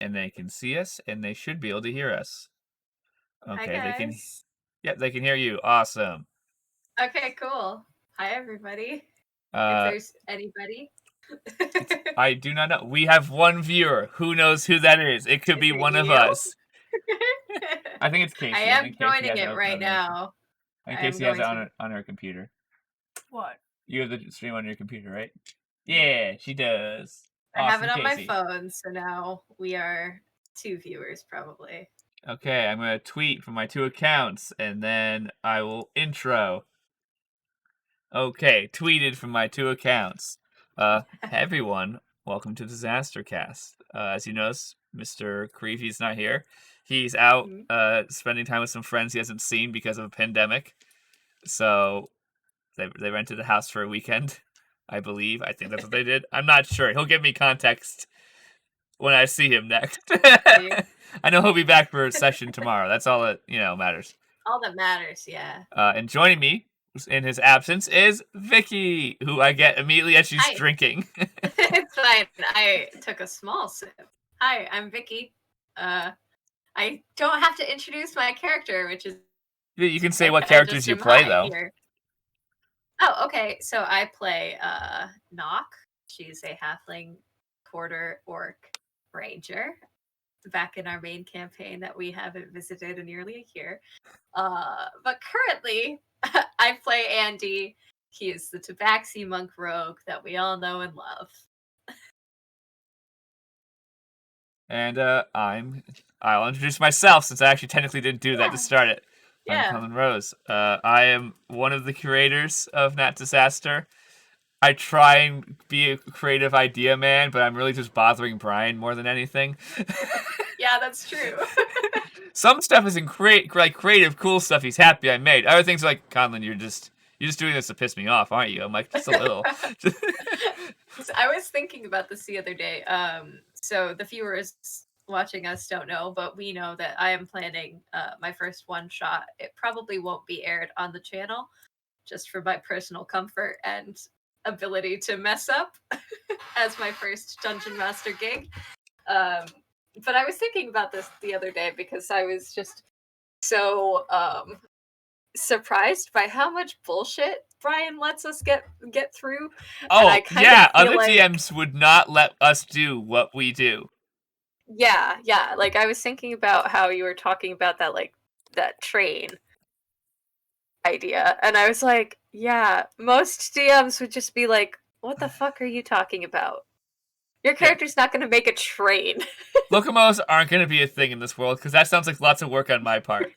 and they can see us, and they should be able to hear us. Okay, Hi, they can. guys. Yep, they can hear you. Awesome. Okay, cool. Hi, everybody. If Uh, there's anybody. I do not know. We have one viewer. Who knows who that is? It could Is be it one of you? us. I think it's I Casey. am think Casey joining has it open right on her. now. I think I am Casey has it going on her computer. What? You have the stream on your computer, right? Yeah, she does. I have Awesome, it on my Casey. phone, so now we are 2 viewers, probably. Okay, I'm going to tweet from my 2 accounts, and then I will intro. Okay, tweeted from my 2 accounts. Hey everyone, welcome to DisasterCast. As you notice, Mr. Creepy's not here. He's out spending time with some friends he hasn't seen because of a pandemic. So they rented a house for a weekend, I believe. I think that's what they did. I'm not sure. He'll give me context when I see him next. I know he'll be back for a session tomorrow. That's all that matters. All that matters, yeah. And joining me in his absence is Vicky, who I get immediately as she's drinking. It's fine. I took a small sip. Hi, I'm Vicky. I don't have to introduce my character, which is... You can say what characters you play, though. Here. Oh, okay. So I play Knock. She's a halfling quarter orc ranger. Back in our main campaign that we haven't visited in nearly a year. But currently, I play Andy. He is the Tabaxi monk rogue that we all know and love. And I'll introduce myself, since I actually technically didn't do that to start it. Yeah. I'm Conlan Rose. I am one of the curators of Nat Disaster. I try and be a creative idea man, but I'm really just bothering Bryan more than anything. Yeah, that's true. Some stuff is creative, cool stuff he's happy I made. Other things are like, Conlan, you're just doing this to piss me off, aren't you? I'm like, just a little. I was thinking about this the other day. So the viewers watching us don't know, but we know that I am planning my first one-shot. It probably won't be aired on the channel, just for my personal comfort and ability to mess up as my first Dungeon Master gig. But I was thinking about this the other day because I was just so surprised by how much bullshit Bryan lets us get through. Oh, yeah, other DMs would not let us do what we do. Yeah. Like, I was thinking about how you were talking about that, like, that train idea, and I was like, yeah, most DMs would just be like, what the fuck are you talking about? Your character's not going to make a train. Locomotives aren't going to be a thing in this world, because that sounds like lots of work on my part.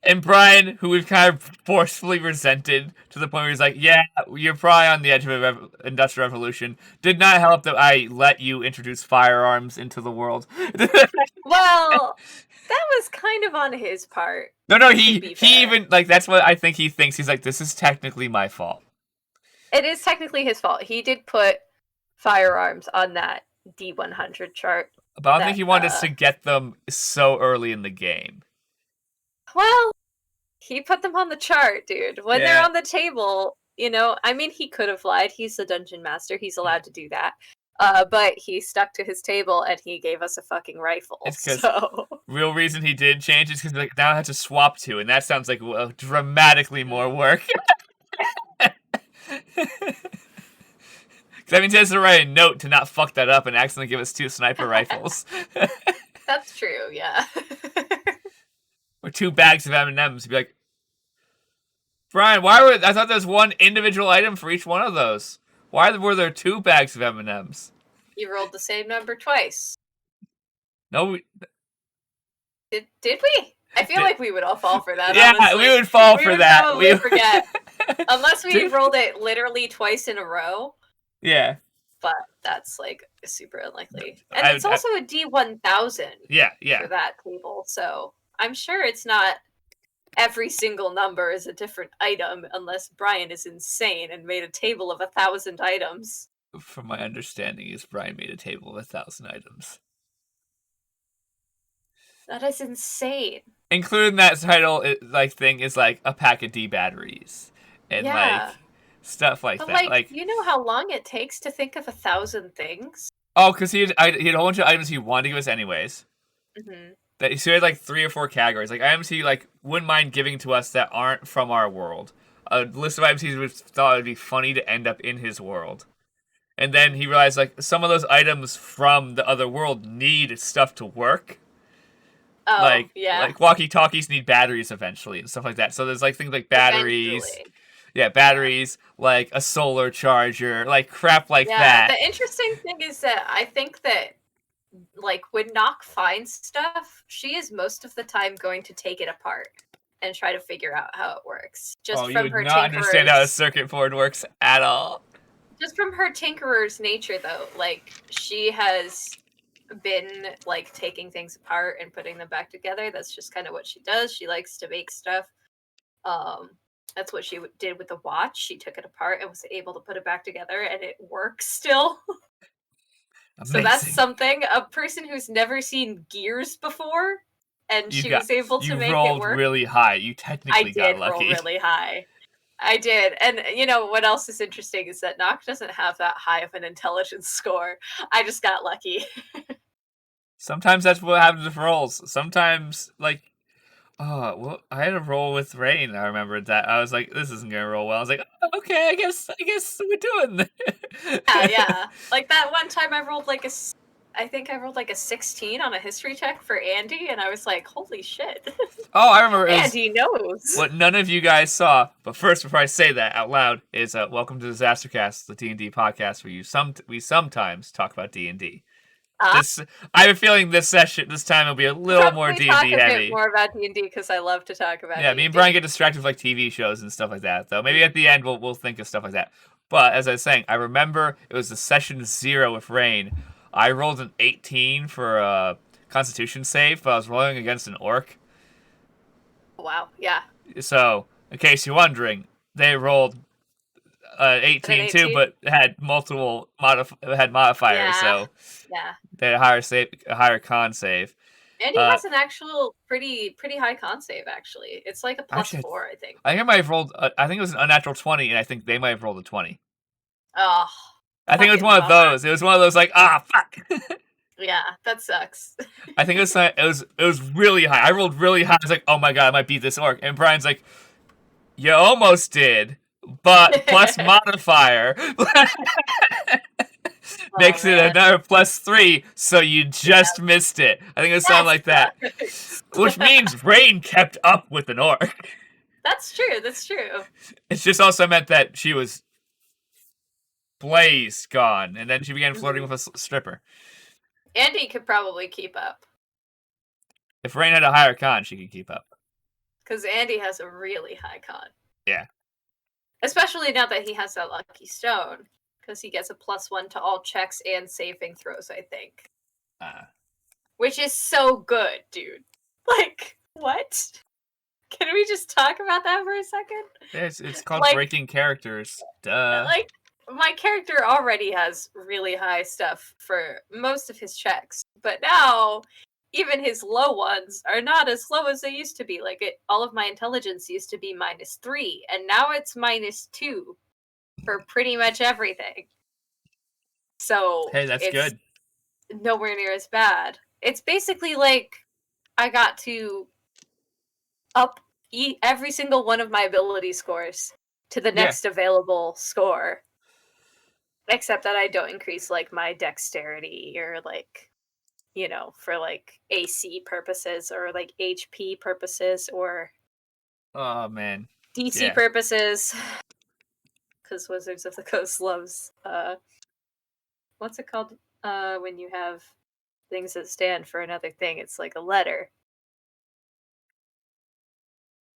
And Bryan, who we've kind of forcefully resented to the point where he's like, yeah, you're probably on the edge of an industrial revolution, did not help that I let you introduce firearms into the world. Well, that was kind of on his part. No, he even, like, that's what I think he thinks. He's like, this is technically my fault. It is technically his fault. He did put firearms on that D100 chart. But I don't think he wanted us to get them so early in the game. Well, he put them on the chart, dude. When they're on the table, I mean, he could have lied. He's the dungeon master. He's allowed to do that. But he stuck to his table and he gave us a fucking rifle. Real reason he did change is because now I have to swap to, and that sounds like dramatically more work. That means he has to write a note to not fuck that up and accidentally give us 2 sniper rifles. That's true, yeah. Or 2 bags of M&Ms. He'd be like, Bryan, I thought there was one individual item for each one of those. Why were there 2 bags of M&Ms? You rolled the same number twice. No, Did we? I feel like we would all fall for that. Yeah, honestly. we would fall for that. We would forget. Unless we rolled it literally twice in a row. Yeah. But that's, like, super unlikely. And it's also a D1000 yeah. for that table, so I'm sure it's not every single number is a different item unless Bryan is insane and made a table of 1,000 items. From my understanding, is Bryan made a table of 1,000 items. That is insane. Including that title, thing is like a pack of D batteries and like stuff like that. Like, you know how long it takes to think of 1,000 things? Oh, because he had a whole bunch of items he wanted to give us anyways. Mm-hmm. That so he had like 3 or 4 categories, like items he like wouldn't mind giving to us that aren't from our world. A list of items he would thought would be funny to end up in his world. And then he realized like some of those items from the other world need stuff to work. Oh, yeah. Like walkie-talkies need batteries eventually and stuff like that. So there's like things like batteries. Eventually. Yeah, batteries, like a solar charger, like crap like that. The interesting thing is that I think that, like, when Nock finds stuff, she is most of the time going to take it apart and try to figure out how it works. You would not understand how a circuit board works at all. Just from her tinkerer's nature, though, like, she has been, like, taking things apart and putting them back together. That's just kind of what she does. She likes to make stuff. That's what she did with the watch. She took it apart and was able to put it back together, and it works still. So that's something. A person who's never seen gears before, and she was able to make it work. You rolled really high. You technically got lucky. I did roll really high. I did. And you know what else is interesting is that Nock doesn't have that high of an intelligence score. I just got lucky. Sometimes that's what happens with rolls. Sometimes, like, well, I had a roll with Rain. I remembered that. I was like, this isn't gonna roll well. I was like, okay, I guess we're doing this. Yeah. Like that one time I rolled like I think I rolled like a 16 on a history check for Andy, and I was like, holy shit. Oh, I remember. Andy knows. What none of you guys saw, but first, before I say that out loud, is welcome to DisasterCast, the D&D podcast where we sometimes talk about D&D. I have a feeling this time will be a little more D&D heavy. A bit more about D&D because I love to talk about. Yeah, D&D. Me and Bryan get distracted with like TV shows and stuff like that. Though maybe at the end we'll think of stuff like that. But as I was saying, I remember it was the session 0 with Rain. I rolled an 18 for a Constitution save, but I was rolling against an orc. Wow. Yeah. So, in case you're wondering, they rolled 18 too, but had multiple modifiers, so they had a higher con save. And he has an actual pretty high con save. Actually, it's like a +4, I think. I think I might have rolled. I think it was an unnatural 20, and I think they might have rolled a 20. Oh, I think it was one of those. It was one of those like fuck. Yeah, that sucks. I think it was really high. I rolled really high. I was like, oh my god, I might beat this orc. And Brian's like, you almost did, but plus modifier makes it another +3, so you just missed it. I think it sounded like that. Which means Rain kept up with an orc. That's true. It's just also meant that she was Blaze gone, and then she began flirting with a stripper. Andy could probably keep up. If Rain had a higher con, she could keep up. Because Andy has a really high con. Yeah. Especially now that he has that lucky stone. Because he gets a +1 to all checks and saving throws, I think. Which is so good, dude. Like, what? Can we just talk about that for a second? It's called breaking characters. Duh. Like, my character already has really high stuff for most of his checks. But now, even his low ones are not as low as they used to be. Like, all of my intelligence used to be -3, and now it's -2 for pretty much everything. So, hey, that's good. Nowhere near as bad. It's basically like I got to up every single one of my ability scores to the next available score. Except that I don't increase, like, my dexterity or, like, you know, for, like, AC purposes or, like, HP purposes or... Oh, man. DC purposes. Because Wizards of the Coast loves... what's it called when you have things that stand for another thing? It's like a letter.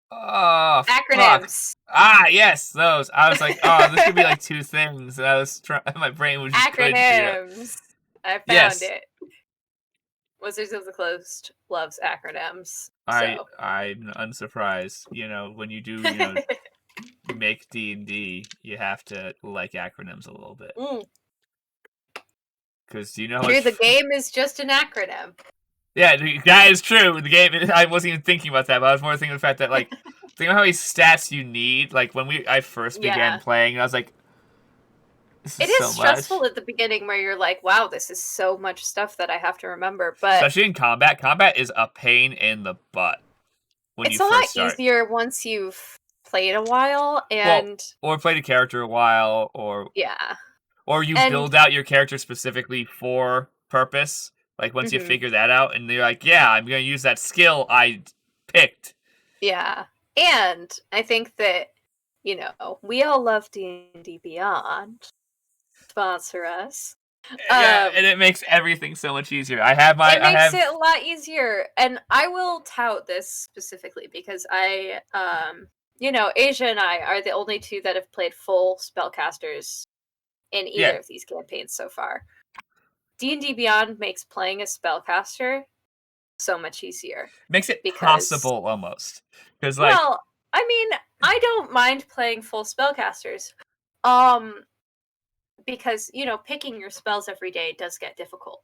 Oh, acronyms. Fuck. Yes, those. I was like, this could be like 2 things. And I was my brain was just acronyms. I found it. Wizards of the Coast loves acronyms. I'm unsurprised. You know, when you do, make D&D, you have to like acronyms a little bit. Because the game is just an acronym. Yeah, that is true. The game, I wasn't even thinking about that, but I was more thinking of the fact that, like, think about how many stats you need. Like, when I first began playing, I was like, This It is is so stressful much. at the beginning where you're like, wow, this is so much stuff that I have to remember. But Especially in combat. Combat is a pain in the butt when you it's a lot first start. easier once you've played a while, Well, and or played a character a while, yeah. or you And build out your character specifically for purpose. Like once you mhm, figure that out, and you're like, yeah, I'm gonna use that skill I picked. yeah. And I think that, we all love D&D Beyond. Sponsor us. Yeah, Um and it makes everything so much easier. it I makes have it a lot easier, and I will tout this specifically because Asia and I are the only two that have played full spellcasters in either yeah, of these campaigns so far. D&D Beyond makes playing a spellcaster so much easier makes it because, possible almost. Because like, well, I mean, I don't mind playing full spellcasters. Um because, picking your spells every day does get difficult.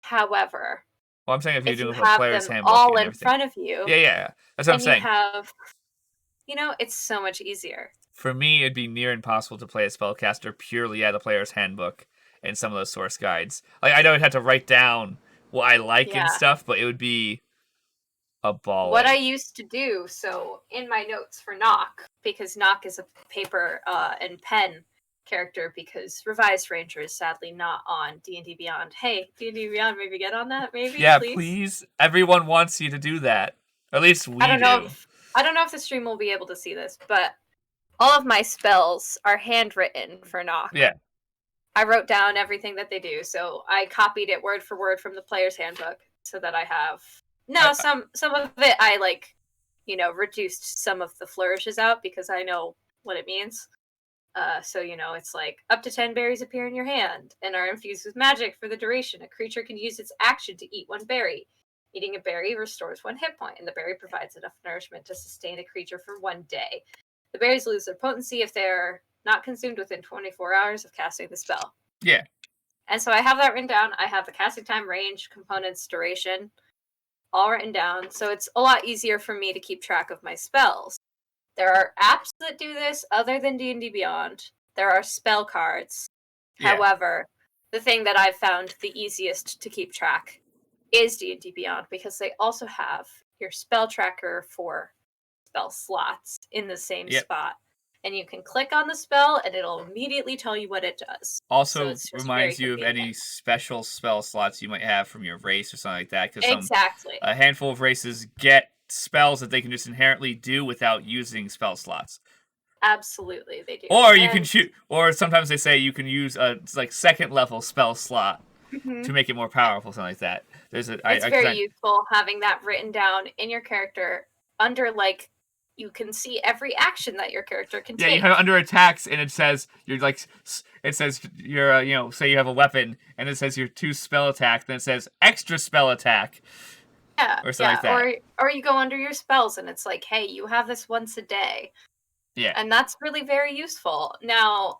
However, well, I'm saying if you're if you doing a have player's them handbook all and in everything. front of you Yeah, yeah, that's what I'm and you saying. have, it's so much easier. For me, it'd be near impossible to play a spellcaster purely out of the player's handbook and some of those source guides. Like I know I'd have to write down what I like and Yeah. stuff, but it would be a ball What I ache. used to do, so in my notes for Knock, because Knock is a paper and pen character, because Revised Ranger is sadly not on D&D Beyond. Hey, D&D Beyond, maybe get on that, maybe, Yeah, please. please. Everyone wants you to do that. At least I we don't know do. if I don't know if the stream will be able to see this, but all of my spells are handwritten for Knock. Yeah. I wrote down everything that they do, so I copied it word for word from the player's handbook so that I have. I, No, some of it I reduced some of the flourishes out because I know what it means. So it's like up to 10 berries appear in your hand and are infused with magic for the duration. A creature can use its action to eat one berry. Eating a berry restores 1 hit point, and the berry provides enough nourishment to sustain a creature for 1 day. The berries lose their potency if they're not consumed within 24 hours of casting the spell. yeah. And so I have that written down. I have the casting time, range, components, duration, all written down. So it's a lot easier for me to keep track of my spells. There are apps that do this other than D&D Beyond. There are spell cards. Yeah. However, the thing that I've found the easiest to keep track is D&D Beyond because they also have your spell tracker for spell slots in the same Yep. spot. And you can click on the spell and it'll immediately tell you what it does. So Also it's just very reminds you of convenient. any special spell slots you might have from your race or something like that. Because Exactly. a handful of races get spells that they can just inherently do without using spell slots. Absolutely, they do. Or you can shoot. Or sometimes they say you can use a second level spell slot Mhm. to make it more powerful, something like that. It's very useful having that written down in your character under you can see every action that your character can Yeah, take. you have under attacks, and it says you're say you have a weapon, and it says your 2 spell attack, then it says extra spell attack. Yeah, Or something like that. Or you go under your spells and it's like, hey, you have this once a day. Yeah. And that's really very useful. Now,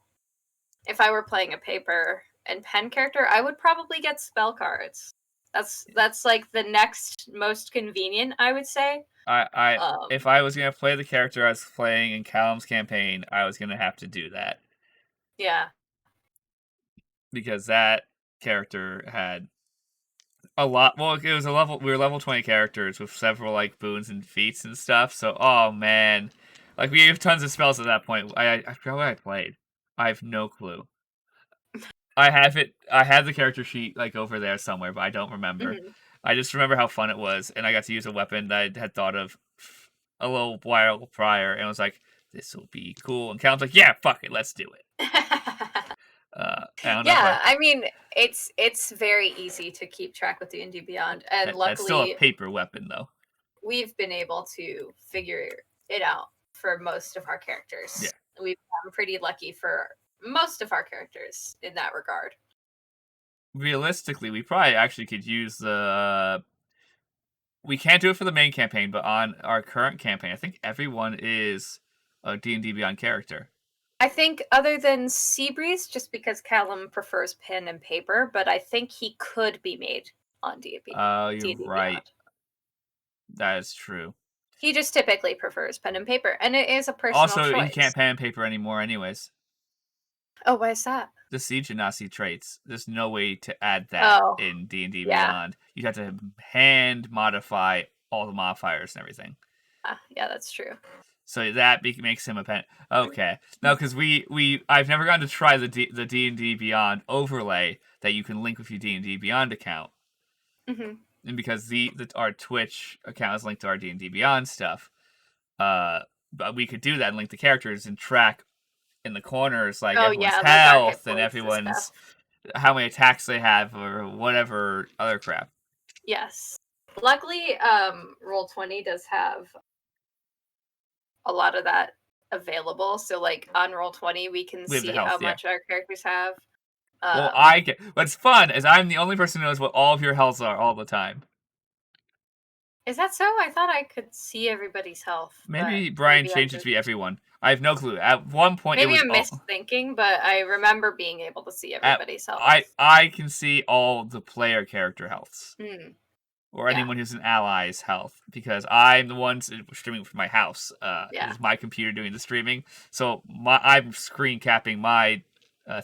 if I were playing a paper and pen character, I would probably get spell cards. That's like the next most convenient, I would say. If I was gonna play the character I was playing in Callum's campaign, I was gonna have to do that. Yeah. Because that character had a lot. Well, it was a level. We were level 20 characters with several boons and feats and stuff. So, oh man, we have tons of spells at that point. I forgot what I played. I have no clue. I have it. I have the character sheet over there somewhere, but I don't remember. Mm-hmm. I just remember how fun it was, and I got to use a weapon that I had thought of a little while prior, and I was like, "This will be cool." And Cal's like, "Yeah, fuck it, let's do it." I don't know Yeah, I mean, it's very easy to keep track with D&D Beyond, and that's still a luckily paper weapon though. we've been able to figure it out for most of our characters. Yeah. We've gotten pretty lucky for most of our characters in that regard. Realistically, we probably actually could use the. We can't do it for the main campaign, but on our current campaign, I think everyone is a D&D Beyond character. I think other than Seabreeze, just because Callum prefers pen and paper, but I think he could be made on D&D. Oh, you're D&D right. Beyond. That is true. He just typically prefers pen and paper, and it is a personal Also, choice. he can't pen and paper anymore anyways. Oh, why is that? The Siege Genasi traits. There's no way to add that Oh, in D&D yeah. Beyond. You have to hand modify all the modifiers and everything. Yeah, that's true. So that makes him a pen. Okay, no, because I've never gotten to try the D&D Beyond overlay that you can link with your D&D Beyond account, and because our Twitch account is linked to our D&D Beyond stuff, but we could do that and link the characters and track in the corners like Oh, everyone's yeah, like our hit health and points and everyone's stuff. how many attacks they have or whatever other crap. Yes. Luckily, Roll20 does have a lot of that available. So, like, on Roll20, we can We have the see health, how yeah. much our characters have. Well, Um, what's fun is I'm the only person who knows what all of your healths are all the time. Is that so? I thought I could see everybody's health. Maybe But Bryan maybe changed it to be everyone. I have no clue. At one point, it maybe was I'm all. misthinking, but I remember being able to see everybody's health. I can see all the player character healths. Or Yeah. anyone who's an ally's health, because I'm the one streaming from my house. Yeah. It's my computer doing the streaming, so I'm screen capping my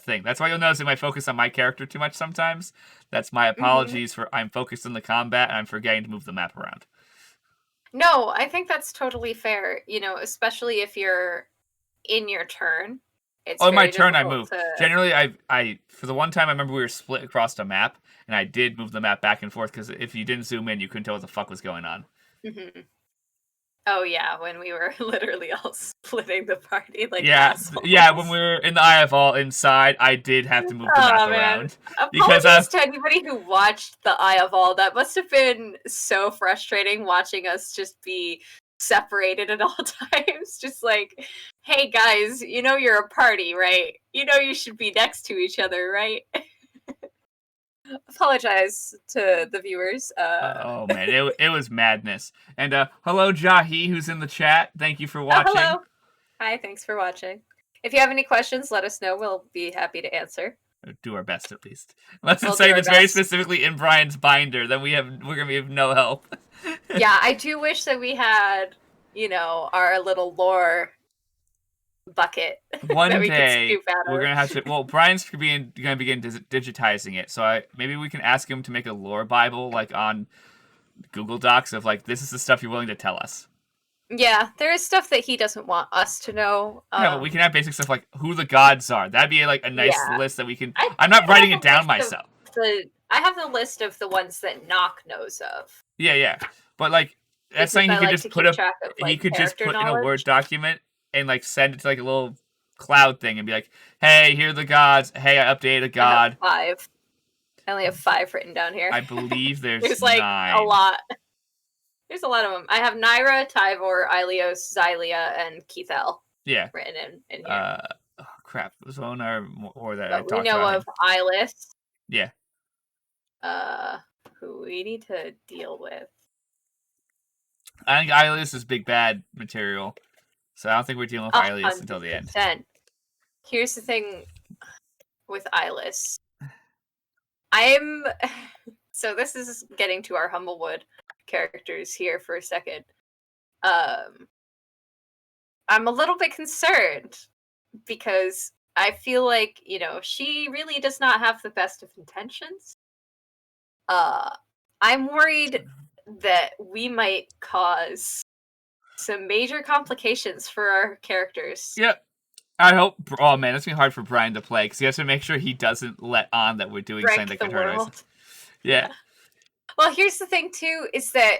thing. That's why you'll notice I might focus on my character too much sometimes. That's my apologies for I'm focused on the combat and I'm forgetting to move the map around. No, I think that's totally fair. You know, especially if you're in your turn. It's Oh, in my very turn, I difficult move. to... Generally, I for the one time I remember we were split across the map, and I did move the map back and forth because if you didn't zoom in, you couldn't tell what the fuck was going on. Oh yeah, when we were literally all splitting the party like assholes. When we were in the IFL inside, I did have to move the map around. Apologies to anybody who watched the Eye of All. That must have been so frustrating watching us just be separated at all times. Just like, hey guys, you know you're a party, right? You know you should be next to each other, right? Apologize to the viewers. Oh man, it was madness. And hello Jahi, who's in the chat. Thank you for watching. Hello. Hi, thanks for watching. If you have any questions, let us know. We'll be happy to answer. Do our best at least. Unless it's saying that's very specifically in Bryan's binder, then we're gonna be of no help. Yeah, I do wish that we had, our little lore bucket. One day we're gonna have to. Well, Bryan's gonna begin digitizing it, so maybe we can ask him to make a lore Bible, like on Google Docs, of like this is the stuff you're willing to tell us. Yeah, there is stuff that he doesn't want us to know. Yeah, but we can have basic stuff like who the gods are. That'd be like a nice list that we can. I'm not writing it down myself. I have the list of the ones that Nock knows of. Yeah, but like that's something he could just put up. He could just put in a Word document and like send it to like a little cloud thing and be like, "Hey, here are the gods. Hey, I updated a god." I only have 5 written down here. I believe there's like 9. A lot. There's a lot of them. I have Naira, Ty'Quorus, Ilios, Xylia, and Keithel. Yeah. Written in here. Oh crap! Was one or that but I talked we know about of Eyeless. Yeah. Who we need to deal with. I think Eyeless is big bad material, so I don't think we're dealing with Eyeless until the end. Here's the thing with Eyeless. So this is getting to our Humblewood characters here for a second. I'm a little bit concerned because I feel like, she really does not have the best of intentions. I'm worried that we might cause some major complications for our characters. Yep. I hope. Oh man, it's gonna be hard for Bryan to play because he has to make sure he doesn't let on that we're doing something that could hurt us. Yeah. Well, here's the thing too: is that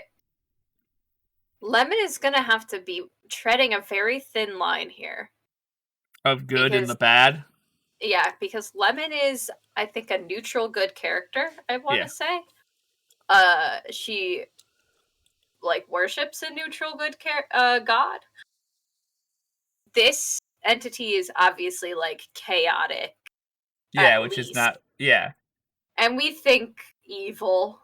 Lemon is gonna have to be treading a very thin line here. Of good and the bad? Yeah, because Lemon is, I think, a neutral good character, I want to say. She, worships a neutral good god. This entity is obviously, chaotic. Yeah, which is not... Yeah. And we think evil.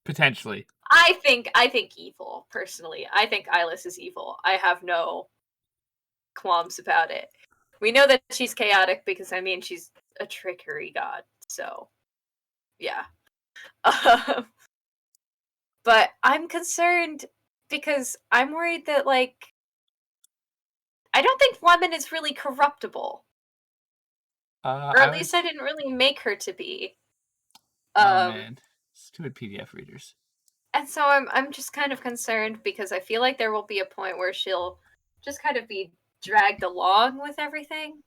Potentially. I think evil, personally. I think Eyeless is evil. I have no qualms about it. We know that she's chaotic because, she's a trickery god. So, yeah. But I'm concerned because I'm worried that, I don't think Lemon is really corruptible. Or at least I didn't really make her to be. Oh man, stupid PDF readers. And so I'm just kind of concerned because I feel like there will be a point where she'll just kind of be dragged along with everything.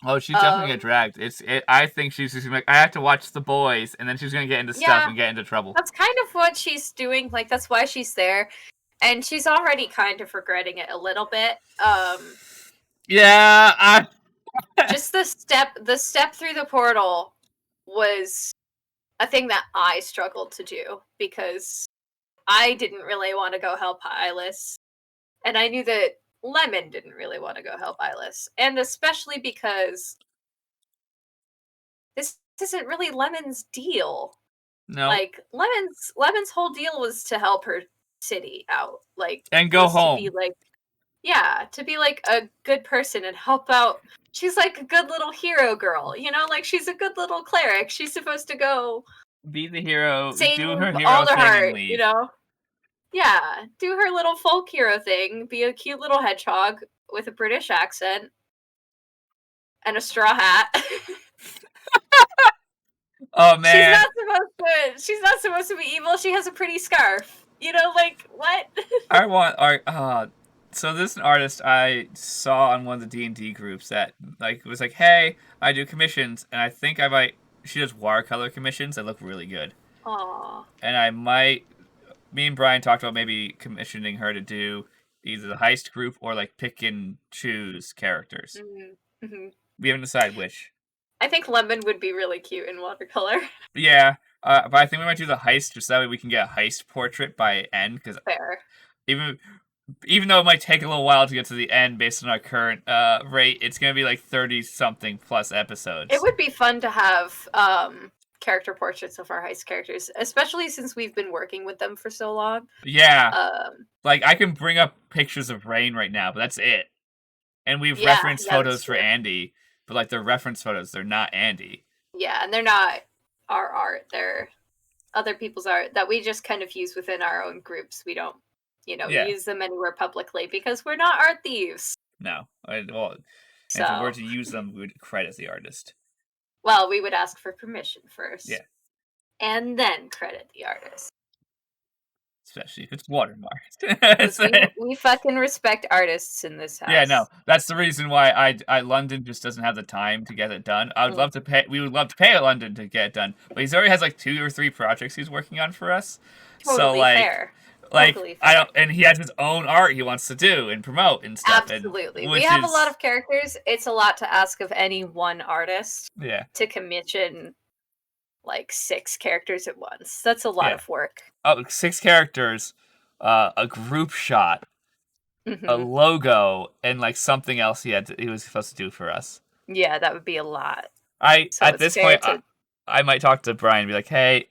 Oh, she's definitely gonna get dragged. I think she's just gonna be like, I have to watch the boys, and then she's gonna get into stuff and get into trouble. That's kind of what she's doing. Like, that's why she's there. And she's already kind of regretting it a little bit. Yeah, just the step through the portal was a thing that I struggled to do because I didn't really want to go help Hylas. And I knew that Lemon didn't really want to go help Hylas. And especially because this isn't really Lemon's deal. No. Like, Lemon's whole deal was to help her city out. Like, and go home. To be like a good person and help out. She's like a good little hero girl, you know? Like, she's a good little cleric. She's supposed to go be the hero, do her hero thing and leave. You know? Yeah, do her little folk hero thing, be a cute little hedgehog with a British accent and a straw hat. Oh man. She's not supposed to be evil. She has a pretty scarf. You know, like, what? So this is an artist I saw on one of the D&D groups that was like, hey, I do commissions, and I think she does watercolor commissions that look really good. Aww. And me and Bryan talked about maybe commissioning her to do either the heist group or like pick and choose characters. Mm-hmm. We haven't decided which. I think Lemon would be really cute in watercolor. Yeah, but I think we might do the heist just that way we can get a heist portrait by end. Because even though it might take a little while to get to the end based on our current rate, it's going to be like 30-something plus episodes. It would be fun to have character portraits of our heist characters, especially since we've been working with them for so long. Yeah. Like, I can bring up pictures of Rain right now, but that's it. And we've referenced photos for Andy, but like they're reference photos, they're not Andy. Yeah, and they're not our art. They're other people's art that we just kind of use within our own groups. We don't, use them anywhere publicly because we're not art thieves. No. If we were to use them, we would credit the artist. Well, we would ask for permission first. Yeah. And then credit the artist. Especially if it's watermarked. we fucking respect artists in this house. Yeah, no. That's the reason why London just doesn't have the time to get it done. We would love to pay London to get it done. But he's already has like 2 or 3 projects he's working on for us. Totally fair. And he has his own art he wants to do and promote and stuff. Absolutely. We have a lot of characters. It's a lot to ask of any one artist. Yeah. To commission like 6 characters at once. That's a lot of work. Oh, 6 characters, a group shot, a logo, and like something else he was supposed to do for us. Yeah, that would be a lot. At this point, I might talk to Bryan and be like, hey,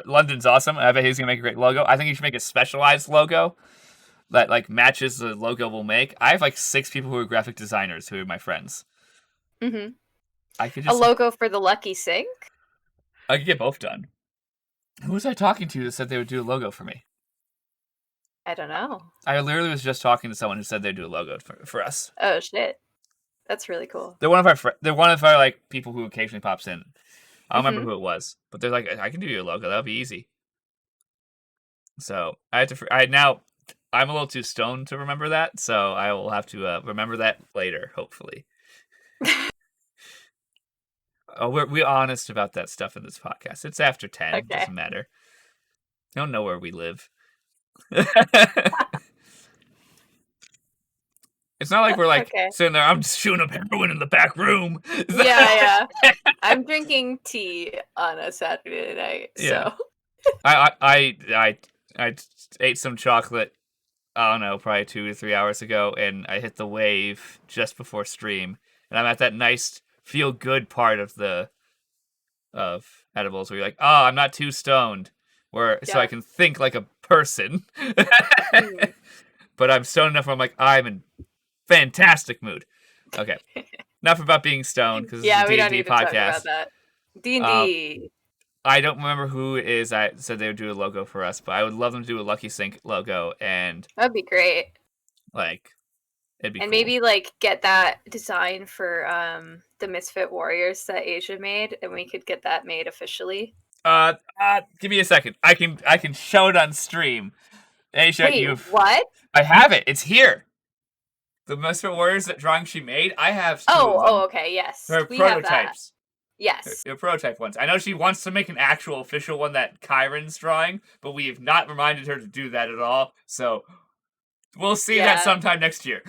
London's awesome. I bet he's gonna make a great logo. I think he should make a specialized logo that like matches the logo we'll make. I have like 6 people who are graphic designers who are my friends. Mm-hmm. I could just a logo for the Lucky Sink. I could get both done. Who was I talking to that said they would do a logo for me? I don't know. I literally was just talking to someone who said they'd do a logo for us. Oh shit, that's really cool. They're one of our like people who occasionally pops in. I don't remember who it was, but they're like, I can do you a logo. That'll be easy. So I'm a little too stoned to remember that, so I will have to remember that later, hopefully. We're honest about that stuff in this podcast. It's after 10. Okay. It doesn't matter. I don't know where we live. It's not like we're like sitting there, I'm just shooting up heroin in the back room. Yeah. I'm drinking tea on a Saturday night. Yeah. So I ate some chocolate, I don't know, probably 2 or 3 hours ago, and I hit the wave just before stream. And I'm at that nice feel good part of edibles where you're like, I'm not too stoned. So I can think like a person. But I'm stoned enough where I'm like, I'm in fantastic mood. Okay. Enough about being stoned because it's a D&D podcast. We don't need to talk about that. D&D. I don't remember who it is that said they would do a logo for us, but I would love them to do a Lucky Sink logo, and that'd be great. Like, It'd be And cool. maybe like get that design for the Misfit Warriors that Asia made, and we could get that made officially. Give me a second. I can show it on stream. Asia, Wait, what? I have it. It's here. The Misfit Warriors that drawing she made. I have two of them. Okay, yes. They're We have that. prototypes. Yes. They're prototype ones. I know she wants to make an actual official one that Kyron's drawing, but we have not reminded her to do that at all. So we'll see that sometime next year.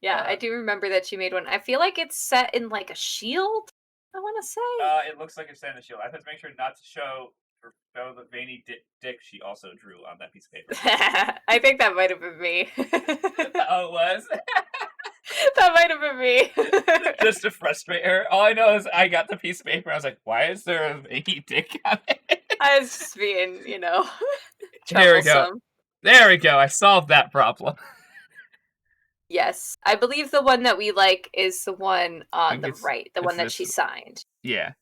Yeah, I do remember that she made one. I feel like it's set in like a shield, I want to say. It looks like it's set in a shield. I have to make sure not to show the veiny dick she also drew on that piece of paper. I think that might have been me. Oh, it was? That might have been me. Just to frustrate her. All I know is I got the piece of paper and I was like, why is there a veiny dick on it? I was just being, troublesome. There we go. There we go. I solved that problem. Yes. I believe the one that we like is the one on the right, the one that she signed. Yeah.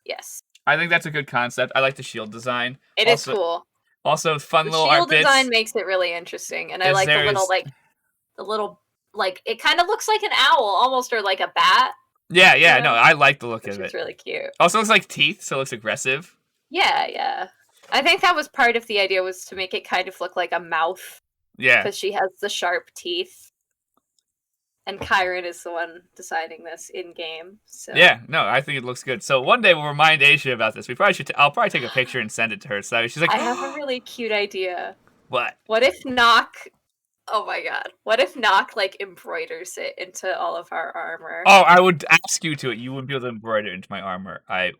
Yes. I think that's a good concept. I like the shield design. It is cool. Also, fun little art bits. The shield design makes it really interesting, and I like the little, it kind of looks like an owl, almost, or like a bat. Yeah, no, I like the look of it. It's really cute. Also looks like teeth, so it looks aggressive. Yeah. I think that was part of the idea, was to make it kind of look like a mouth. Yeah. Because she has the sharp teeth. And Kyron is the one deciding this in game. So. Yeah, no, I think it looks good. So one day we'll remind Asia about this. We probably should. I'll probably take a picture and send it to her. So she's like, I have a really cute idea. What? What if Nock? Oh my god! What if Nock embroiders it into all of our armor? Oh, I would ask you to it. You wouldn't be able to embroider it into my armor. I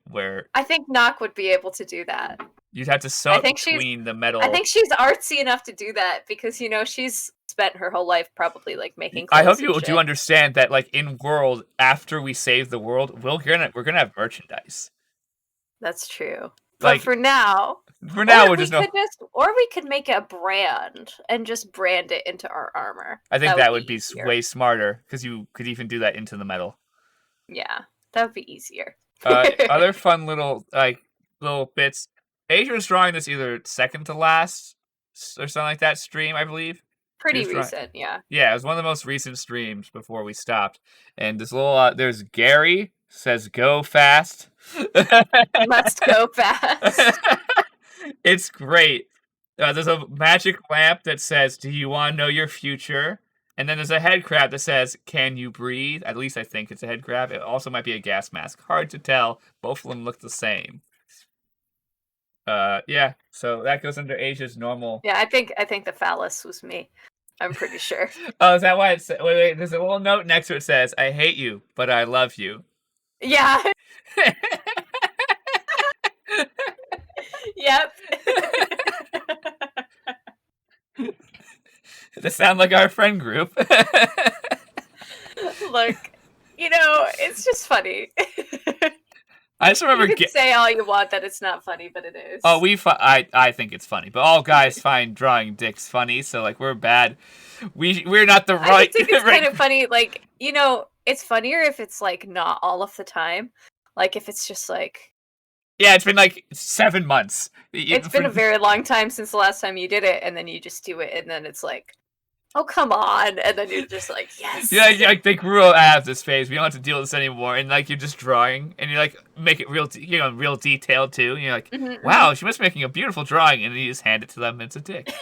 think Nock would be able to do that. You'd have to sew between the metal. I think she's artsy enough to do that because she's spent her whole life probably making. I hope you do understand that, in world, after we save the world, we're gonna have merchandise. That's true. But for now, we could make a brand and just brand it into our armor. I think that would be way smarter because you could even do that into the metal. Yeah, that would be easier. Other fun little bits. Asia was drawing this either second to last or something like that stream, I believe. Pretty recent, yeah. Yeah, it was one of the most recent streams before we stopped. And this little, there's Gary, says go fast. Must go fast. It's great. There's a magic lamp that says, do you want to know your future? And then there's a head crab that says, can you breathe? At least I think it's a head crab. It also might be a gas mask. Hard to tell. Both of them look the same. Yeah, so that goes under Asia's normal. Yeah, I think the phallus was me. I'm pretty sure. Oh, is that why it's... Wait, there's a little note next to it says, I hate you, but I love you. Yeah. Yep. Does it sound like our friend group? Look, it's just funny. I just remember you can say all you want that it's not funny, but it is. Oh, I think it's funny, but all guys find drawing dicks funny, so we're bad. We're not the right. I think it's kind of funny, it's funnier if it's not all of the time, if it's just yeah, it's been 7 months. It's been a very long time since the last time you did it, and then you just do it, and then it's oh, come on. And then you're just yes. Yeah, they grew out of this phase. We don't have to deal with this anymore. And you're just drawing and you make it real, real detailed too. And you're wow, she must be making a beautiful drawing. And then you just hand it to them and it's a dick.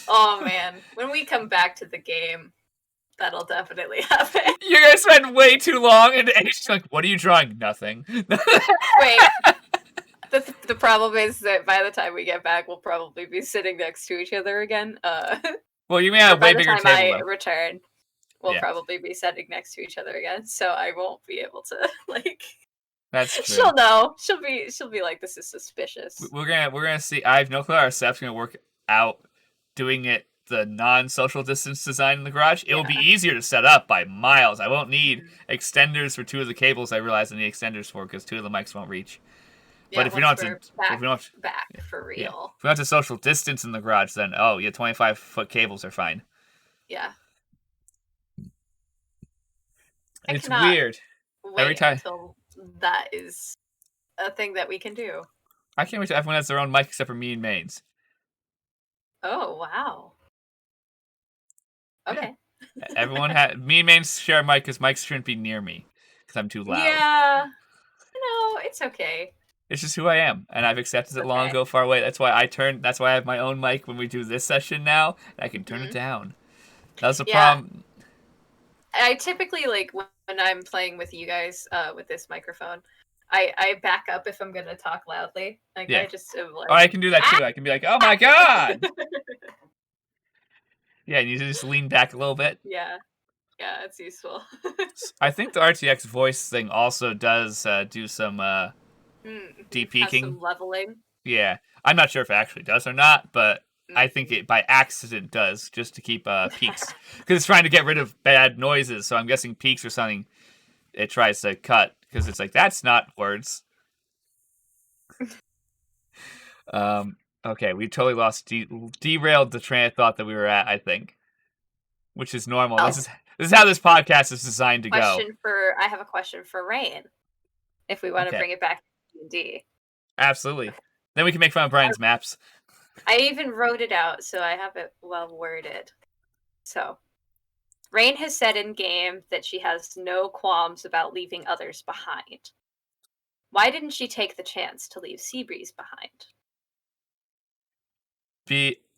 Oh man. When we come back to the game, that'll definitely happen. You're going to spend way too long. And she's like, what are you drawing? Nothing. Wait. The problem is that by the time we get back, we'll probably be sitting next to each other again. Well, you may have a way bigger table. By the time I return, we'll probably be sitting next to each other again, so I won't be able to That's true. She'll know. She'll be like, this is suspicious. We're gonna see. I have no clue how our staff's gonna work out doing it the non-social distance design in the garage. It will be easier to set up by miles. I won't need extenders for 2 of the cables. I realize I need extenders for because 2 of the mics won't reach. Yeah, but if we don't have to, back for real. Yeah. If we don't have to social distance in the garage, then 25-foot cables are fine. Yeah. It's weird. Every time until that is a thing that we can do. I can't wait till everyone has their own mic except for me and Mains. Oh, wow. Okay. Yeah. Everyone had me and Maine share a mic because mics shouldn't be near me because I'm too loud. Yeah. No, it's okay. It's just who I am, and I've accepted it long Okay. ago, far away. That's why I have my own mic when we do this session now. And I can turn it down. That was the problem. I typically, like, when I'm playing with you guys with this microphone, I back up if I'm gonna talk loudly. Like, Yeah. I just am like, Oh, I can do that too. I can be like, "Oh my god!" Yeah, and you just lean back a little bit. Yeah, it's useful. I think the RTX voice thing also does do some deep peaking. Some leveling. Yeah, I'm not sure if it actually does or not, but I think Mm-hmm. it by accident does, just to keep peaks, because it's trying to get rid of bad noises. So I'm guessing peaks or something it tries to cut, because it's like, that's not words. Okay, we totally lost derailed the train of thought that we were at, I think, which is normal. Oh. This is how this podcast is designed to go. I have a question for Rain. If we want to bring it back to D&D. Absolutely. Then we can make fun of Bryan's maps. I even wrote it out, so I have it well worded. So, Rain has said in game that she has no qualms about leaving others behind. Why didn't she take the chance to leave Seabreeze behind?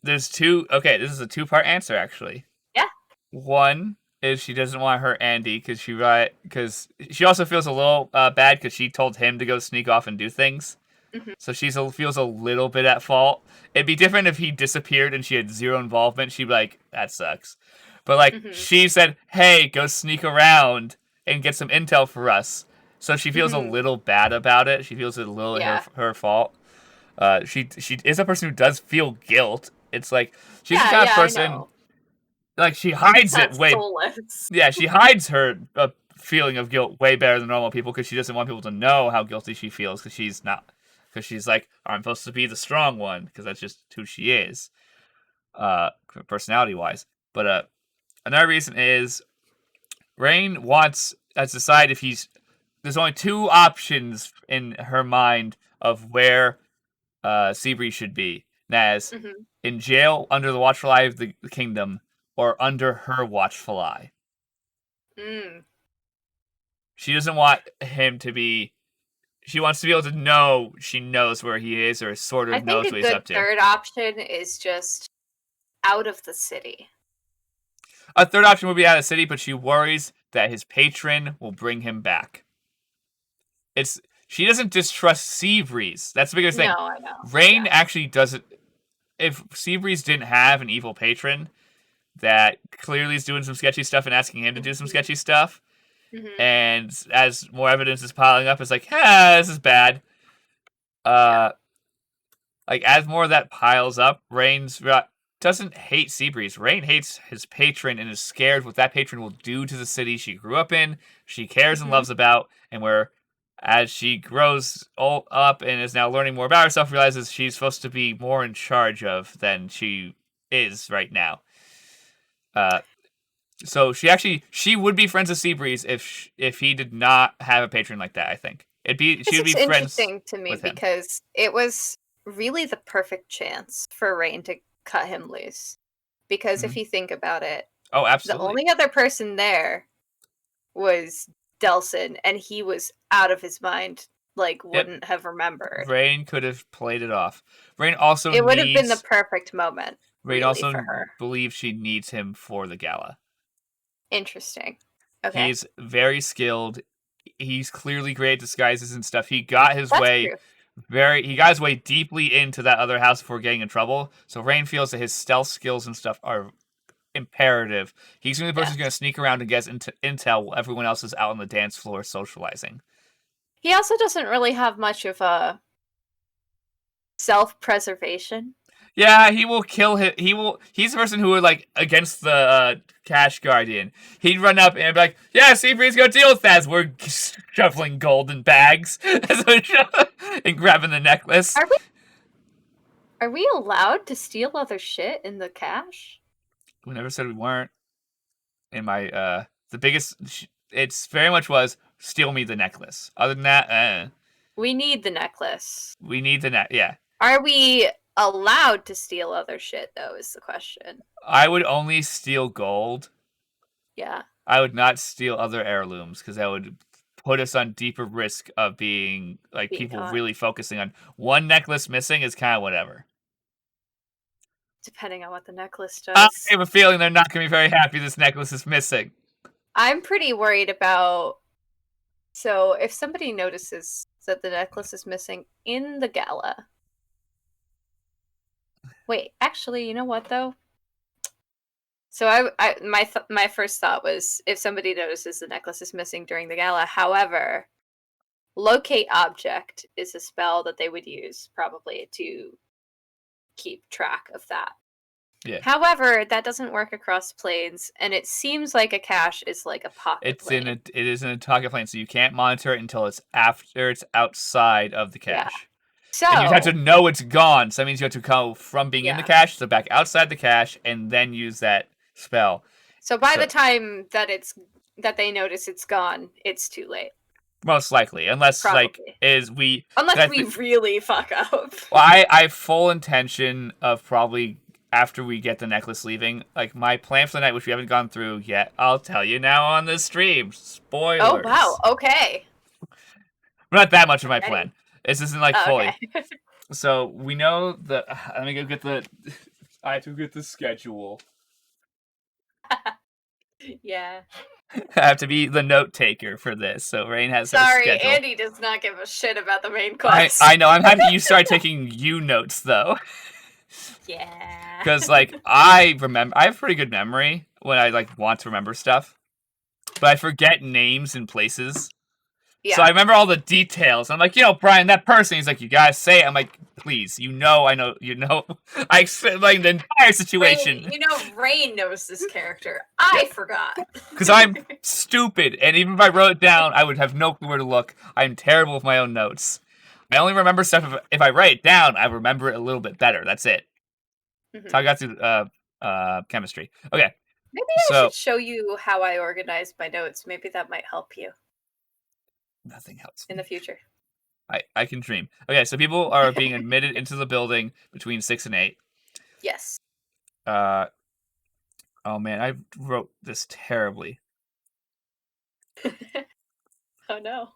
There's two. Okay, this is a two-part answer, actually. Yeah. One is she doesn't want to hurt Andy because she also feels a little bad because she told him to go sneak off and do things. Mm-hmm. So she feels a little bit at fault. It'd be different if he disappeared and she had zero involvement. She'd be like, that sucks. But like, she said, hey, go sneak around and get some intel for us. So she feels a little bad about it. She feels it a little her fault. She is a person who does feel guilt. It's like, she's the kind of person, like, she hides it way. Soulless. Yeah, she hides her feeling of guilt way better than normal people because she doesn't want people to know how guilty she feels because she's like, I'm supposed to be the strong one because that's just who she is, personality wise. But another reason is Rain has decided there's only two options in her mind of where Seabreeze should be. That is in jail under the watchful eye of the kingdom or under her watchful eye. She doesn't want him to be. She wants to be able to know she knows where he is or sort of knows what he's up to. I think a good third option is just out of the city. A third option would be out of the city, but she worries that his patron will bring him back. She doesn't distrust Seabreeze. That's the biggest thing. No, I know. Rain actually doesn't. If Seabreeze didn't have an evil patron that clearly is doing some sketchy stuff and asking him to do some sketchy stuff, and as more evidence is piling up, it's like, this is bad. Like, as more of that piles up, Rain doesn't hate Seabreeze. Rain hates his patron and is scared what that patron will do to the city she grew up in, she cares and loves about, and where, as she grows up and is now learning more about herself, realizes she's supposed to be more in charge of than she is right now. So she would be friends with Seabreeze if he did not have a patron like that. I think she would be friends. Interesting to me because it was really the perfect chance for Rain to cut him loose. Because if you think about it, oh, absolutely, the only other person there was Delson, and he was out of his mind. Like, wouldn't have remembered. Rain could have played it off. Rain also it would have been the perfect moment. Rain really, also for her. believes she needs him for the gala. Interesting. Okay. He's very skilled. He's clearly great at disguises and stuff. He got his way deeply into that other house before getting in trouble. So Rain feels that his stealth skills and stuff are imperative. He's the only person who's going to sneak around and get into intel while everyone else is out on the dance floor socializing. He also doesn't really have much of a self-preservation. Yeah, he will kill him. He's the person who would, like, against the cash guardian. He'd run up and be like, yeah, Seabreeze, go deal with that. We're shuffling gold in bags and grabbing the necklace. Are we allowed to steal other shit in the cash? We never said we weren't. In my, the biggest, it's very much was, steal me the necklace. Other than that, We need the necklace. We need the yeah. Are we allowed to steal other shit, though, is the question. I would only steal gold. Yeah. I would not steal other heirlooms because that would put us on deeper risk of being like people Caught. really focusing on one necklace missing is kind of whatever. Depending on what the necklace I does. have a feeling they're not going to be very happy this necklace is missing. I'm pretty worried about... So, if somebody notices that the necklace is missing in the gala... Wait, actually, you know what, though? So my first thought was if somebody notices the necklace is missing during the gala. However, locate object is a spell that they would use probably to keep track of that. Yeah. However, that doesn't work across planes, and it seems like a cache is like a pocket plane. It is in a pocket plane, so you can't monitor it until it's after it's outside of the cache. Yeah. So, and you have to know it's gone. So that means you have to go from being in the Yeah. cache to back outside the cache, and then use that spell. So by the time that they notice it's gone, it's too late. Most likely, unless Probably. unless we really fuck up. Well, I have full intention of probably after we get the necklace leaving. Like my plan for the night, which we haven't gone through yet, I'll tell you now on the stream. Spoilers. Oh wow! Okay. Not that much of my plan. This isn't like fully. Okay. So we know that. Let me go get the. I have to get the schedule. Yeah. I have to be the note taker for this, so Rain has her schedule. Sorry, Andy does not give a shit about the main quest. I know. I'm happy you started taking you notes though. Yeah. Because like I have pretty good memory when I like want to remember stuff, but I forget names and places. Yeah. So I remember all the details. I'm like, Bryan, that person. He's like, you guys say it. I'm like, please, I know. I explained the entire situation. Rain knows this character. I forgot. Because I'm stupid, and even if I wrote it down, I would have no clue where to look. I'm terrible with my own notes. I only remember stuff if I write it down. I remember it a little bit better. That's it. Mm-hmm. So I got through chemistry. Okay. Maybe I should show you how I organized my notes. Maybe that might help you. Nothing else. In the future. I can dream. Okay, so people are being admitted into the building between 6 and 8. Yes. Oh man, I wrote this terribly. Oh no.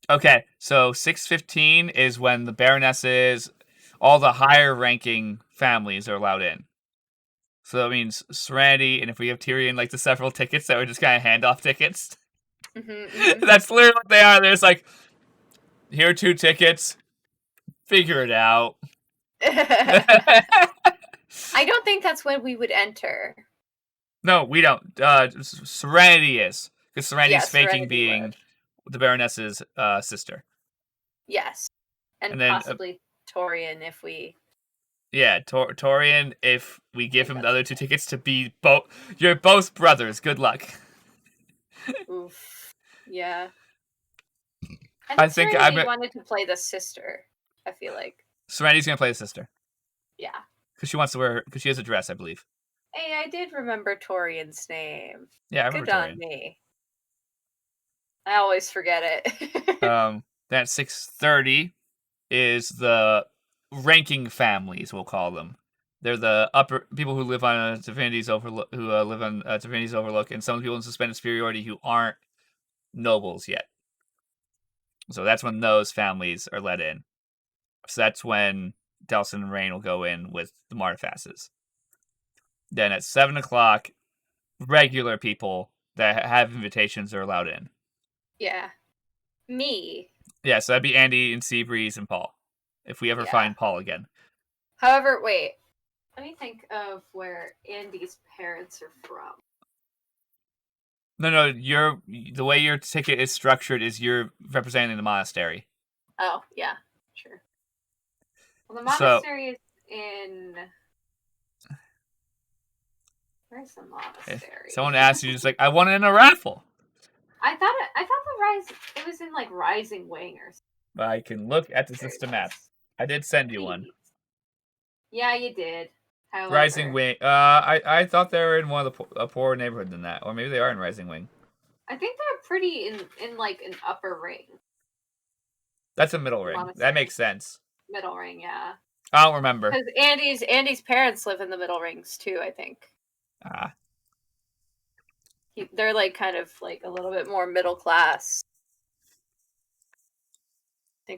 Okay, so 6:15 is when the Baronesses, all the higher ranking families are allowed in. So that means Serenity, and if we have Tyrion, like the several tickets that were just kind of handoff tickets. Mm-hmm. That's literally what they are. There's like, here are 2 tickets. Figure it out. I don't think that's when we would enter. No, we don't. Serenity is. Because Serenity is faking being the Baroness's sister. Yes. And then, possibly Torian if we... Yeah, Torian if we give him the other 2 tickets to be both... You're both brothers. Good luck. Oof. Yeah. I think I wanted to play the sister, I feel like. Serenity's going to play the sister. Yeah. Because she wants to wear... Because she has a dress, I believe. Hey, I did remember Torian's name. Yeah, I remember Good on me. I always forget it. Then at 6:30 is the ranking families, we'll call them. They're the upper people who live on Divinity's Overlook, and some people in suspended superiority who aren't nobles yet. So that's when those families are let in. So that's when Delson and Rain will go in with the Martefasses. Then at 7 o'clock, regular people that have invitations are allowed in. Yeah. Me. Yeah, so that'd be Andy and Seabreeze and Paul. If we ever find Paul again. However, wait. Let me think of where Andy's parents are from. No, the way your ticket is structured is you're representing the monastery. Oh, yeah, sure. Well, the monastery is in... Where's the monastery? Someone asked you, just like, I want it in a raffle. I thought it was in like Rising Wing or something. I can look at the system map. I did send you one. Yeah, you did. However, Rising Wing. I thought they were in one of a poorer neighborhood than that, or maybe they are in Rising Wing. I think they're pretty in like an upper ring. That's a middle ring. That makes sense. Middle ring, yeah. I don't remember. Because Andy's parents live in the Middle Rings too, I think. Ah. They're like kind of like a little bit more middle class. I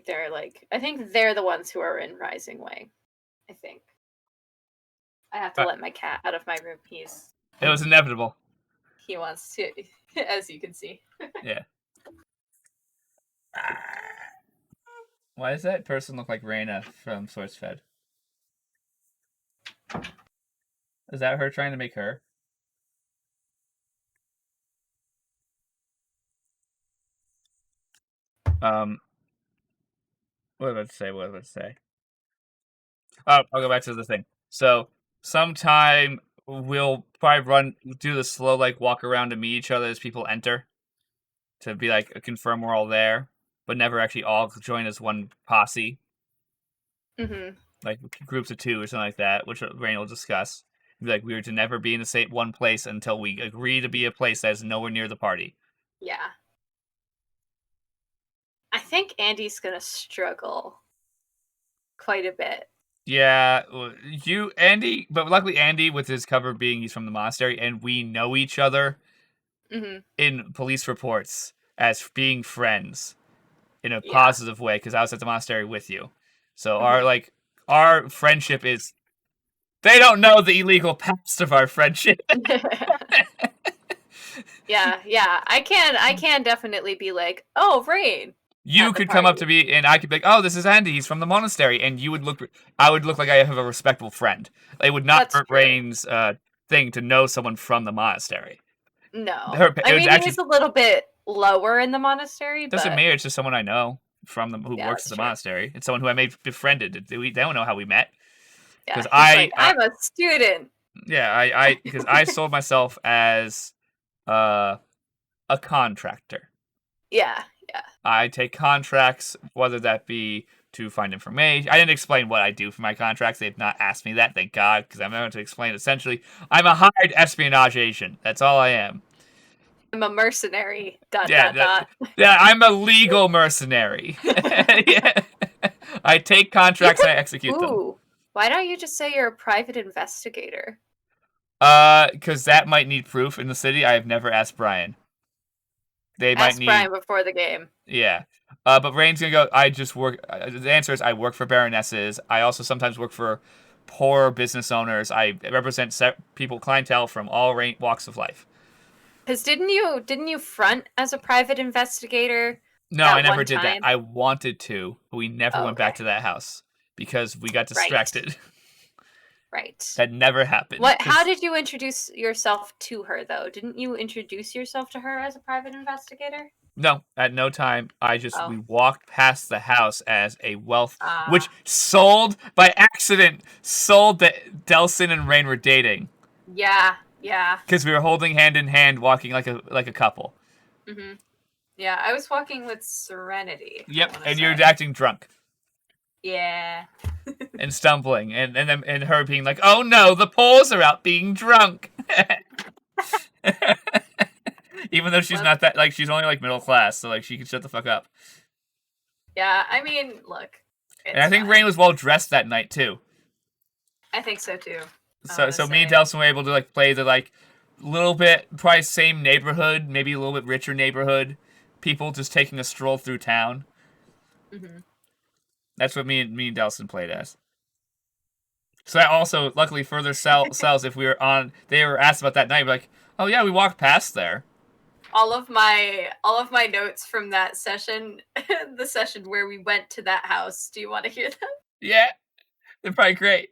think they're the ones who are in Rising Way. I think. I have to let my cat out of my room. It was inevitable. He wants to, as you can see. Yeah. Why does that person look like Reyna from SourceFed? Is that her trying to make her? What was I about to say? Oh, I'll go back to the thing. So sometime we'll probably do the slow like walk around to meet each other as people enter, to be like confirm we're all there, but never actually all join as one posse. Mm-hmm. Like groups of 2 or something like that, which Rain will discuss. Be like, we were to never be in the same one place until we agree to be a place that is nowhere near the party. Yeah. I think Andy's gonna struggle quite a bit. Yeah, Andy, but luckily Andy, with his cover being he's from the monastery, and we know each other in police reports as being friends in a positive way, because I was at the monastery with you. So our friendship is, they don't know the illegal past of our friendship. Yeah. I can definitely be like, oh, Rain. You could come up to me and I could be like, oh, this is Andy, he's from the monastery, and I would look like I have a respectable friend. It would not hurt Rain's thing to know someone from the monastery. No. He's a little bit lower in the monastery, doesn't matter, it's just someone I know who works at the monastery. It's someone who I befriended. They don't know how we met. Because I'm a student. Yeah, because I sold myself as a contractor. Yeah. I take contracts, whether that be to find information. I didn't explain what I do for my contracts. They've not asked me that, thank God, because I'm going to explain. Essentially, I'm a hired espionage agent. That's all I am. I'm a mercenary. Yeah, I'm a legal mercenary. Yeah. I take contracts and I execute them. Why don't you just say you're a private investigator? Because that might need proof in the city. I have never asked Bryan. Ask Bryan before the game. Yeah. But Rain's gonna go, I just work. The answer is I work for baronesses. I also sometimes work for poor business owners. I represent clientele from all walks of life. Because didn't you front as a private investigator? No, I never did that. I wanted to, but we never went back to that house because we got distracted. Right. That never happened. How did you introduce yourself to her, though? Didn't you introduce yourself to her as a private investigator? No, at no time. We walked past the house as a which sold by accident, that Delson and Rain were dating. Yeah. Because we were holding hand in hand, walking like a couple. Mm-hmm. Yeah, I was walking with Serenity. Yep, and you're acting drunk. Yeah. And stumbling, and her being like, "Oh no, the paws are out being drunk." Even though she's not that, she's only middle class, so she can shut the fuck up. Yeah, look. And I think Rain was well dressed that night too. I think so too. So me and Delson were able to play the little bit, probably same neighborhood, maybe a little bit richer neighborhood, people just taking a stroll through town. Mm-hmm. That's what me and Delson played as. So that also, luckily, further sells if we were on. They were asked about that night, like, oh yeah, we walked past there. All of my notes from that session, the session where we went to that house. Do you want to hear them? Yeah, they're probably great.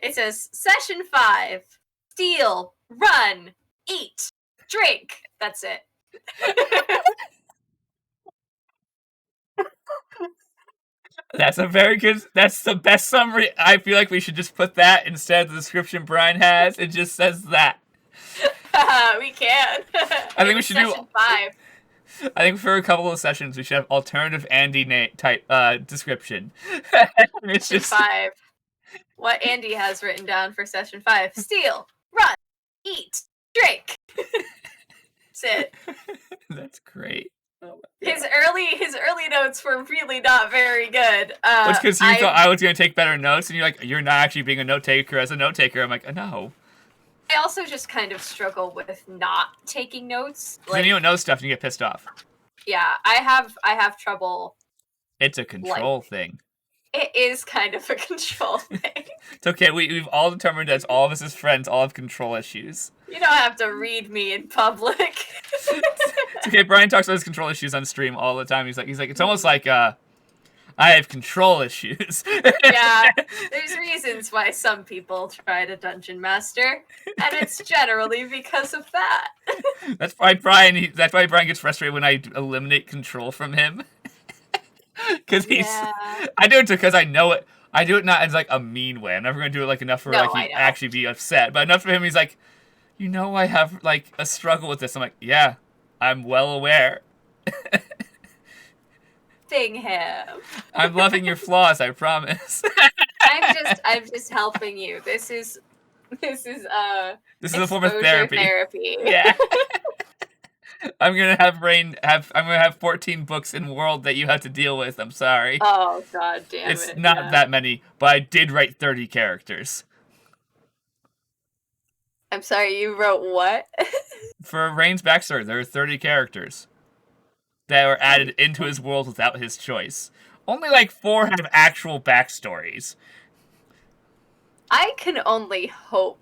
It says session 5: steal, run, eat, drink. That's it. That's the best summary. I feel like we should just put that instead of the description Bryan has. It just says that. We can. I think we should do 5. I think for a couple of sessions we should have alternative Andy type description. It's just 5. What Andy has written down for session 5: steal, run, eat, drink. That's it. That's great. His early notes were really not very good. It's because you thought I was going to take better notes, and you're like, you're not actually being a note taker as a note taker. I'm like, no. I also just kind of struggle with not taking notes. Like, then you don't know stuff, and you get pissed off. Yeah, I have trouble. It's a control thing. It is kind of a control thing. It's okay. We've all determined as all of us as friends all have control issues. You don't have to read me in public. It's okay. Bryan talks about his control issues on stream all the time. He's like, it's almost like I have control issues. Yeah, there's reasons why some people try to dungeon master, and it's generally because of that. That's why Bryan gets frustrated when I eliminate control from him. Because I do it because I know it. I do it not as like a mean way. I'm never going to do it like enough for he actually be upset, but enough for him. He's like, I have like a struggle with this. I'm like, yeah, I'm well aware. Thing him. I'm loving your flaws. I promise. I'm just helping you. This is a form of therapy. Yeah. I'm gonna have 14 books in World that you have to deal with. I'm sorry. Oh god damn it. It's not that many, but I did write 30 characters. I'm sorry, you wrote what? For Rain's backstory, there are 30 characters that were added into his world without his choice. Only like 4 have actual backstories. I can only hope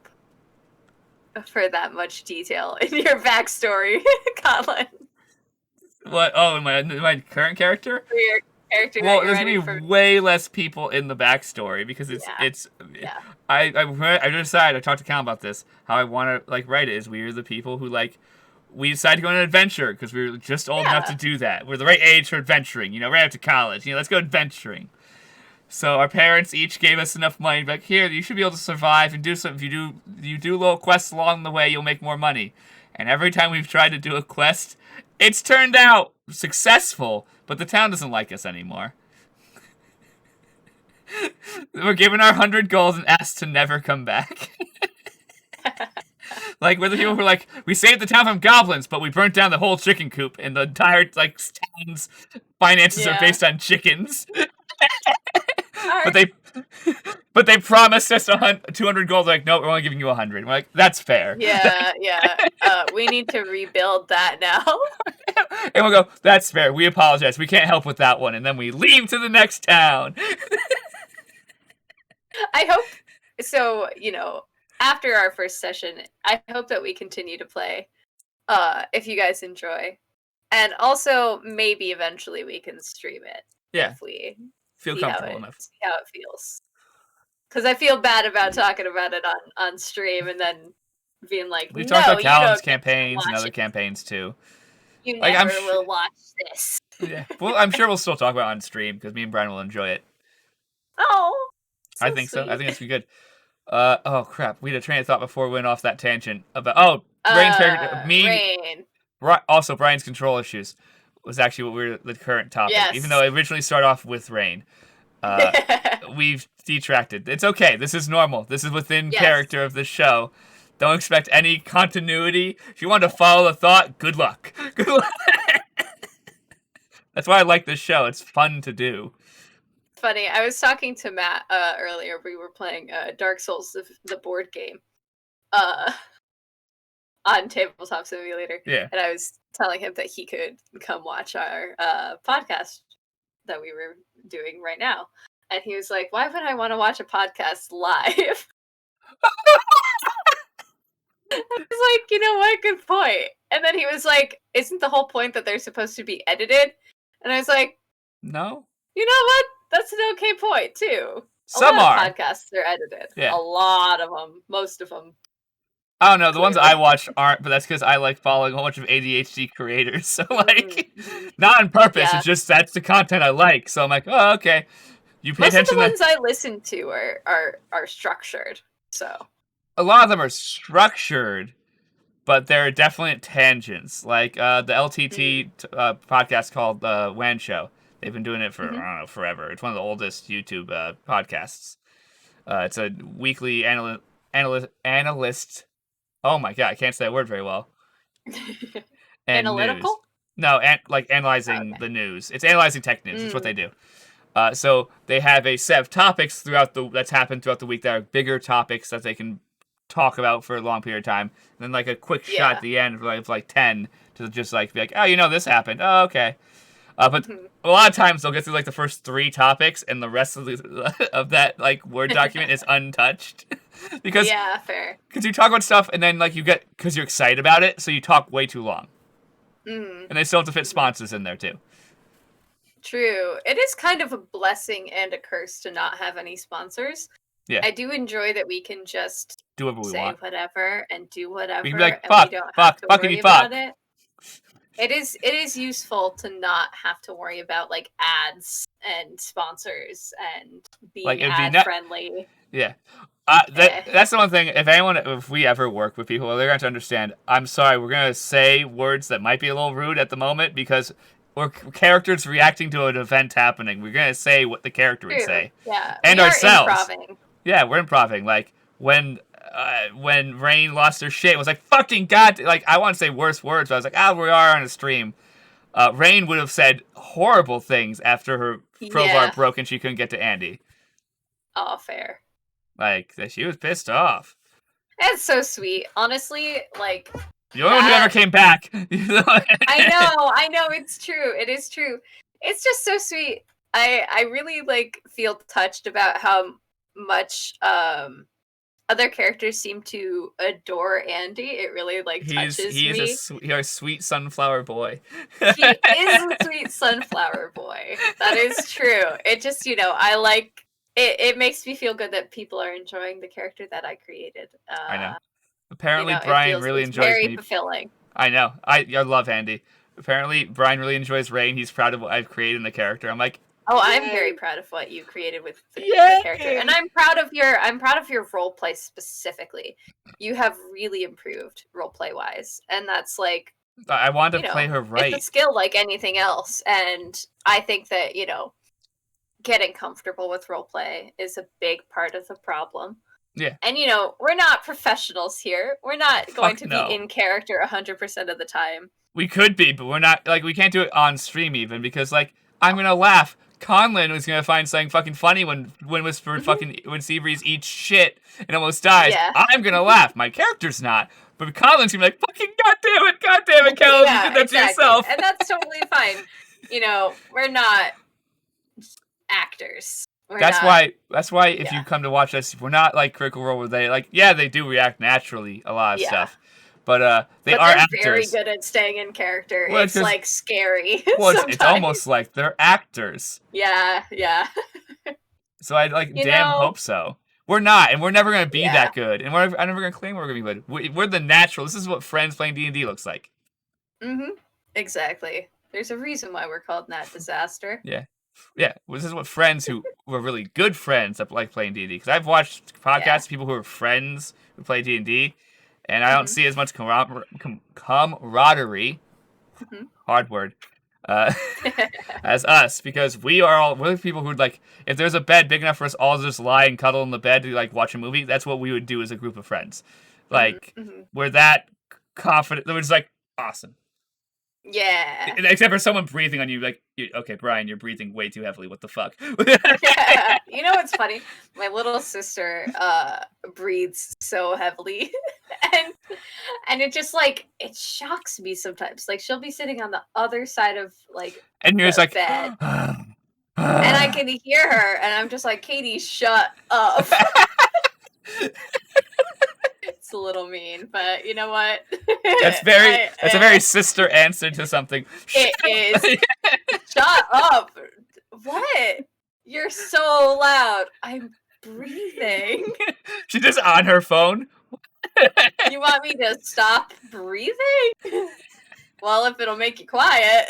for that much detail in your backstory, Conlan. What? Oh, in my current character? For your character. Well, there's gonna be way less people in the backstory because I decided. I talked to Cal about this. How I want to write it is we're the people who we decided to go on an adventure because we were just old enough to do that. We're the right age for adventuring. Right after college. Let's go adventuring. So our parents each gave us enough money. Like, here, you should be able to survive and do something. If you do little quests along the way, you'll make more money. And every time we've tried to do a quest, it's turned out successful, but the town doesn't like us anymore. We're given our 100 gold and asked to never come back. We're the people who are we saved the town from goblins, but we burnt down the whole chicken coop, and the entire town's finances are based on chickens. But they promised us 200 gold. No, we're only giving you 100. We're like, that's fair. Yeah. We need to rebuild that now. And we'll go, that's fair. We apologize. We can't help with that one. And then we leave to the next town. I hope so. After our first session, I hope that we continue to play. If you guys enjoy, and also maybe eventually we can stream it. Yeah. If we feel comfortable enough. See how it feels. Because I feel bad about talking about it on stream and then being like, we've talked about Callan's campaigns and other campaigns too. You never will watch this. Yeah. Well, I'm sure we'll still talk about it on stream because me and Bryan will enjoy it. Oh. I think so. I think it's good. Oh crap! We had a train of thought before we went off that tangent about Rain's character. Rain. Also, Bryan's control issues was actually what we're the current topic. Yes. Even though it originally started off with Rain, we've detracted. It's okay. This is normal. This is within character of the show. Don't expect any continuity. If you want to follow the thought, good luck. Good luck. That's why I like this show. It's fun to do. Funny. I was talking to Matt earlier. We were playing Dark Souls, the board game, on Tabletop Simulator. Yeah. And I was telling him that he could come watch our podcast that we were doing right now. And he was like, why would I want to watch a podcast live? I was like, you know what? Good point. And then he was like, isn't the whole point that they're supposed to be edited? And I was like, no. You know what? That's an okay point, too. Some are. Podcasts are edited. Yeah. A lot of them. Most of them. I don't know. The ones I watch aren't, but that's because I like following a whole bunch of ADHD creators. So, not on purpose. Yeah. It's just that's the content I like. So I'm like, oh, okay. You pay attention. Most of the ones I listen to are structured. So a lot of them are structured, but they're definitely tangents. Like the LTT podcast called WAN Show. They've been doing it for, I don't know, forever. It's one of the oldest YouTube podcasts. It's a weekly analyst. Oh my god, I can't say that word very well. Analytical? News. No, like analyzing the news. It's analyzing tech news. That's what they do. So they have a set of topics that's happened throughout the week that are bigger topics that they can talk about for a long period of time. And then like a quick shot at the end of like 10 to just like be like, oh, this happened. Oh, okay. But a lot of times they'll get through like the first 3 topics and the rest of that like Word document is untouched. Because fair. Because you talk about stuff and then like because you're excited about it, so you talk way too long. And they still have to fit sponsors in there too. True. It is kind of a blessing and a curse to not have any sponsors. Yeah. I do enjoy that we can just do whatever we want. Say whatever and do whatever. We can be like, and we don't have to worry about it. It is useful to not have to worry about like ads and sponsors and being like, ad friendly. Yeah. That's the one thing. If we ever work with people, they're going to understand. I'm sorry, we're going to say words that might be a little rude at the moment because we're characters reacting to an event happening. We're going to say what the character would say. Yeah. And ourselves. Improving. Yeah, we're improving. Like when Rain lost her shit, it was like fucking god. Like I want to say worse words, but I was like, we are on a stream. Rain would have said horrible things after her crowbar broke and she couldn't get to Andy. Oh, fair. Like she was pissed off. That's so sweet. Honestly, like the only one who ever came back. I know, it's true. It is true. It's just so sweet. I really like feel touched about how much other characters seem to adore Andy. It really like touches me. He's a sweet sunflower boy. He is a sweet sunflower boy. That is true. It just, I like it makes me feel good that people are enjoying the character that I created. I know. Apparently Bryan really enjoys very me. Fulfilling. I know. I love Andy. Apparently Bryan really enjoys Rain. He's proud of what I've created in the character. I'm like, oh, I'm very proud of what you created with the character, and I'm proud of your role play specifically. You have really improved role play wise, and that's like I want to play her right. It's a skill like anything else, and I think that getting comfortable with role play is a big part of the problem. Yeah, and we're not professionals here. We're not going to be in character 100% of the time. We could be, but we're not. Like we can't do it on stream even because like I'm gonna laugh. Conlan was gonna find something fucking funny when Seabreeze eats shit and almost dies. Yeah. I'm gonna laugh. My character's not, but Conlan's gonna be like, "Fucking goddamn it, Callum, you did that to yourself." And that's totally fine. We're not actors. That's why if you come to watch us, we're not like Critical Role where they do react naturally a lot of stuff. But they're actors. Very good at staying in character. Well, it's like scary. Well, it's almost like they're actors. Yeah. So I hope so. We're not, and we're never gonna be that good, and I'm never gonna claim we're gonna be good. We're the natural. This is what friends playing D&D looks like. Exactly. There's a reason why we're called Nat Disaster. Yeah. Well, this is what friends who were really good friends that like playing D&D. Because I've watched podcasts of people who are friends who play D&D. And I don't see as much camaraderie, hard word, as us, because we're people who like, if there's a bed big enough for us all to just lie and cuddle in the bed to like watch a movie, that's what we would do as a group of friends. Like, we're that confident, we're just like, awesome. Yeah. Except for someone breathing on you, like, okay, Bryan, you're breathing way too heavily. What the fuck? Yeah. You know what's funny? My little sister breathes so heavily, and it just like it shocks me sometimes. Like she'll be sitting on the other side of like and you're just like bed, and I can hear her, and I'm just like, Katie, shut up. It's a little mean, but you know what? That's a very sister answer to something. It is. Shut up. What? You're so loud. I'm breathing. She's just on her phone. You want me to stop breathing? Well, if it'll make you quiet.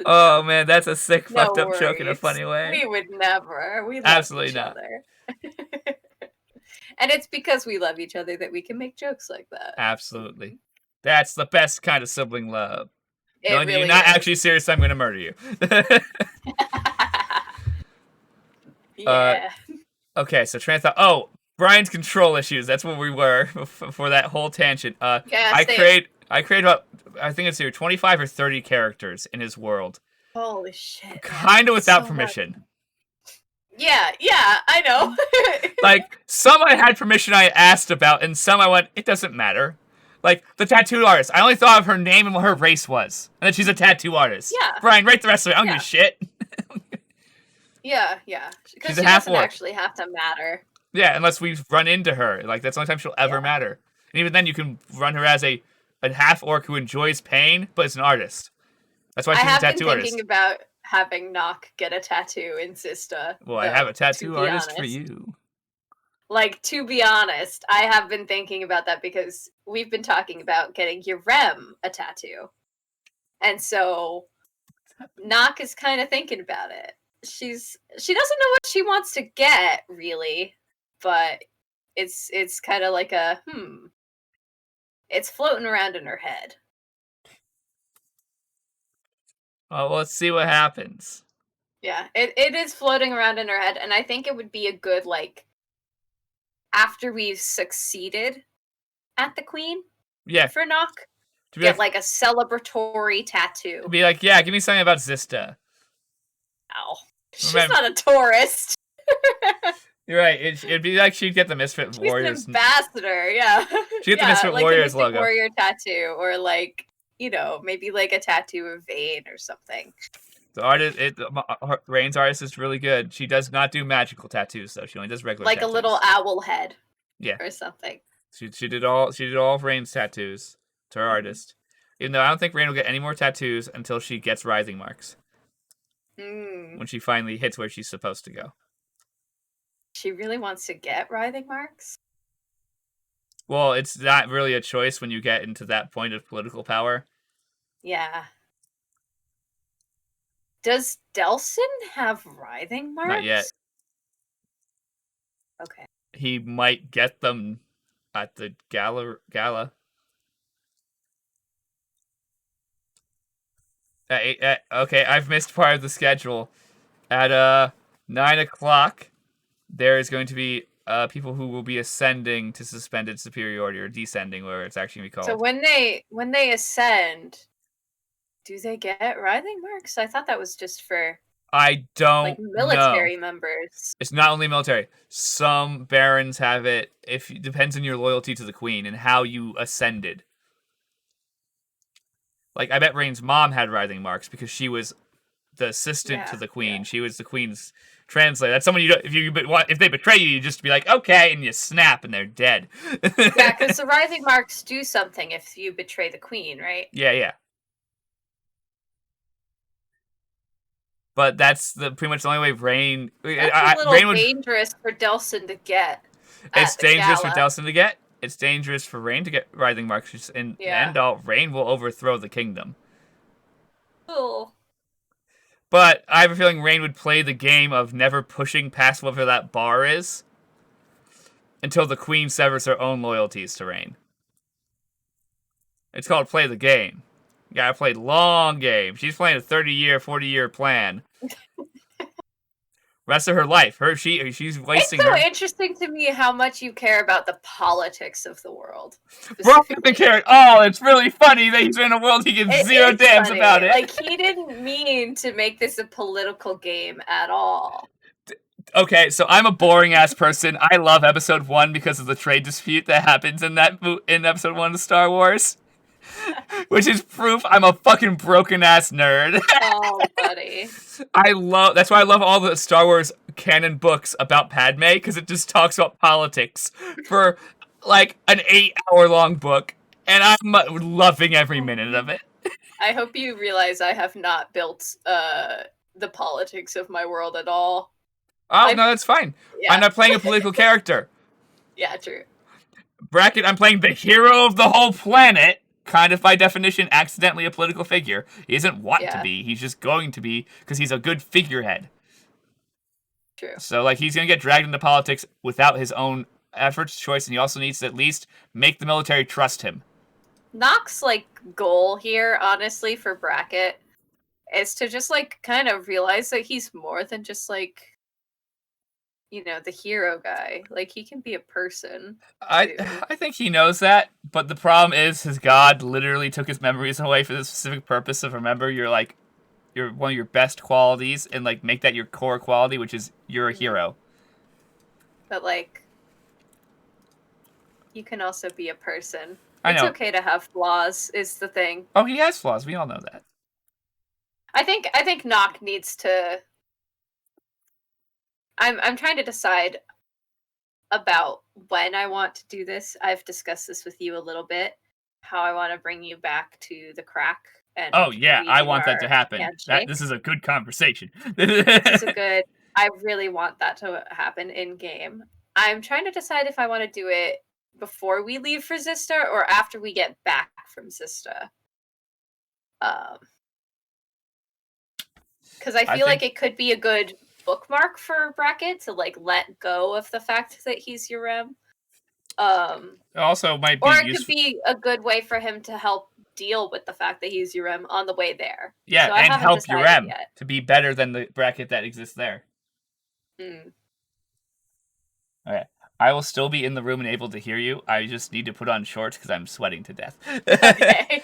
Oh man, that's a sick, fucked up joke in a funny way. We would never. We love absolutely each not. Other. And it's because we love each other that we can make jokes like that. Absolutely. That's the best kind of sibling love. Really you're not actually serious, I'm going to murder you. Yeah. Okay, so train of thought. Oh, Bryan's control issues. That's what we were for that whole tangent. I create about I think it's either 25 or 30 characters in his world. Holy shit. Kind of without permission. Much. Yeah, I know. Like, some I had permission I asked about, and some I went, it doesn't matter. Like, the tattoo artist, I only thought of her name and what her race was. And that she's a tattoo artist. Yeah. Bryan, write the rest of it. I don't give a shit. Yeah. Because she doesn't actually have to matter. Yeah, unless we run into her. Like, that's the only time she'll ever matter. And even then, you can run her as a half-orc who enjoys pain, but is an artist. That's why she's a tattoo artist. I have been thinking about having Nock get a tattoo in Sista. Well, I have a tattoo artist for you. Like, to be honest, I have been thinking about that because we've been talking about getting Yarem a tattoo. And so, Nock is kind of thinking about it. She doesn't know what she wants to get, really, but it's kind of like a, it's floating around in her head. Well, let's see what happens. Yeah, it is floating around in her head, and I think it would be a good, like, after we've succeeded at the Queen, for Nock, to get, like, a celebratory tattoo. Be like, yeah, give me something about Zista. Ow. She's not a tourist. You're right. It'd be like she'd get the Misfit Warriors. She's an ambassador, yeah. She'd get the Misfit Warriors a logo. Warrior tattoo, or, like, you know, maybe, like, a tattoo of Vayne or something. The artist, Rain's artist is really good. She does not do magical tattoos, though. She only does regular tattoos. Like a little owl head. Yeah. Or something. She did all of Rain's tattoos to her artist. Even though I don't think Rain will get any more tattoos until she gets writhing marks. When she finally hits where she's supposed to go. She really wants to get writhing marks? Well, it's not really a choice when you get into that point of political power. Yeah. Does Delsin have writhing marks? Not yet. Okay. He might get them at the gala. Okay, I've missed part of the schedule. At 9 o'clock, there is going to be people who will be ascending to suspended superiority, or descending, where it's actually going to be called. So when they ascend, do they get writhing marks? I thought that was just for military members. It's not only military. Some barons have it. It depends on your loyalty to the Queen and how you ascended. Like, I bet Rain's mom had writhing marks because she was the assistant to the Queen. Yeah. She was the Queen's translator. That's someone if they betray you, you just be like, okay, and you snap and they're dead. Yeah, because the writhing marks do something if you betray the Queen, right? Yeah. But that's pretty much the only way Rain. That's a little dangerous for Delsin to get. It's dangerous for Delsin to get. It's dangerous for Rain to get writhing marks. And Rain will overthrow the kingdom. Oh. But I have a feeling Rain would play the game of never pushing past whatever that bar is until the Queen severs her own loyalties to Rain. It's called play the game. You gotta play long game. She's playing a 30-year, 40-year plan. Rest of her life. She's wasting her. It's so interesting to me how much you care about the politics of the world. Bro doesn't care at all. It's really funny that he's in a world he gives zero damns about it. Like, he didn't mean to make this a political game at all. Okay, so I'm a boring-ass person. I love episode 1 because of the trade dispute that happens in episode 1 of Star Wars. Which is proof I'm a fucking broken-ass nerd. Oh, buddy. That's why I love all the Star Wars canon books about Padme, because it just talks about politics for, like, an 8-hour-long book, and I'm loving every minute of it. I hope you realize I have not built the politics of my world at all. Oh, no, that's fine. Yeah. I'm not playing a political character. Yeah, true. Bracket, I'm playing the hero of the whole planet. Kind of, by definition, accidentally a political figure. He doesn't want to be. He's just going to be because he's a good figurehead. True. So, like, he's going to get dragged into politics without his own efforts, choice, and he also needs to at least make the military trust him. Nock's, like, goal here, honestly, for Bracket is to just, like, kind of realize that he's more than just, like, the hero guy. Like, he can be a person, I too. think he knows that, but the problem is his god literally took his memories away for the specific purpose of remember your one of your best qualities and like make that your core quality, which is you're a hero. But like, you can also be a person. I It's know. okay to have flaws, is the thing. Oh, he has flaws. We all know that. I think Nock needs to. I'm trying to decide about when I want to do this. I've discussed this with you a little bit. How I want to bring you back to the crack. And oh yeah, I redo want that to our happen. handshake. This is a good conversation. This is a good. I really want that to happen in game. I'm trying to decide if I want to do it before we leave for Zista or after we get back from Zista. Because I feel like it could be a good bookmark for Bracket to like let go of the fact that he's Yurem. Also might be or it could be a good way for him to help deal with the fact that he's Yurem on the way there. Yeah, so and help Yurem yet. to be better than the bracket that exists there. Okay. I will still be in the room and able to hear you. I just need to put on shorts because I'm sweating to death. Okay.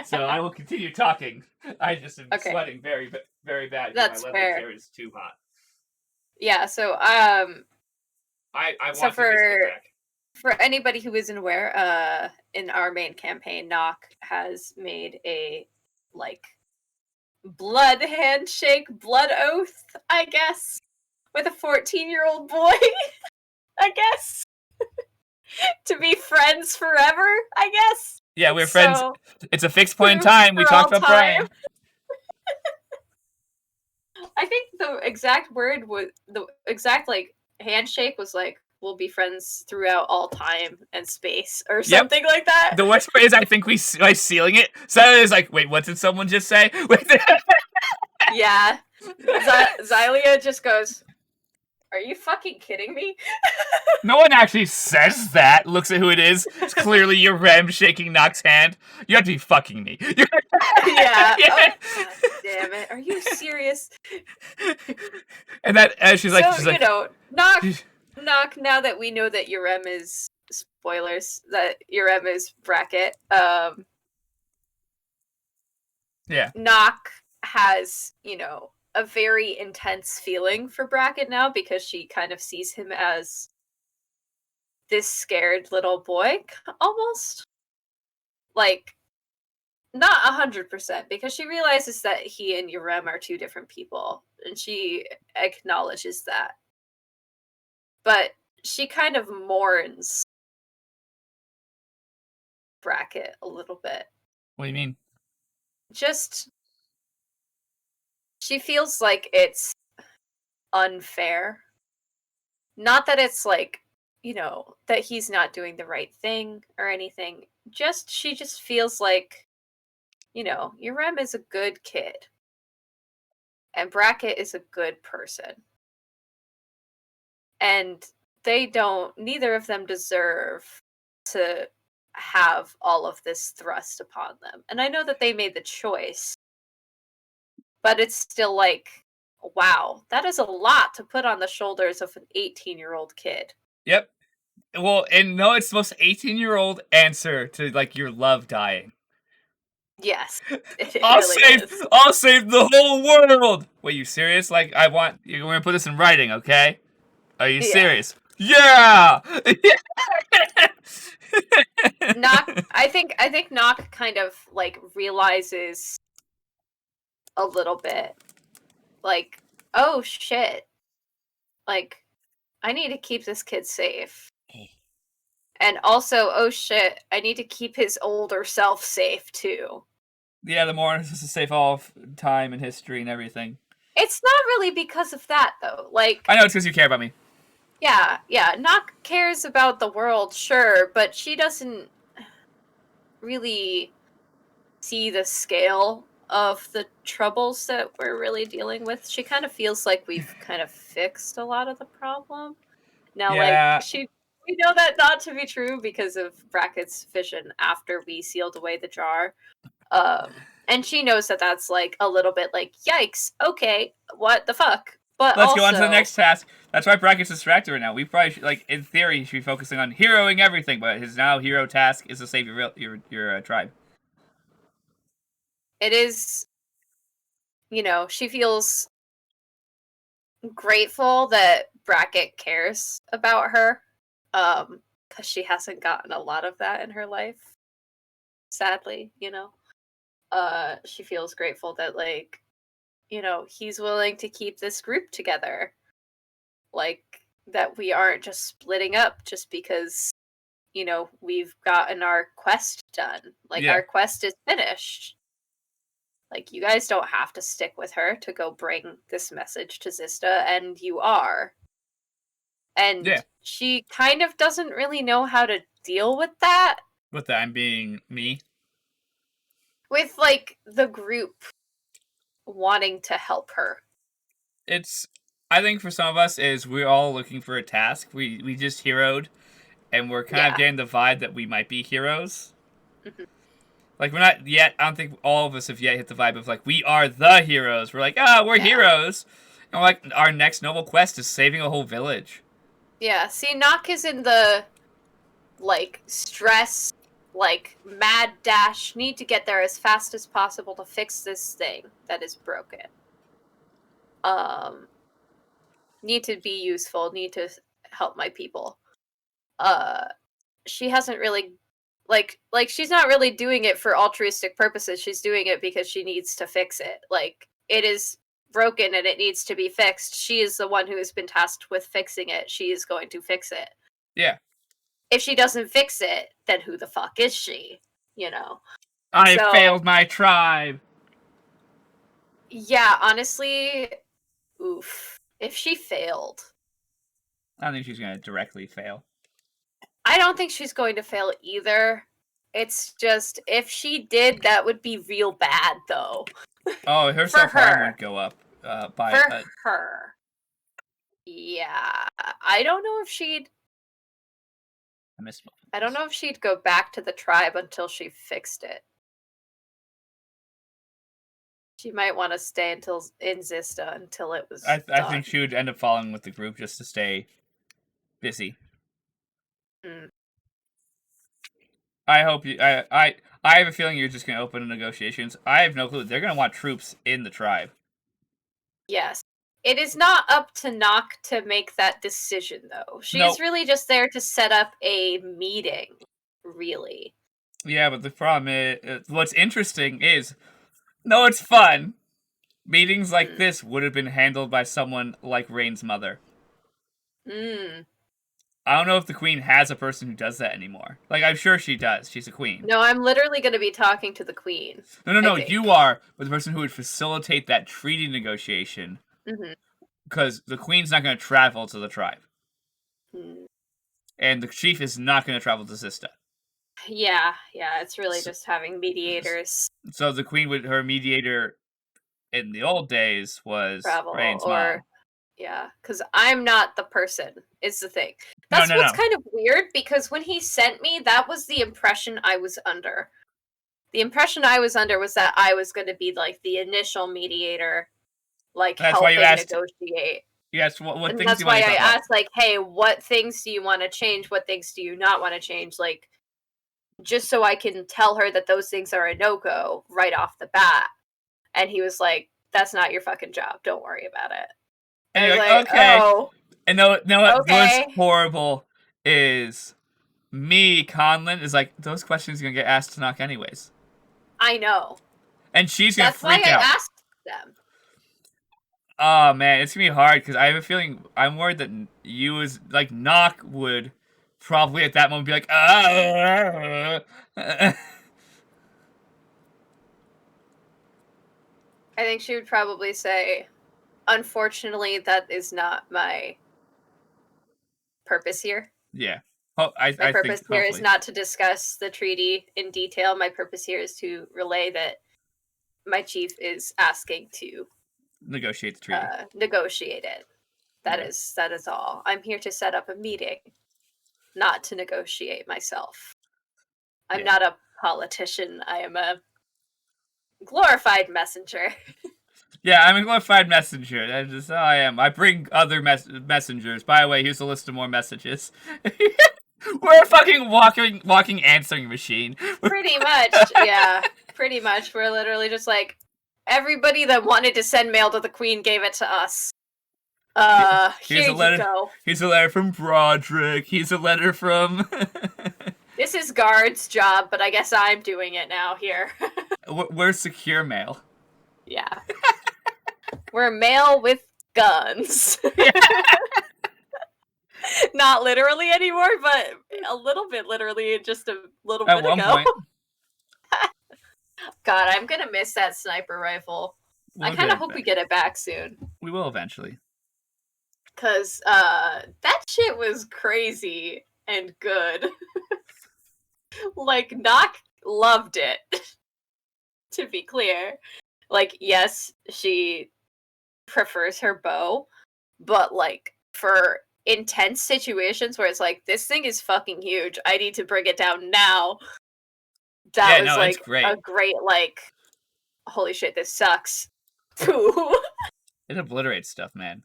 So I will continue talking. I just am sweating very, very bad because my leather chair is too hot. Yeah, so I want so to get back. For anybody who isn't aware, in our main campaign, Nock has made a like blood handshake, blood oath, I guess, with a 14-year-old boy. I guess. To be friends forever, I guess. Yeah, we're friends. It's a fixed point in time. We talked about Bryan. I think the exact word was the exact like handshake was like we'll be friends throughout all time and space or something like that. The worst part is I think we like sealing it. So it's like, wait, what did someone just say? Yeah. Xylia just goes, are you fucking kidding me? No one actually says that. Looks at who it is. It's clearly Yurem shaking Nock's hand. You have to be fucking me. Yeah. Oh, God damn it. Are you serious? And she's like, you know, Nock, now that we know that Yurem is spoilers, that Yurem is Bracket, yeah. Nock has, a very intense feeling for Bracket now because she kind of sees him as this scared little boy, almost. Like, not 100%, because she realizes that he and Yurem are two different people, and she acknowledges that. But she kind of mourns Bracket a little bit. What do you mean? Just, she feels like it's unfair. Not that it's like, that he's not doing the right thing or anything. She just feels like, Yurem is a good kid. And Bracket is a good person. And neither of them deserve to have all of this thrust upon them. And I know that they made the choice, but it's still like, wow, that is a lot to put on the shoulders of an 18-year-old kid. Yep. Well, and no, it's the most 18-year-old answer to like your love dying. Yes. I'll save the whole world. Wait, you serious? Like, you're gonna put this in writing, okay? Are you serious? Yeah. I think Nock kind of like realizes a little bit, like, oh shit, like I need to keep this kid safe, and also, oh shit, I need to keep his older self safe too. Yeah, the more this is safe all of time and history and everything. It's not really because of that though. Like, I know it's because you care about me. Yeah. Nock cares about the world, sure, but she doesn't really see the scale of the troubles that we're really dealing with. She kind of feels like we've kind of fixed a lot of the problem. Now, we know that not to be true because of Bracket's vision after we sealed away the jar. And she knows that that's like a little bit like, yikes, okay, what the fuck? But let's also, go on to the next task. That's why Bryan gets distracted right now. We probably should, in theory, he should be focusing on heroing everything, but his now hero task is to save your tribe. it is, she feels grateful that Brackett cares about her, because she hasn't gotten a lot of that in her life. Sadly, she feels grateful that he's willing to keep this group together, that we aren't just splitting up just because we've gotten our quest done. Our quest is finished. You guys don't have to stick with her to go bring this message to Zista, and you are. And she kind of doesn't really know how to deal with that. With that, I'm being me. With, the group wanting to help her. I think for some of us, is we're all looking for a task. We just heroed, and we're kind of getting the vibe that we might be heroes. Mm-hmm. We're not yet, I don't think all of us have yet hit the vibe of, we are the heroes. We're we're heroes. And our next noble quest is saving a whole village. Yeah, see, Nock is in the, stress, mad dash, need to get there as fast as possible to fix this thing that is broken. Need to be useful, need to help my people. She hasn't really, she's not really doing it for altruistic purposes, she's doing it because she needs to fix it. It is broken and it needs to be fixed. She is the one who has been tasked with fixing it. She is going to fix it. Yeah. If she doesn't fix it, then who the fuck is she? I failed my tribe. Yeah, honestly, oof. If she failed. I don't think she's going to directly fail. I don't think she's going to fail either. It's just, if she did, that would be real bad, though. Oh, her self-harm would go up. For her. Yeah. I don't know if she'd... I don't know if she'd go back to the tribe until she fixed it. She might want to stay in Zista until it was I think she would end up following with the group just to stay busy. Mm. I hope you... I have a feeling you're just going to open negotiations. I have no clue. They're going to want troops in the tribe. Yes. It is not up to Nock to make that decision, though. She's really just there to set up a meeting, really. Yeah, but the problem is... what's interesting is... No, it's fun. Meetings like this would have been handled by someone like Rain's mother. I don't know if the queen has a person who does that anymore. I'm sure she does. She's a queen. No, I'm literally going to be talking to the queen. No, you are. But the person who would facilitate that treaty negotiation. Because the queen's not going to travel to the tribe. And the chief is not going to travel to Zista. Yeah, it's really just having mediators. So the queen her mediator in the old days was Rain's mom. Yeah, because I'm not the person, is the thing. That's what's kind of weird, because when he sent me, that was the impression I was under. The impression I was under was that I was going to be, the initial mediator, helping negotiate. Yes, what things do you want to talk about? That's why I asked, hey, what things do you want to change? What things do you not want to change? Just so I can tell her that those things are a no-go right off the bat. And he was like, that's not your fucking job. Don't worry about it. And you're like, okay. Oh, and no, what was horrible is me, Conlan, is those questions are going to get asked to Nock anyways. I know. And she's going to freak out. That's why I asked them. Oh, man, it's going to be hard, because I have a feeling, I'm worried that you as, Nock would probably at that moment be like, I think she would probably say, unfortunately, that is not my purpose here. Yeah. My purpose here is not to discuss the treaty in detail. My purpose here is to relay that my chief is asking to negotiate the treaty. Negotiate it. That is all. I'm here to set up a meeting, not to negotiate myself. I'm not a politician. I am a glorified messenger. Yeah, I'm a glorified messenger. That's just how I am. I bring other messengers. By the way, here's a list of more messages. We're a fucking walking answering machine. Pretty much, yeah. Pretty much. We're literally just like, everybody that wanted to send mail to the Queen gave it to us. Here you go. Here's a letter from Broderick. Here's a letter from... This is Guard's job, but I guess I'm doing it now here. We're secure mail. Yeah. We're mail with guns. Not literally anymore, but a little bit literally just a little bit ago. At one point. God, I'm gonna miss that sniper rifle. I kind of hope we get it back soon. We will eventually. Because that shit was crazy and good. Like, Nock loved it. To be clear. Like, yes, she prefers her bow, but, like, for intense situations where it's like, this thing is fucking huge, I need to bring it down now. That was, like, a great, like, holy shit, this sucks. It obliterates stuff, man.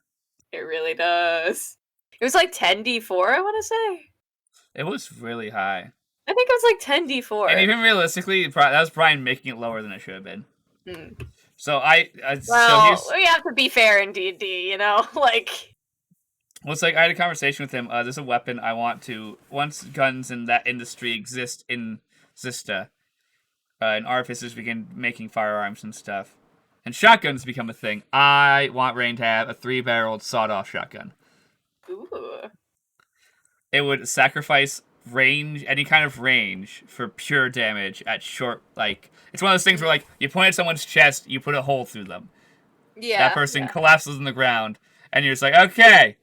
It really does. It was like 10d4, I want to say. It was really high. I think it was like 10d4. And even realistically, that was Bryan making it lower than it should have been. So we have to be fair in D&D, you know? Like... Well, it's like, I had a conversation with him. There's a weapon I want to... Once guns in that industry exist in Zista, and artificers begin making firearms and stuff, and shotguns become a thing, I want Rain to have a 3-barreled sawed-off shotgun. Ooh. It would sacrifice range, any kind of range, for pure damage at short, like... It's one of those things where, like, you point at someone's chest, you put a hole through them. Yeah. That person collapses on the ground, and you're just like, okay.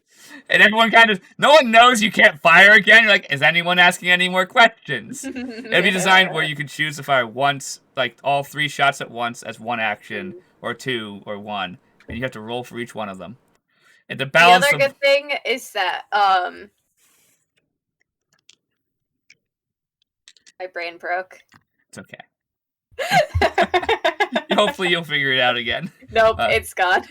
And everyone kind of... No one knows you can't fire again. You're like, is anyone asking any more questions? It'd be designed where you could choose to fire once, like, all 3 shots at once as one action, or 2, or 1. And you have to roll for each one of them. And to balance the other good thing is that, my brain broke. It's okay. Hopefully you'll figure it out again. Nope, it's gone.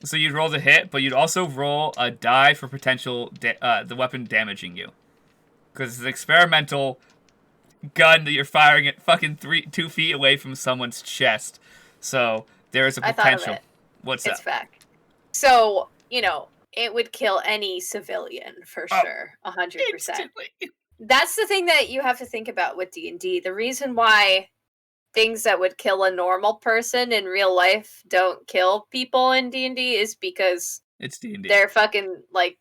So you'd roll the hit, but you'd also roll a die for potential the weapon damaging you. Because it's an experimental gun that you're firing at fucking 2 feet away from someone's chest. So there is a potential. I thought of it. What's it's up? Fact. So, you know, it would kill any civilian for sure. 100%. Instantly. That's the thing that you have to think about with D&D. The reason why things that would kill a normal person in real life don't kill people in D&D is because it's D&D. They're fucking, like,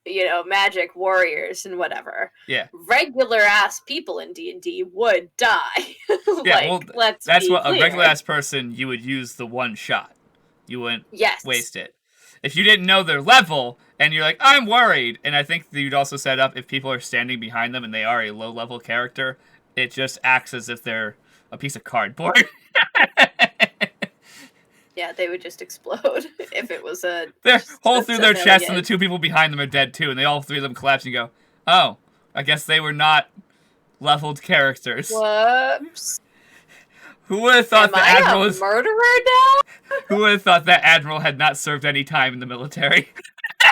you know, magic warriors and whatever. Yeah. Regular ass people in D&D would die. Yeah, well, that's what clear. A regular ass person, you would use the one shot. You wouldn't waste it. If you didn't know their level, and you're like, I'm worried, and I think you'd also set up, if people are standing behind them and they are a low-level character, it just acts as if they're a piece of cardboard. Yeah, they would just explode if it was a... They're hole through their chest, and the 2 people behind them are dead, too, and all 3 of them collapse, and you go, oh, I guess they were not leveled characters. Whoops. Who would have thought the Admiral was... murderer now? Who would have thought that Admiral had not served any time in the military?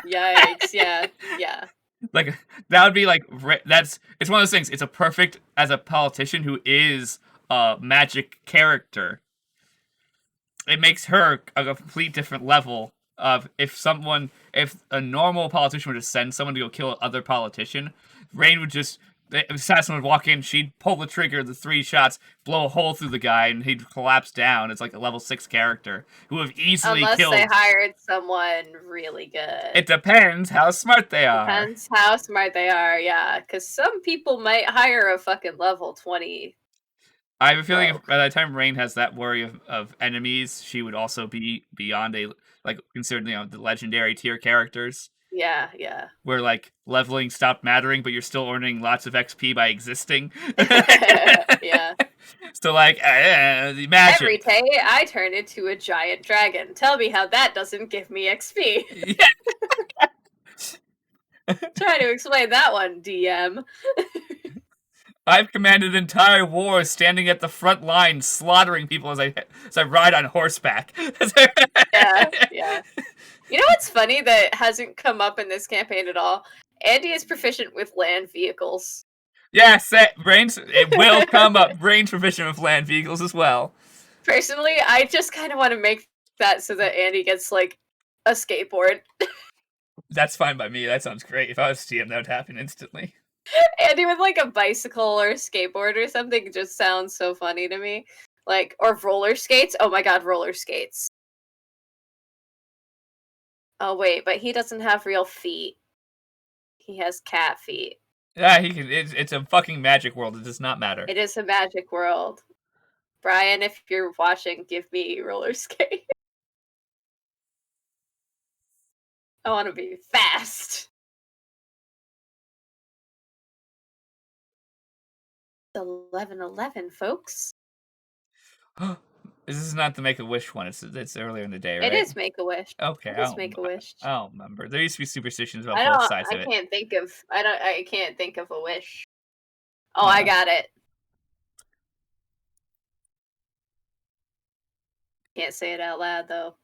Yikes, yeah. Like, that would be like... It's one of those things. It's a perfect, as a politician who is a magic character, it makes her a complete different level of if a normal politician were to send someone to go kill another politician, Rain would just... The assassin would walk in, she'd pull the trigger, the 3 shots, blow a hole through the guy, and he'd collapse down. It's like a level 6 character who would have easily killed... Unless they hired someone really good. It depends how smart they are. Depends how smart they are, yeah. Because some people might hire a fucking level 20. I have a feeling if by the time Rain has that worry of enemies, she would also be beyond considered, the legendary tier characters. Yeah. Where, leveling stopped mattering, but you're still earning lots of XP by existing. Yeah. So, imagine. Every day, I turn into a giant dragon. Tell me how that doesn't give me XP. Yeah. Try to explain that one, DM. I've commanded entire wars, standing at the front line, slaughtering people as I ride on horseback. Yeah, yeah. You know what's funny that hasn't come up in this campaign at all? Andy is proficient with land vehicles. Yes, it will come up. Range proficient with land vehicles as well. Personally, I just kind of want to make that so that Andy gets like a skateboard. That's fine by me. That sounds great. If I was TM, that would happen instantly. Andy with like a bicycle or skateboard or something just sounds so funny to me. Like, or roller skates. Oh my god, roller skates. Oh wait, but he doesn't have real feet. He has cat feet. Yeah, he can. It's a fucking magic world. It does not matter. It is a magic world. Bryan, if you're watching, give me roller skate. I want to be fast. 11:11, folks. This is not the Make-A-Wish one. It's earlier in the day, right? It is Make-A-Wish. Okay, It is Make-A-Wish. I don't remember. There used to be superstitions about I both don't. sides of I it. can't think of. I can't think of a wish. Oh, I got it. Can't say it out loud though.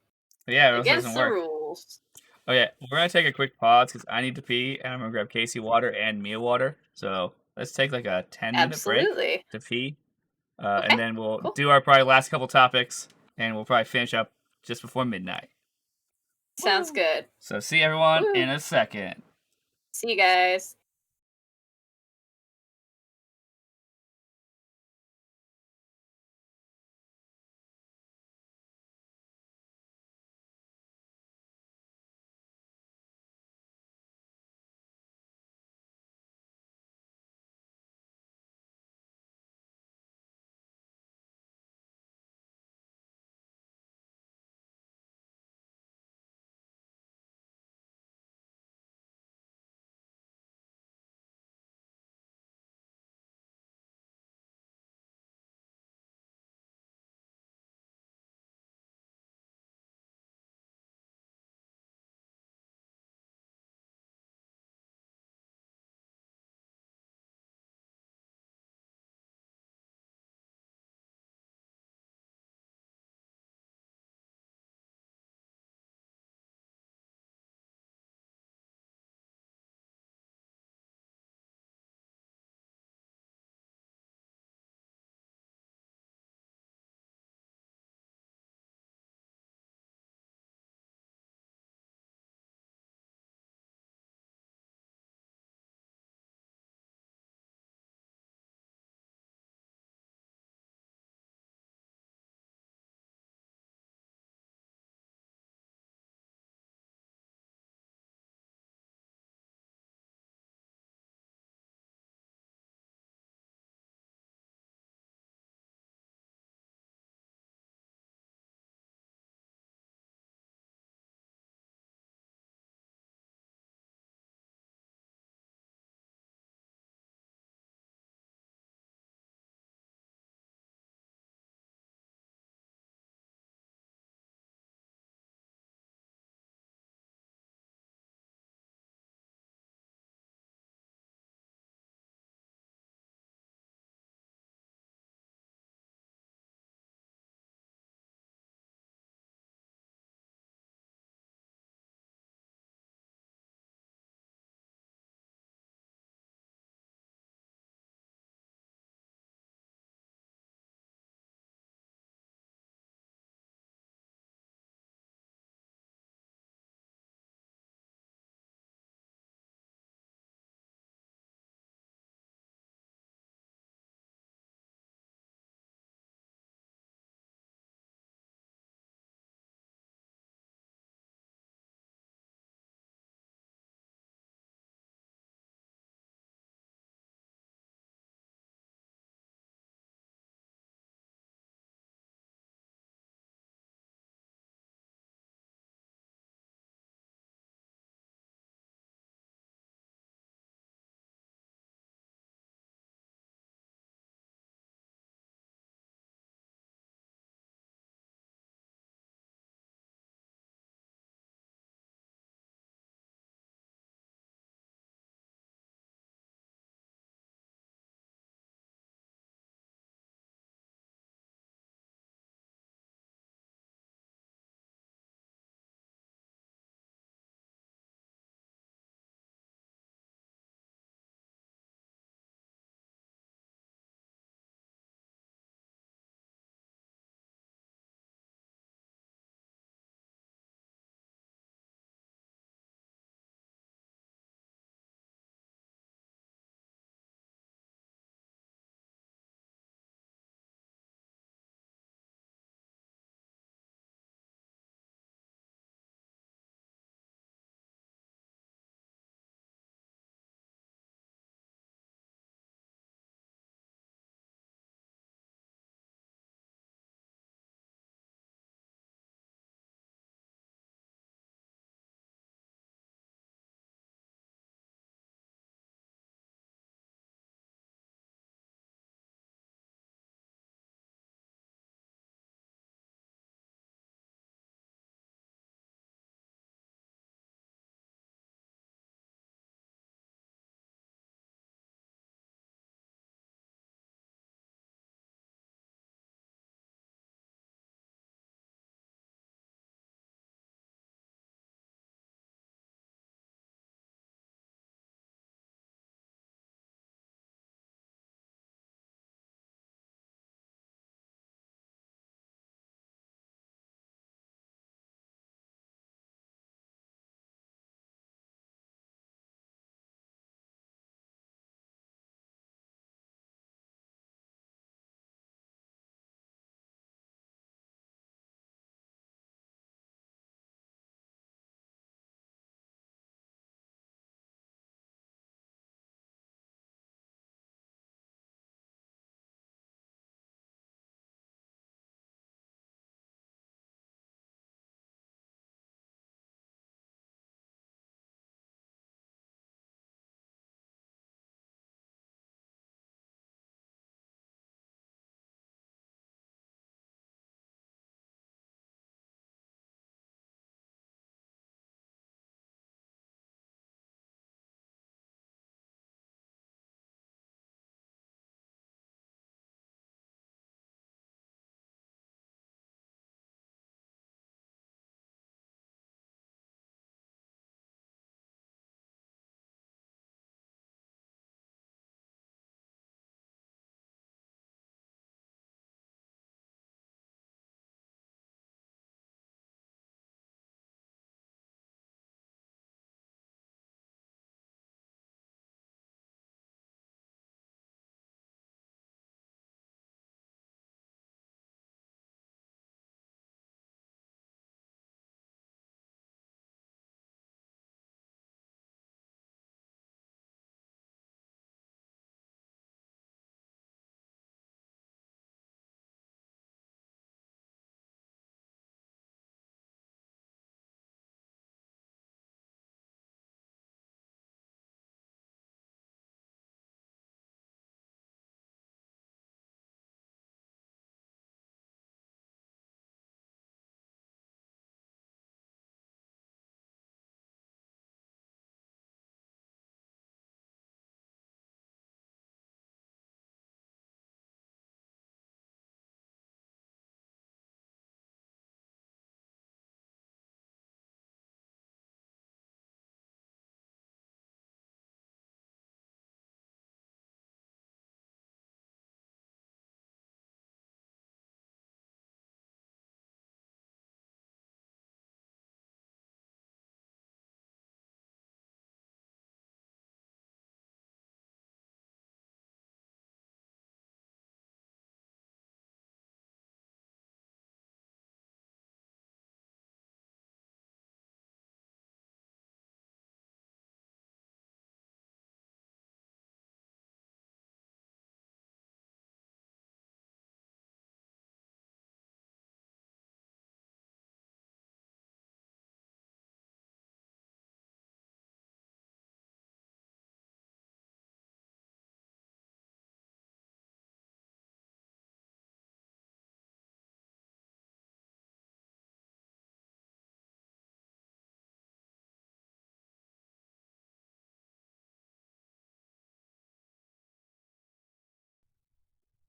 Yeah, it Against doesn't the work. rules. Oh yeah, we're gonna take a quick pause because I need to pee, and I'm gonna grab Casey water and Mia water. So let's take like a 10-minute break to pee, Okay, and then we'll cool. do our probably last couple topics, and we'll probably finish up just before midnight. Sounds good. So see everyone Woo. in a second. See you guys.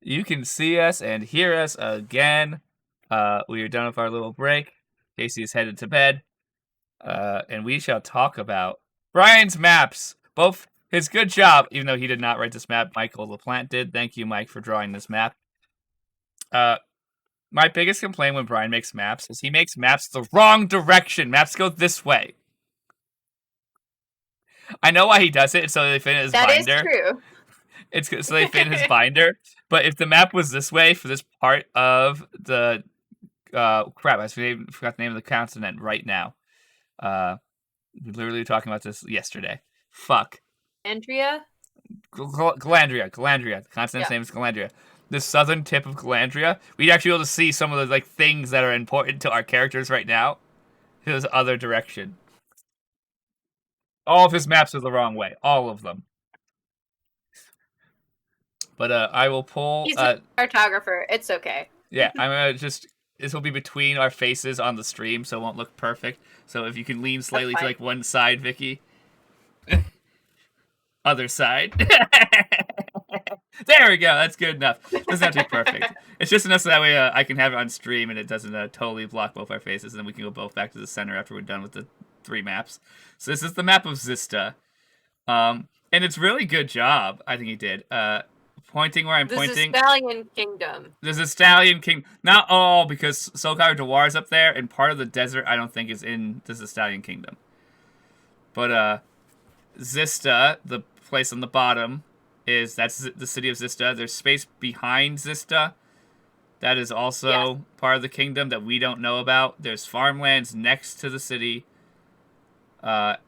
You can see us and hear us again. We are done with our little break. Casey is headed to bed. And we shall talk about Bryan's maps. Both his good job, even though he did not write this map, Michael LaPlante did. Thank you, Mike, for drawing this map. My biggest complaint when Bryan makes maps is he makes maps the wrong direction. Maps go this way. I know why he does it, so they fit in his binder. That is true. It's so they fit in his binder. But if the map was this way for this part of the crap, I forgot the name of the continent right now. We're literally talking about this yesterday. Fuck. Andrea? Galandria. The continent's name is Galandria. The southern tip of Galandria, we'd actually be able to see some of the things that are important to our characters right now. His other direction. All of his maps are the wrong way. All of them. But I will pull. He's a cartographer. It's okay. Yeah, I'm gonna just. This will be between our faces on the stream, so it won't look perfect. So if you can lean slightly to one side, Vicky. Other side. There we go. That's good enough. Doesn't have to be perfect. It's just enough so that way I can have it on stream and it doesn't totally block both our faces, and then we can go both back to the center after we're done with the 3 maps. So this is the map of Zista. And it's really good job, I think he did. Pointing where I'm pointing. The Stallion Kingdom. There's a Stallion King. Not all, because Solkar Dewar's up there, and part of the desert I don't think is in the Stallion Kingdom. But Zista, the place on the bottom, that's the city of Zista. There's space behind Zista. That is also part of the kingdom that we don't know about. There's farmlands next to the city. Up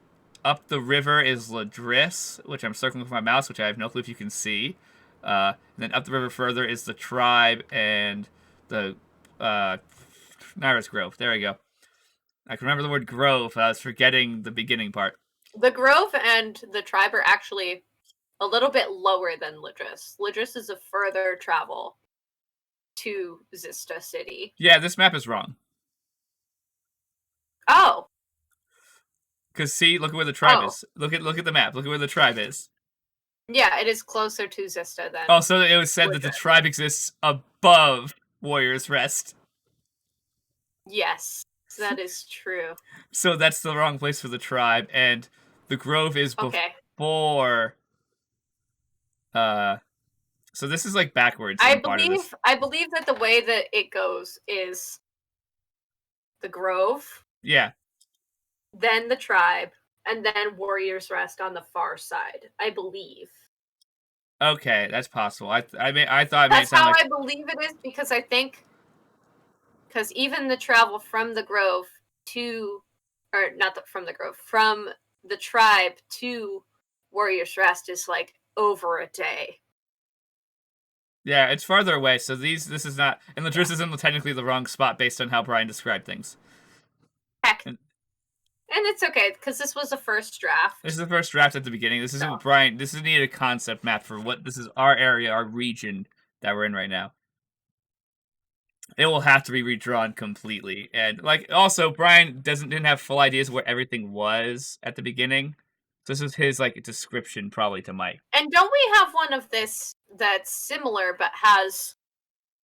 the river is Ladris, which I'm circling with my mouse, which I have no clue if you can see. Then up the river further is the tribe and the Naira's Grove. There we go. I can remember the word grove. I was forgetting the beginning part. The grove and the tribe are actually a little bit lower than Ladris. Ladris is a further travel to Zista City. Yeah, this map is wrong. Oh. Because see, look at where the tribe is. Look at the map. Look at where the tribe is. Yeah, it is closer to Zista than. Oh, so it was said that the tribe exists above Warrior's Rest. Yes, that is true. So that's the wrong place for the tribe, and the grove is before. So this is backwards. I believe that the way that it goes is the grove. Yeah. Then the tribe, and then Warrior's Rest on the far side. I believe. Okay, that's possible. I thought that's how I believe it is, because I think even the travel from the grove from the tribe to Warrior's Rest is over a day. Yeah, it's farther away, so this is not, and Ladris isn't technically the wrong spot based on how Bryan described things. Heck. And it's okay, because this was the first draft. This is the first draft at the beginning. This isn't Bryan. This is needed a concept map for what this is, our area, our region that we're in right now. It will have to be redrawn completely, and also Bryan didn't have full ideas of where everything was at the beginning. So this is his description probably to Mike. And don't we have one of this that's similar but has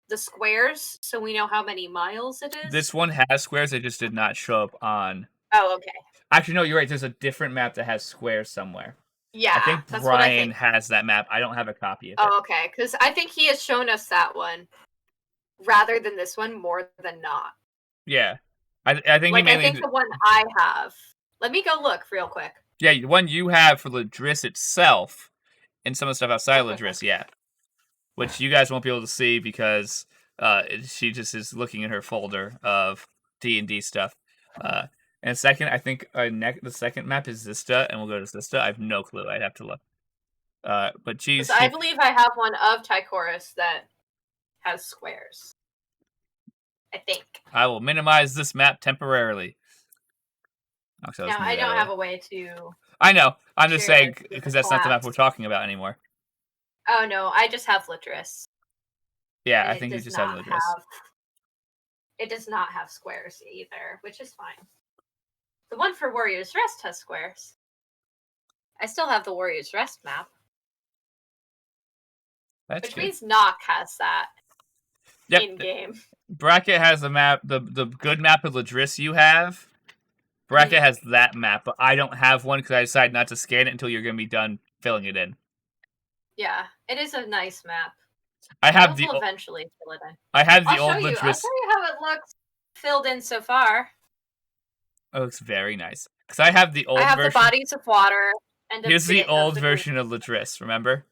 the squares, so we know how many miles it is? This one has squares. It just did not show up on. Oh, okay. Actually, no, you're right. There's a different map that has squares somewhere. Yeah, I think Bryan has that map. I don't have a copy of it. Oh, okay. Because I think he has shown us that one rather than this one more than not. Yeah. I think he mainly... I think the one I have... Let me go look real quick. Yeah, the one you have for Ladris itself and some of the stuff outside Ladris, yeah. Which you guys won't be able to see because she just is looking in her folder of D&D stuff. And second, I think the second map is Zista, and we'll go to Zista. I have no clue. I'd have to look. But geez, I believe I have one of Ty'Quorus that has squares. I think. I will minimize this map temporarily. No, I don't have a way to... I know. I'm just saying, because that's not the map we're talking about anymore. Oh, no. I just have Ladris. Yeah, I think you just have Ladris. It does not have squares either, which is fine. The one for Warrior's Rest has squares. I still have the Warrior's Rest map. That's Which good. means Nock has that in game. Bracket has the map, the good map of Ladris you have. Bracket has that map, but I don't have one because I decided not to scan it until you're going to be done filling it in. Yeah, it is a nice map. I have will eventually fill it in. I have the old Ladris. I'll show you how it looks filled in so far. It looks very nice. Because I have the old version. I have the bodies of water and here's the old version of Ladris, remember?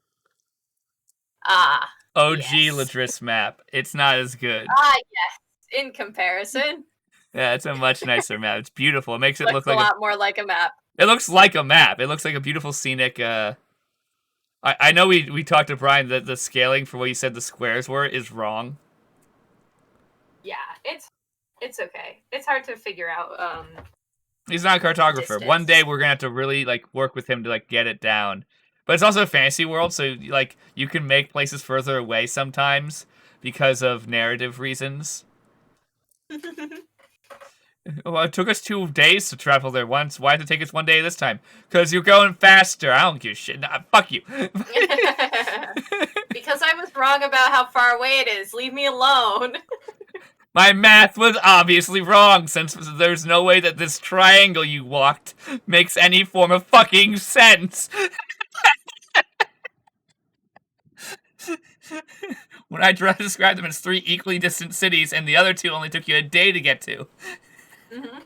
Ah. OG yes. Ladris map. It's not as good. Ah, yes. In comparison. Yeah, it's a much nicer map. It's beautiful. It makes it look like a lot more like a map. It looks like a map. It looks like a beautiful scenic. I know we talked to Bryan that the scaling for what he said the squares were is wrong. Yeah, it's okay. It's hard to figure out. He's not a cartographer. Distance. One day we're gonna have to really work with him to get it down. But it's also a fantasy world, so you can make places further away sometimes because of narrative reasons. Well, it took us 2 days to travel there once. Why did it take us 1 day this time? Because you're going faster. I don't give a shit. Nah, fuck you. Because I was wrong about how far away it is. Leave me alone. My math was obviously wrong, since there's no way that this triangle you walked makes any form of fucking sense. When I try to describe them as 3 equally distant cities, and the other 2 only took you a day to get to. Mm-hmm.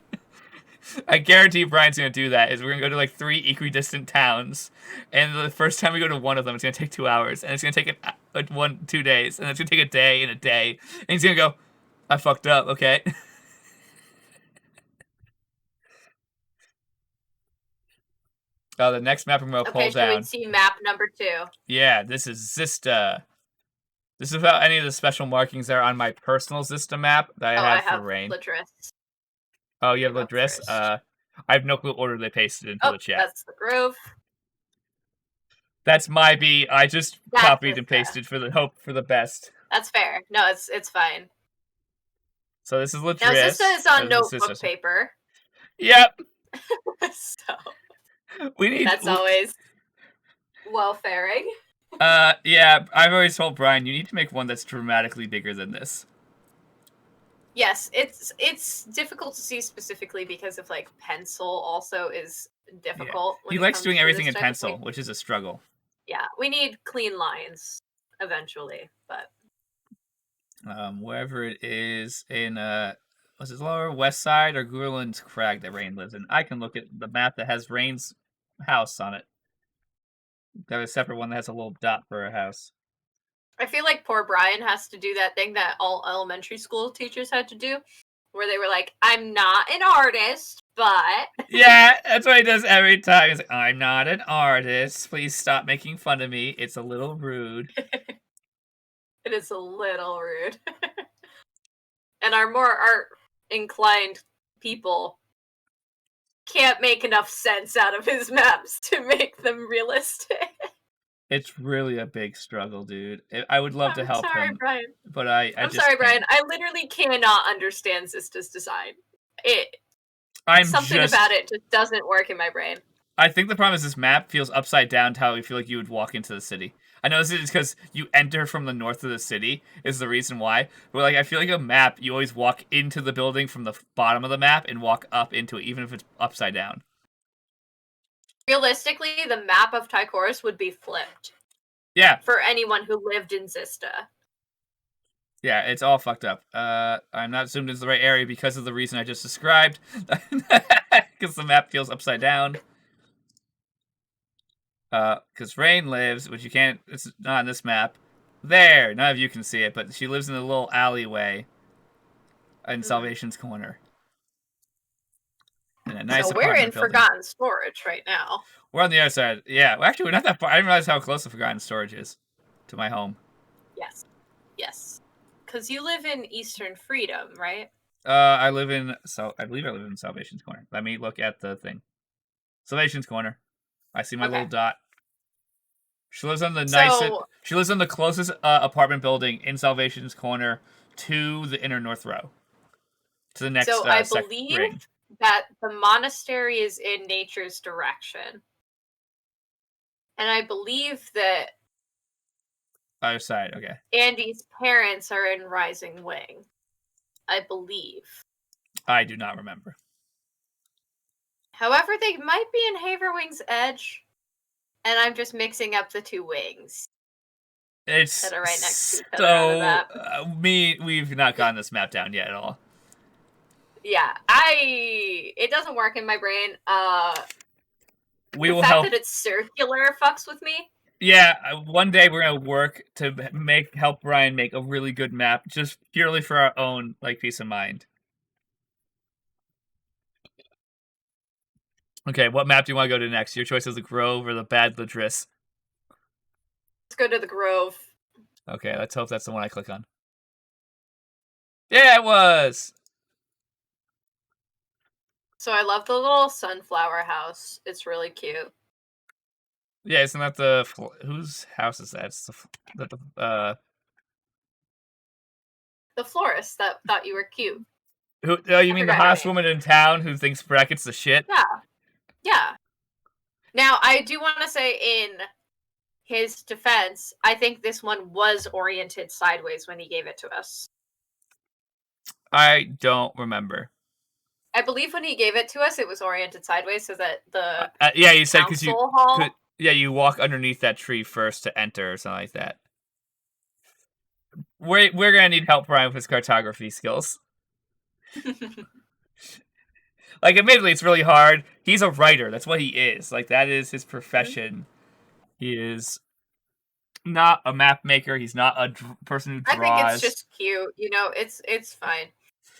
I guarantee Bryan's gonna do that. Is we're gonna go to 3 equidistant towns, and the first time we go to one of them, it's gonna take 2 hours, and it's gonna take 2 days, and it's gonna take a day and a day, and he's gonna go, "I fucked up." Okay. Oh, the next map I'm gonna pull down. Okay, we see map number 2. Yeah, this is Zista. This is without any of the special markings that are on my personal Zista map that I have for Rain. Ladris. Oh, you have Ladris? I have no clue what order they pasted into the chat. That's the Grove. That's my B. I just copied and pasted for the hope for the best. That's fair. No, it's fine. So this is Ladris. Now Zista is on notebook paper. Yep. So we need. That's always well-faring. Yeah. I've always told Bryan you need to make one that's dramatically bigger than this. Yes, it's difficult to see specifically because of pencil also is difficult. Yeah. He likes doing everything in pencil, which is a struggle. Yeah, we need clean lines eventually, but wherever it is in was it Lower West Side or Gurland's Crag that Rain lives in? I can look at the map that has Rain's house on it. Got a separate one that has a little dot for a house. I feel like poor Bryan has to do that thing that all elementary school teachers had to do, where they were like, "I'm not an artist, but..." Yeah, that's what he does every time. He's like, "I'm not an artist. Please stop making fun of me. It's a little rude." It is a little rude. And our more art-inclined people can't make enough sense out of his maps to make them realistic. It's really a big struggle, dude. I would love to help him, Bryan. But I'm just sorry, Bryan. I literally cannot understand Zista's design. Something about it just doesn't work in my brain. I think the problem is this map feels upside down to how you feel like you would walk into the city. I know this is because you enter from the north of the city is the reason why. But I feel like a map, you always walk into the building from the bottom of the map and walk up into it, even if it's upside down. Realistically, the map of Ty'Quorus would be flipped. Yeah. For anyone who lived in Zista. Yeah, it's all fucked up. I'm not zoomed into the right area because of the reason I just described. Because the map feels upside down. Because Rain lives, which you can't, it's not on this map. There! None of you can see it, but she lives in a little alleyway in Salvation's Corner. In a nice so we're in Forgotten Storage right now. We're on the other side. Yeah, well, actually, we're not that far. I didn't realize how close the Forgotten Storage is to my home. Yes. Yes. Because you live in Eastern Freedom, right? I believe I live in Salvation's Corner. Let me look at the thing. Salvation's Corner. I see my little dot. She lives on the She lives on the closest apartment building in Salvation's Corner to the inner north row. To the next. So I believe that the monastery is in Nature's direction, and I believe that Other side, okay. Andy's parents are in Rising Wing, I believe. I do not remember. However, they might be in Haverwing's Edge, and I'm just mixing up the two wings. It's that are right next to each other on the map. We've not gotten this map down yet at all. Yeah, it doesn't work in my brain. The fact that it's circular fucks with me. Yeah, one day we're gonna work to help Bryan make a really good map, just purely for our own peace of mind. Okay, what map do you want to go to next? Your choice is the Grove or the Bad Ladris. Let's go to the Grove. Okay, let's hope that's the one I click on. Yeah, it was! So I love the little sunflower house. It's really cute. Yeah, isn't that whose house is that? It's the florist that thought you were cute. Who? Oh, you mean the hottest woman in town who thinks brackets the shit? Yeah. Now, I do want to say in his defense, I think this one was oriented sideways when he gave it to us. I don't remember. I believe when he gave it to us, it was oriented sideways so that the yeah, you said because you walk underneath that tree first to enter or something like that. We're gonna need help, Bryan, with his cartography skills. Admittedly, it's really hard. He's a writer. That's what he is. That is his profession. He is not a map maker. He's not a person who draws. I think it's just cute. It's fine.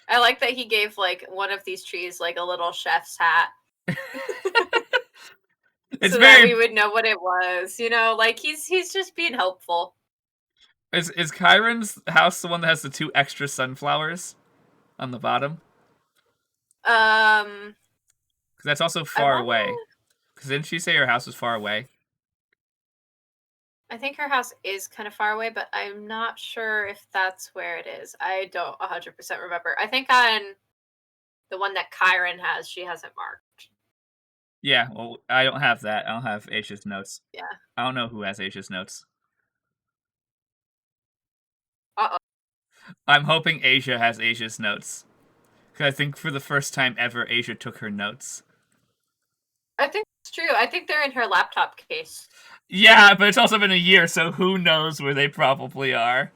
I like that he gave one of these trees a little chef's hat. It's so very... that we would know what it was. He's just being helpful. Is Chiron's house the one that has the 2 extra sunflowers on the bottom? Because that's also far away. Because didn't she say her house was far away? I think her house is kind of far away, but I'm not sure if that's where it is. I don't 100% remember. I think on the one that Chiron has, she hasn't marked. Yeah, well, I don't have that. I don't have Aisha's notes. Yeah. I don't know who has Aisha's notes. Uh-oh. I'm hoping Aisha has Aisha's notes. Because I think for the first time ever, Aisha took her notes. I think it's true. I think they're in her laptop case. Yeah, but it's also been a year, so who knows where they probably are.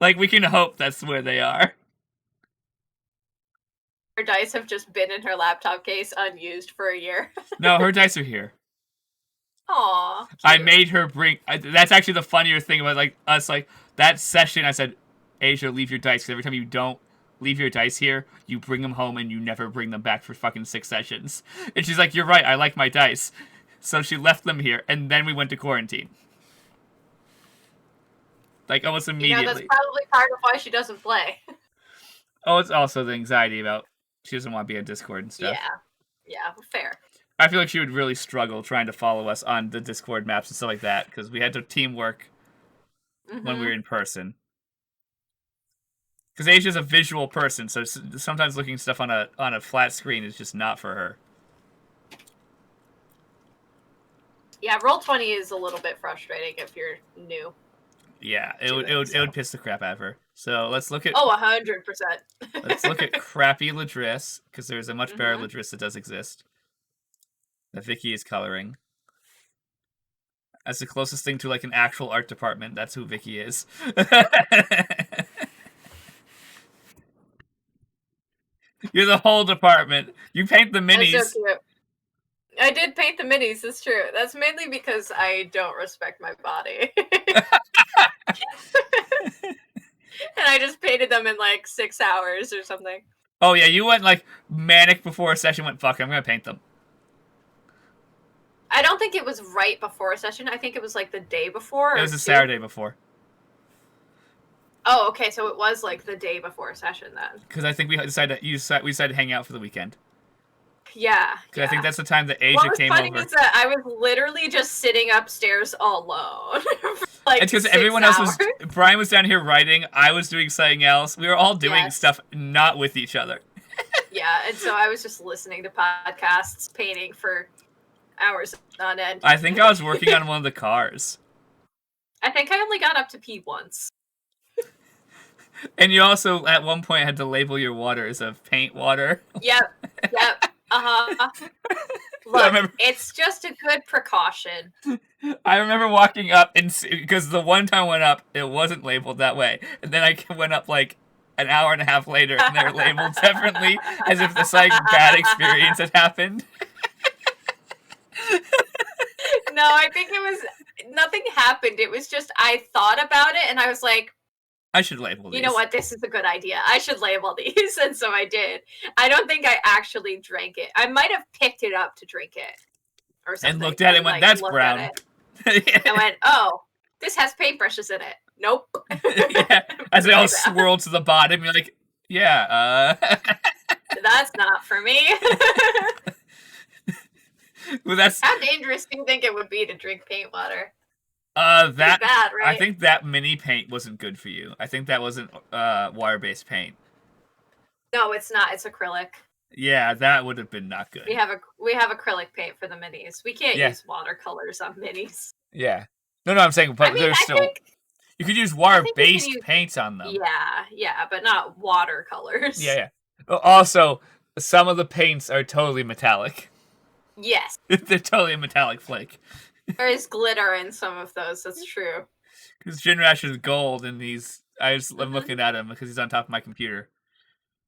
We can hope that's where they are. Her dice have just been in her laptop case unused for a year. No, her dice are here. Aww. Cute. I made her bring... that's actually the funnier thing about us. That session, I said, Aisha, leave your dice, because every time you don't leave your dice here, you bring them home and you never bring them back for fucking 6 sessions. And she's like, you're right, I like my dice. So she left them here, and then we went to quarantine. Almost immediately. That's probably part of why she doesn't play. Oh, it's also the anxiety about she doesn't want to be on Discord and stuff. Yeah, fair. I feel like she would really struggle trying to follow us on the Discord maps and stuff like that, because we had to teamwork when we were in person. Because Asia's a visual person, so sometimes looking stuff on a flat screen is just not for her. Yeah, Roll20 is a little bit frustrating if you're new. Yeah, it would piss the crap out of her. So let's look at... 100%. Let's look at crappy Ladris, because there's a much better Ladris that does exist. That Vicky is coloring. That's the closest thing to an actual art department. That's who Vicky is. You're the whole department. You paint the minis. That's so cute. I did paint the minis, that's true. That's mainly because I don't respect my body. And I just painted them in 6 hours or something. Oh yeah, you went manic before a session, went fuck it, I'm gonna paint them. I don't think it was right before a session. I think it was the day before. It was the Saturday before. Oh, okay, so it was the day before a session then. Because I think we decided to hang out for the weekend. Yeah. Because I think that's the time that Asia came over. What was funny is that I was literally just sitting upstairs alone. It's because everyone else was... Bryan was down here writing, I was doing something else. We were all doing stuff not with each other. Yeah, and so I was just listening to podcasts, painting for hours on end. I think I was working on one of the cars. I think I only got up to P once. And you also, at one point, had to label your water as a paint water. Yep. Look, it's just a good precaution. I remember walking up, and because the one time I went up, it wasn't labeled that way. And then I went up like an hour and a half later, and they were labeled differently, as if this like bad experience had happened. No, I think it was nothing happened. It was just I thought about it, and I was like, I should label these. You know what? This is a good idea. I should label these, and so I did. I don't think I actually drank it. I might have picked it up to drink it, or something. And looked at it and went, "That's brown." I went, "Oh, this has paintbrushes in it." Nope. Yeah, as they all swirl to the bottom, you're like, "Yeah, that's not for me." Well, that's how dangerous do you think it would be to drink paint water? That bad, right? I think that mini paint wasn't good for you. I think that wasn't water-based paint. No, it's not. It's acrylic. Yeah, that would have been not good. We have acrylic paint for the minis. We can't use watercolors on minis. Yeah. No, I'm saying, but there's still you could use water-based paints on them. Yeah, but not watercolors. Yeah. Also, some of the paints are totally metallic. Yes. They're totally a metallic flake. There is glitter in some of those. That's true. Because Jinrash is gold, and I'm looking at him because he's on top of my computer.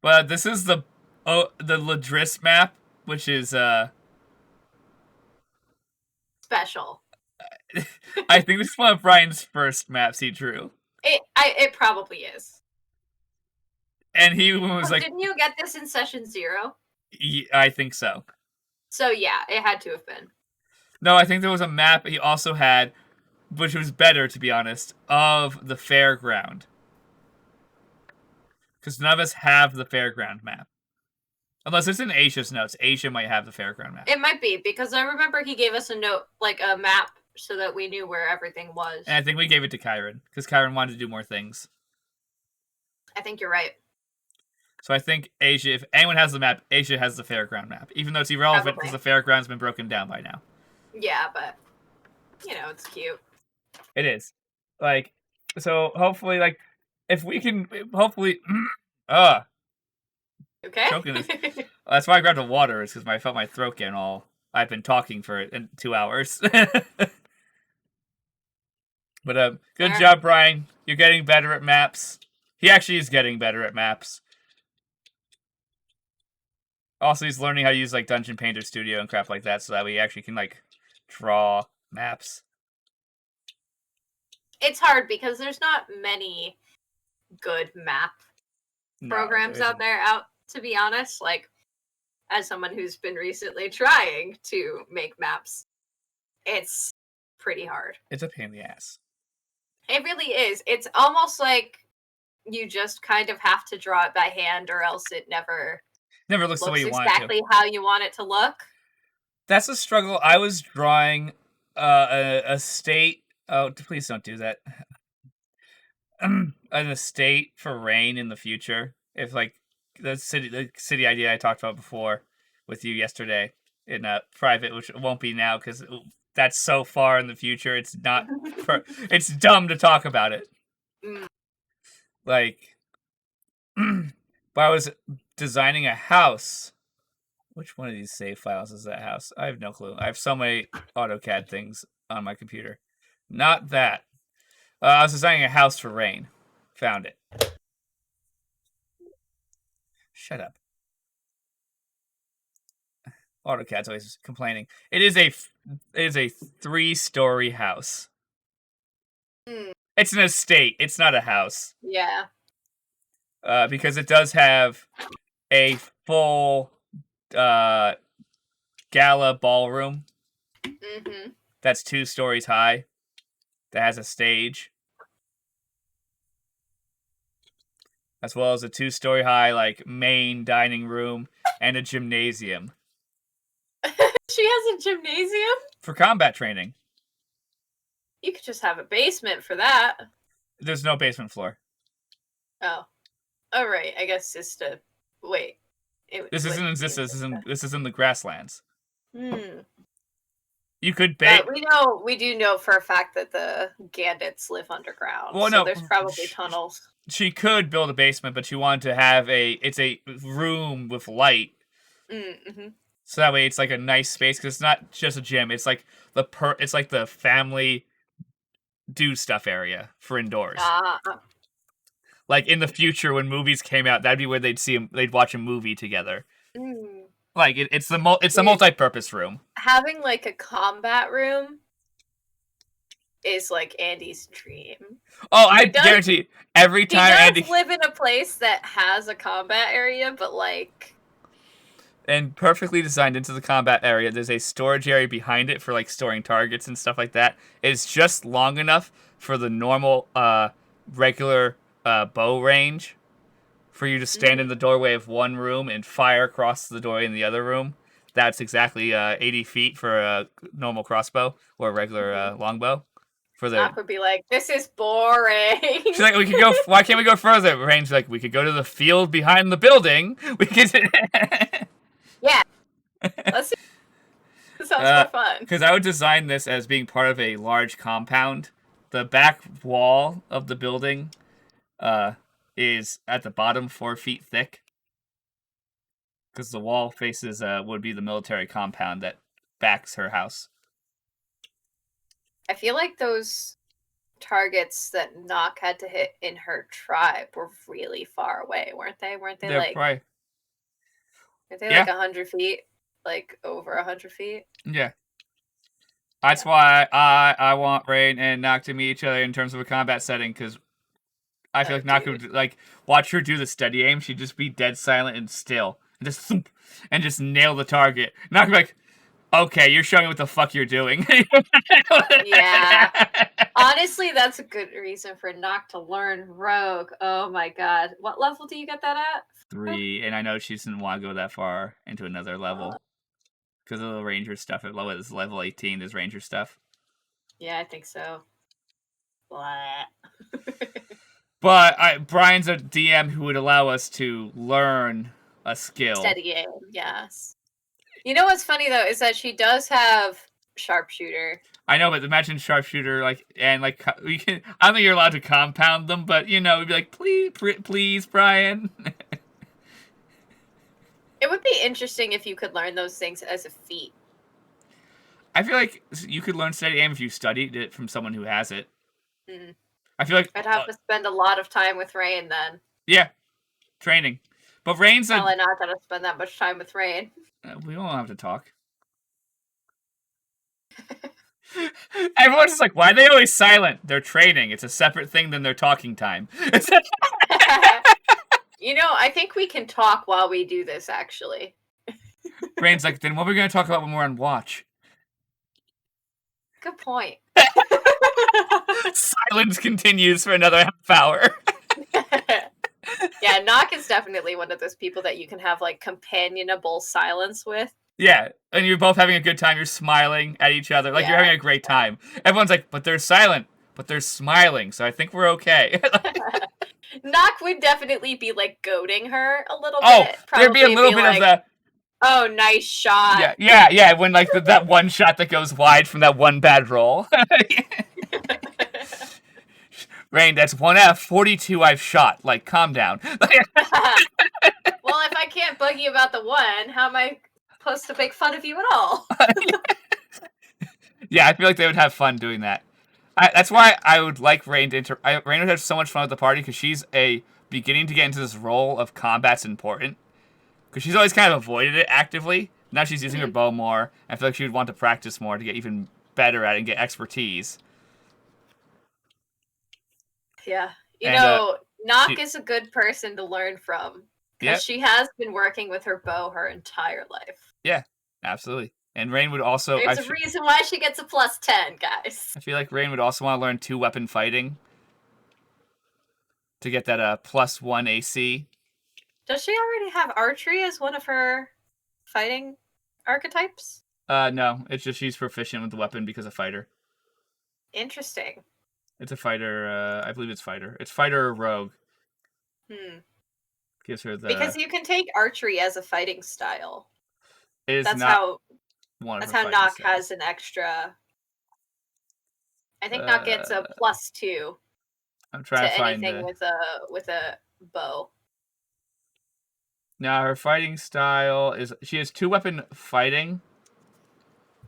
But this is the Ladris map, which is special. I think this is one of Bryan's first maps he drew. It probably is. And he was like, "Didn't you get this in session 0?" I think so. So yeah, it had to have been. No, I think there was a map he also had, which was better, to be honest, of the fairground. Because none of us have the fairground map. Unless it's in Asia's notes. Asia might have the fairground map. It might be, because I remember he gave us a note, like a map, so that we knew where everything was. And I think we gave it to Kyron, because Kyron wanted to do more things. I think you're right. So I think Asia, if anyone has the map, Asia has the fairground map. Even though it's irrelevant because the fairground's been broken down by now. Yeah, but, it's cute. It is. Like, so hopefully, like, if we can, hopefully, okay. Choking this. That's why I grabbed the water, is because I felt my throat getting all, I've been talking for 2 hours. But, good job, Bryan. You're getting better at maps. He actually is getting better at maps. Also, he's learning how to use, like, Dungeon Painter Studio and crap like that, so that we actually can, like, draw maps. It's hard, because there's not many good map programs out there, to be honest. Like, as someone who's been recently trying to make maps, it's pretty hard. It's a pain in the ass. It really is. It's almost like you just kind of have to draw it by hand, or else it never looks the way you want it to. Exactly how you want it to look. That's a struggle. I was drawing a state. Oh, please don't do that. An estate for rain in the future. If like the city idea I talked about before with you yesterday in private, which it won't be now because that's so far in the future. It's not. It's dumb to talk about it. Like, but I was designing a house. Which one of these save files is that house? I have no clue. I have so many AutoCAD things on my computer. Not that. I was designing a house for rain. Found it. Shut up. AutoCAD's always complaining. It is a 3-story house. It's an estate. It's not a house. Yeah. Because it does have a full gala ballroom. That's 2 stories high. That has a stage. As well as a 2-story high, like, main dining room and a gymnasium. She has a gymnasium? For combat training. You could just have a basement for that. There's no basement floor. Oh. Oh, right. I guess just a... Wait. This is in the grasslands. You You could bait. But we do know for a fact that the Gandits live underground. Well, so no, there's probably tunnels. She could build a basement, but she wanted to have it's a room with light. Mm-hmm. So that way it's like a nice space, because it's not just a gym. It's like it's like the family do stuff area for indoors. Like in the future when movies came out, that'd be where they'd watch a movie together. Mm. Like it's a multi-purpose room. Having like a combat room is like Andy's dream. Oh, I guarantee every time Andy live in a place that has a combat area, but like, and perfectly designed into the combat area. There's a storage area behind it for like storing targets and stuff like that. It's just long enough for the normal regular bow range for you to stand in the doorway of one room and fire across the doorway in the other room. That's exactly 80 feet for a normal crossbow or a regular longbow. Doc would be like, "This is boring." She's like, "We could go. Why can't we go further?" Range like, "We could go to the field behind the building. We could." Yeah. Let's see. This sounds more fun. Because I would design this as being part of a large compound. The back wall of the building is at the bottom 4 feet thick. Because the wall faces would be the military compound that backs her house. I feel like those targets that Nock had to hit in her tribe were really far away, weren't they? Weren't they like? Probably... Were they like 100 feet? Like over 100 feet? Yeah. That's why I want Rain and Nock to meet each other in terms of a combat setting, because I feel like Nock would like watch her do the steady aim. She'd just be dead silent and still, and just nail the target. Nock would be like, "Okay, you're showing me what the fuck you're doing." Yeah. Honestly, that's a good reason for Nock to learn Rogue. Oh my god. What level do you get that at? 3, and I know she doesn't want to go that far into another level. Because of the Ranger stuff. At level 18, there's Ranger stuff. Yeah, I think so. Blah. But Brian's a DM who would allow us to learn a skill. Steady aim, yes. You know what's funny though is that she does have sharpshooter. I know, but imagine sharpshooter we can. I don't think you're allowed to compound them, but we'd be like, please, Brian. It would be interesting if you could learn those things as a feat. I feel like you could learn steady aim if you studied it from someone who has it. Mm-hmm. I feel like I'd have to spend a lot of time with Rain then. Yeah, training. But Rain's probably not gonna spend that much time with Rain. We don't have to talk. Everyone's just like, why are they always silent? They're training. It's a separate thing than their talking time. I think we can talk while we do this, actually. Rain's like, then what are we going to talk about when we're on watch? Good point. Silence continues for another half hour. Yeah, Nock is definitely one of those people that you can have, like, companionable silence with. Yeah, and you're both having a good time. You're smiling at each other. Like, you're having a great time. Everyone's like, but they're silent. But they're smiling, so I think we're okay. Nock would definitely be, like, goading her a little bit. There'd be a little bit of the... Oh, nice shot. Yeah, when, like, that one shot that goes wide from that one bad roll. Rain, that's 1 out of 42 I've shot. Like, calm down. Well, if I can't bug you about the one, how am I supposed to make fun of you at all? Yeah, I feel like they would have fun doing that. That's why I would like Rain to Rain would have so much fun at the party, because she's beginning to get into this role of combat's important. Because she's always kind of avoided it actively. Now she's using her bow more. I feel like she would want to practice more to get even better at it and get expertise. Yeah. Nock is a good person to learn from. Because she has been working with her bow her entire life. Yeah, absolutely. And Rain would also... There's a reason why she gets a +10, guys. I feel like Rain would also want to learn 2-weapon fighting. To get that +1 AC. Does she already have archery as one of her fighting archetypes? No. It's just she's proficient with the weapon because of fighter. Interesting. It's a fighter. I believe it's fighter. It's fighter or rogue. Gives her the... Because you can take archery as a fighting style. It is That's not... how one of That's her how fighting Nock styles. has an extra. I think Nock gets a +2 I'm trying to find anything with a bow. Now her fighting style is she has 2-weapon fighting.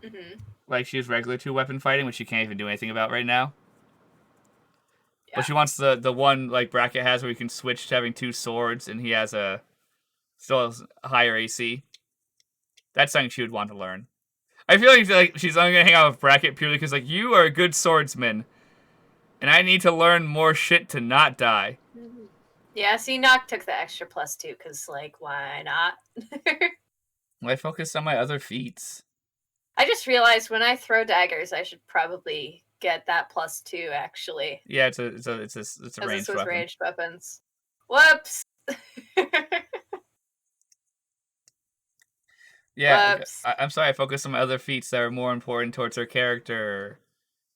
Mm-hmm. Like she has regular 2-weapon fighting, which she can't even do anything about right now. Yeah. But she wants the one like Bracket has where you can switch to having 2 swords, and he has still has a higher AC. That's something she would want to learn. I feel like she's only gonna hang out with Bracket purely because like you are a good swordsman, and I need to learn more shit to not die. Mm-hmm. Yeah, see, Nock took the extra +2 because, like, why not? I focus on my other feats. I just realized when I throw daggers, I should probably get that +2. Actually, Yeah, it's a this ranged was weapon. ranged weapons. Whoops. Yeah, Whoops. I'm sorry. I focus on my other feats that are more important towards her character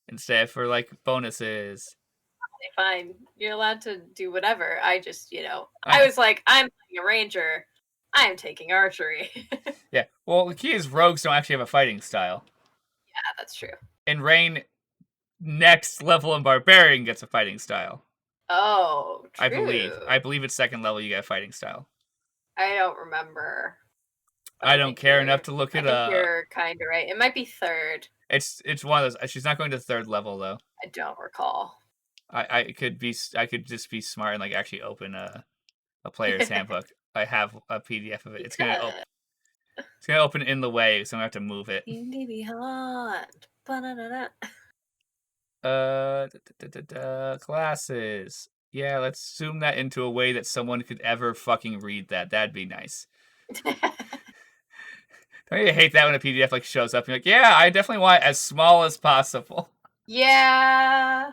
instead for like bonuses. Fine, you're allowed to do whatever. I just, I I know. was like, I'm playing a ranger. I am taking archery. Yeah. Well, the key is rogues don't actually have a fighting style. Yeah, that's true. And Rain, next level in barbarian, gets a fighting style. Oh, true. I believe it's 2nd level you get a fighting style. I don't remember. I don't care enough to look it I think up. you're kind of right. It might be 3rd. It's one of those. She's not going to 3rd level though. I don't recall. I could just be smart and like actually open a player's handbook. I have a PDF of it. It's gonna open in the way, so I'm gonna have to move it. Classes. Yeah, let's zoom that into a way that someone could ever fucking read that. That'd be nice. Don't you hate that when a PDF like shows up and you're like, yeah, I definitely want it as small as possible. Yeah.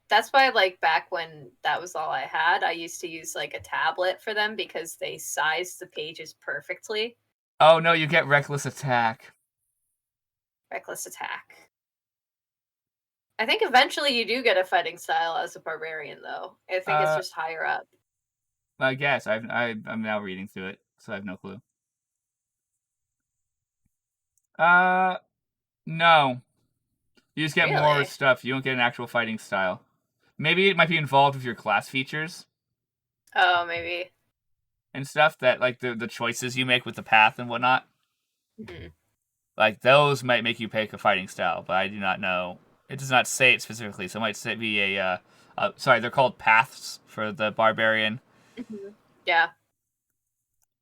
That's why, like, back when that was all I had, I used to use like a tablet for them because they sized the pages perfectly. Oh no, you get reckless attack. Reckless attack. I think eventually you do get a fighting style as a barbarian, though. I think it's just higher up. I guess I'm now reading through it, so I have no clue. No. You just get more stuff. You don't get an actual fighting style. Maybe it might be involved with your class features. Oh, maybe. And stuff that like the choices you make with the path and whatnot. Mm-hmm. Like those might make you pick a fighting style, but I do not know. It does not say it specifically, so it might be a sorry, they're called paths for the barbarian. Mm-hmm. Yeah.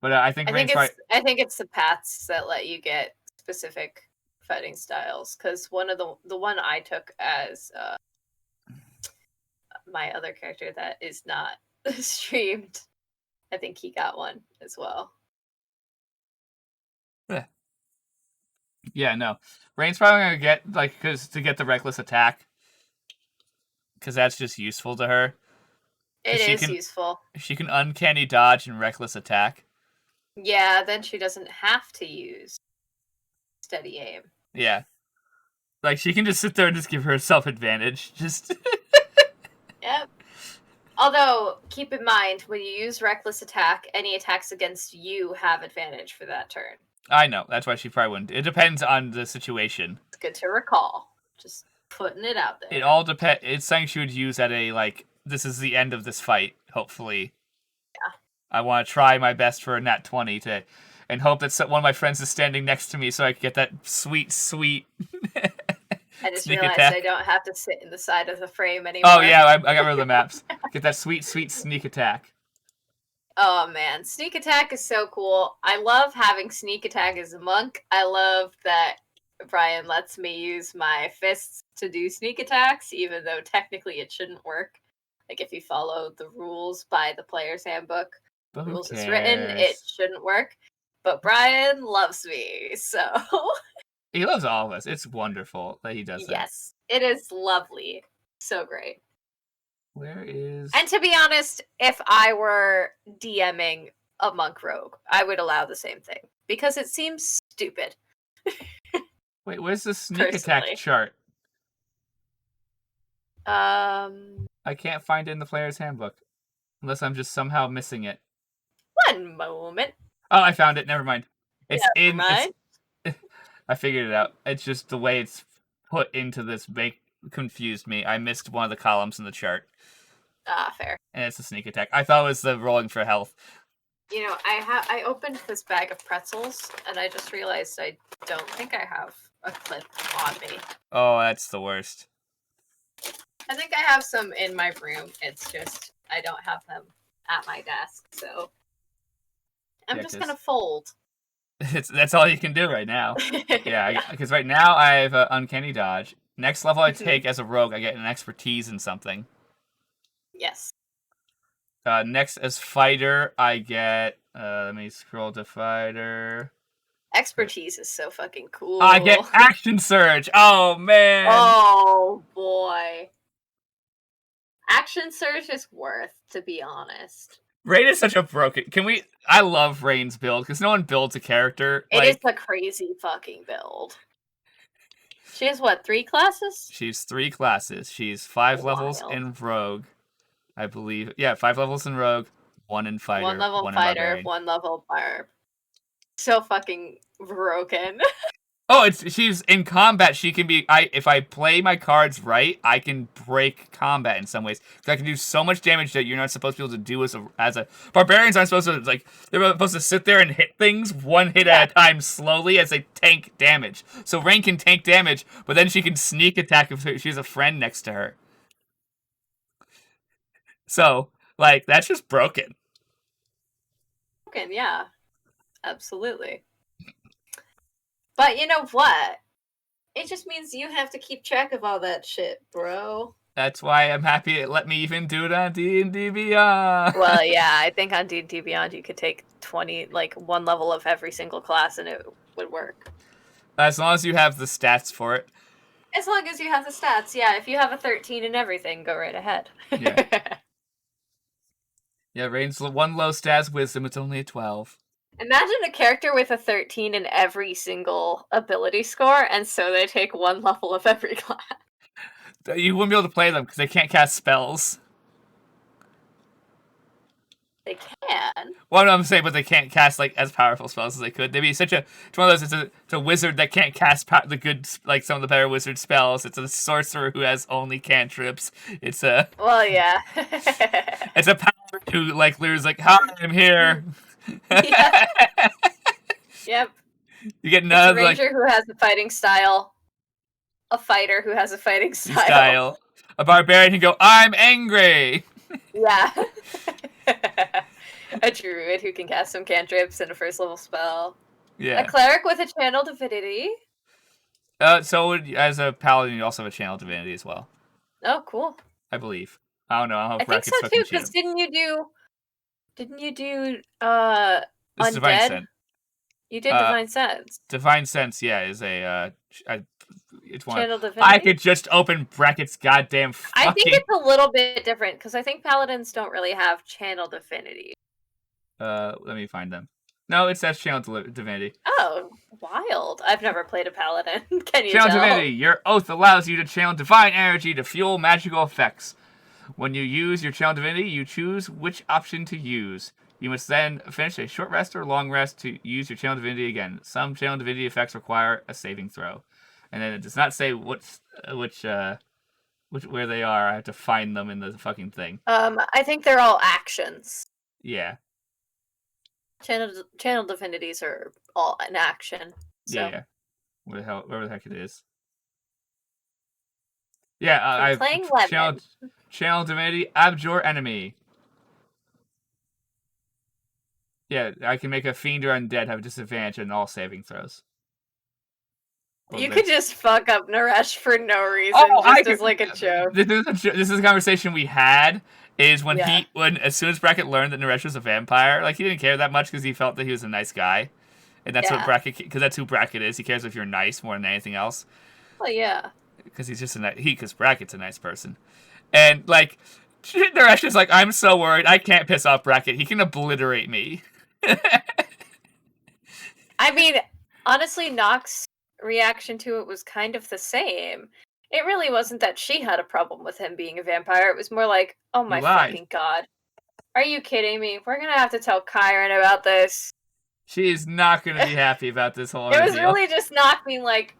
But I think it's the paths that let you get specific fighting styles, because one of the one I took as my other character that is not streamed, I think he got one as well. Yeah, no. Rain's probably gonna get to get the reckless attack, because that's just useful to her. It is useful. She can uncanny dodge and reckless attack. Yeah, then she doesn't have to use steady aim. Yeah. Like, she can just sit there and just give herself advantage. Just... Yep. Although, keep in mind, when you use reckless attack, any attacks against you have advantage for that turn. I know. That's why she probably wouldn't. It depends on the situation. It's good to recall. Just putting it out there. It all depends. It's something she would use at a, like, this is the end of this fight, hopefully. Yeah. I want to try my best for a nat 20 and hope that one of my friends is standing next to me so I can get that sweet, sweet I just sneak realized attack. I don't have to sit in the side of the frame anymore. Oh, yeah, I got rid of the maps. Get that sweet, sweet sneak attack. Oh, man. Sneak attack is so cool. I love having sneak attack as a monk. I love that Bryan lets me use my fists to do sneak attacks, even though technically it shouldn't work. Like, if you follow the rules by the player's handbook, But rules is written, it shouldn't work. But Bryan loves me, so... He loves all of us. It's wonderful that he does that. Yes, it is lovely. So great. Where is... And to be honest, if I were DMing a monk rogue, I would allow the same thing. Because it seems stupid. Wait, where's the sneak attack chart? I can't find it in the player's handbook. Unless I'm just somehow missing it. One moment. Oh, I found it. Never mind. It's I figured it out. It's just the way it's put into this confused me. I missed one of the columns in the chart. Ah, fair. And it's a sneak attack. I thought it was the rolling for health. You know, I opened this bag of pretzels, and I just realized I don't think I have a clip on me. Oh, that's the worst. I think I have some in my room. It's just I don't have them at my desk, so I'm just gonna fold. That's all you can do right now. Yeah, because right now I have Uncanny Dodge. Next level I take as a rogue, I get an expertise in something. Yes. Next as fighter, I get. Let me scroll to fighter. Expertise is so fucking cool. I get Action Surge. Oh man. Oh boy. Action Surge is worth, to be honest. Rain is such a broken. I love Rain's build because no one builds a character. It is a crazy fucking build. She has what, 3 classes? She's 3 classes. She's 5 levels in Rogue, I believe. Yeah, 5 levels in Rogue, 1 in Fighter, 1 level Fighter, 1 level Barb. So fucking broken. Oh, she's in combat. She can be. If I play my cards right, I can break combat in some ways. I can do so much damage that you're not supposed to be able to do as a barbarians aren't supposed to they're supposed to sit there and hit things one hit at a time slowly as they tank damage. So Rain can tank damage, but then she can sneak attack if she has a friend next to her. So that's just broken. Broken, yeah, absolutely. But you know what? It just means you have to keep track of all that shit, bro. That's why I'm happy it let me even do it on D&D Beyond. Well, yeah, I think on D&D Beyond you could take 1 level of every single class and it would work. As long as you have the stats for it. As long as you have the stats, yeah. If you have a 13 and everything, go right ahead. Yeah. Yeah, Rain's 1 low stats, wisdom, it's only a 12. Imagine a character with a 13 in every single ability score, and so they take 1 level of every class. You wouldn't be able to play them because they can't cast spells. They can. Well, no, I'm saying, but they can't cast as powerful spells as they could. They'd be such a. It's one of those. It's a wizard that can't cast the good, some of the better wizard spells. It's a sorcerer who has only cantrips. It's a. Well, yeah. It's a paladin who lures hi, I'm here. Yeah. Yep. You get another a ranger who has a fighting style, a fighter who has a fighting style, a barbarian who go, I'm angry. Yeah. A druid who can cast some cantrips and a 1st level spell. Yeah. A cleric with a channel divinity. So as a paladin, you also have a channel divinity as well. Oh, cool. I believe. I don't know. I think so too. Because didn't you do undead? Divine Sense. You did Divine Sense. Divine Sense, yeah, is a it's one. Channel divinity. I could just open brackets. Goddamn. I think it's a little bit different because I think paladins don't really have channel divinity. Let me find them. No, it says channel divinity. Oh, wild! I've never played a paladin. Can you channel tell? Divinity. Your oath allows you to channel divine energy to fuel magical effects. When you use your channel divinity, you choose which option to use. You must then finish a short rest or long rest to use your channel divinity again. Some channel divinity effects require a saving throw, and then it does not say where they are. I have to find them in the fucking thing. I think they're all actions. Yeah. Channel divinities are all an action. So. Yeah. Whatever the heck it is. Yeah, I've playing channel divinity, abjure enemy. Yeah, I can make a fiend or undead have a disadvantage on all saving throws. You could just fuck up Naresh for no reason, as a joke. This is a conversation we had. Is when as soon as Brackett learned that Naresh was a vampire, he didn't care that much because he felt that he was a nice guy, and that's what Brackett, because that's who Brackett is. He cares if you're nice more than anything else. Well, yeah. Because he's just because Brackett's a nice person, and Naresh is I'm so worried I can't piss off Brackett. He can obliterate me. I mean, honestly, Nox's reaction to it was kind of the same. It really wasn't that she had a problem with him being a vampire. It was more like, oh my fucking god. Are you kidding me? We're gonna have to tell Kyron about this. She is not going to be happy about this whole It ordeal. was really just Nock being like,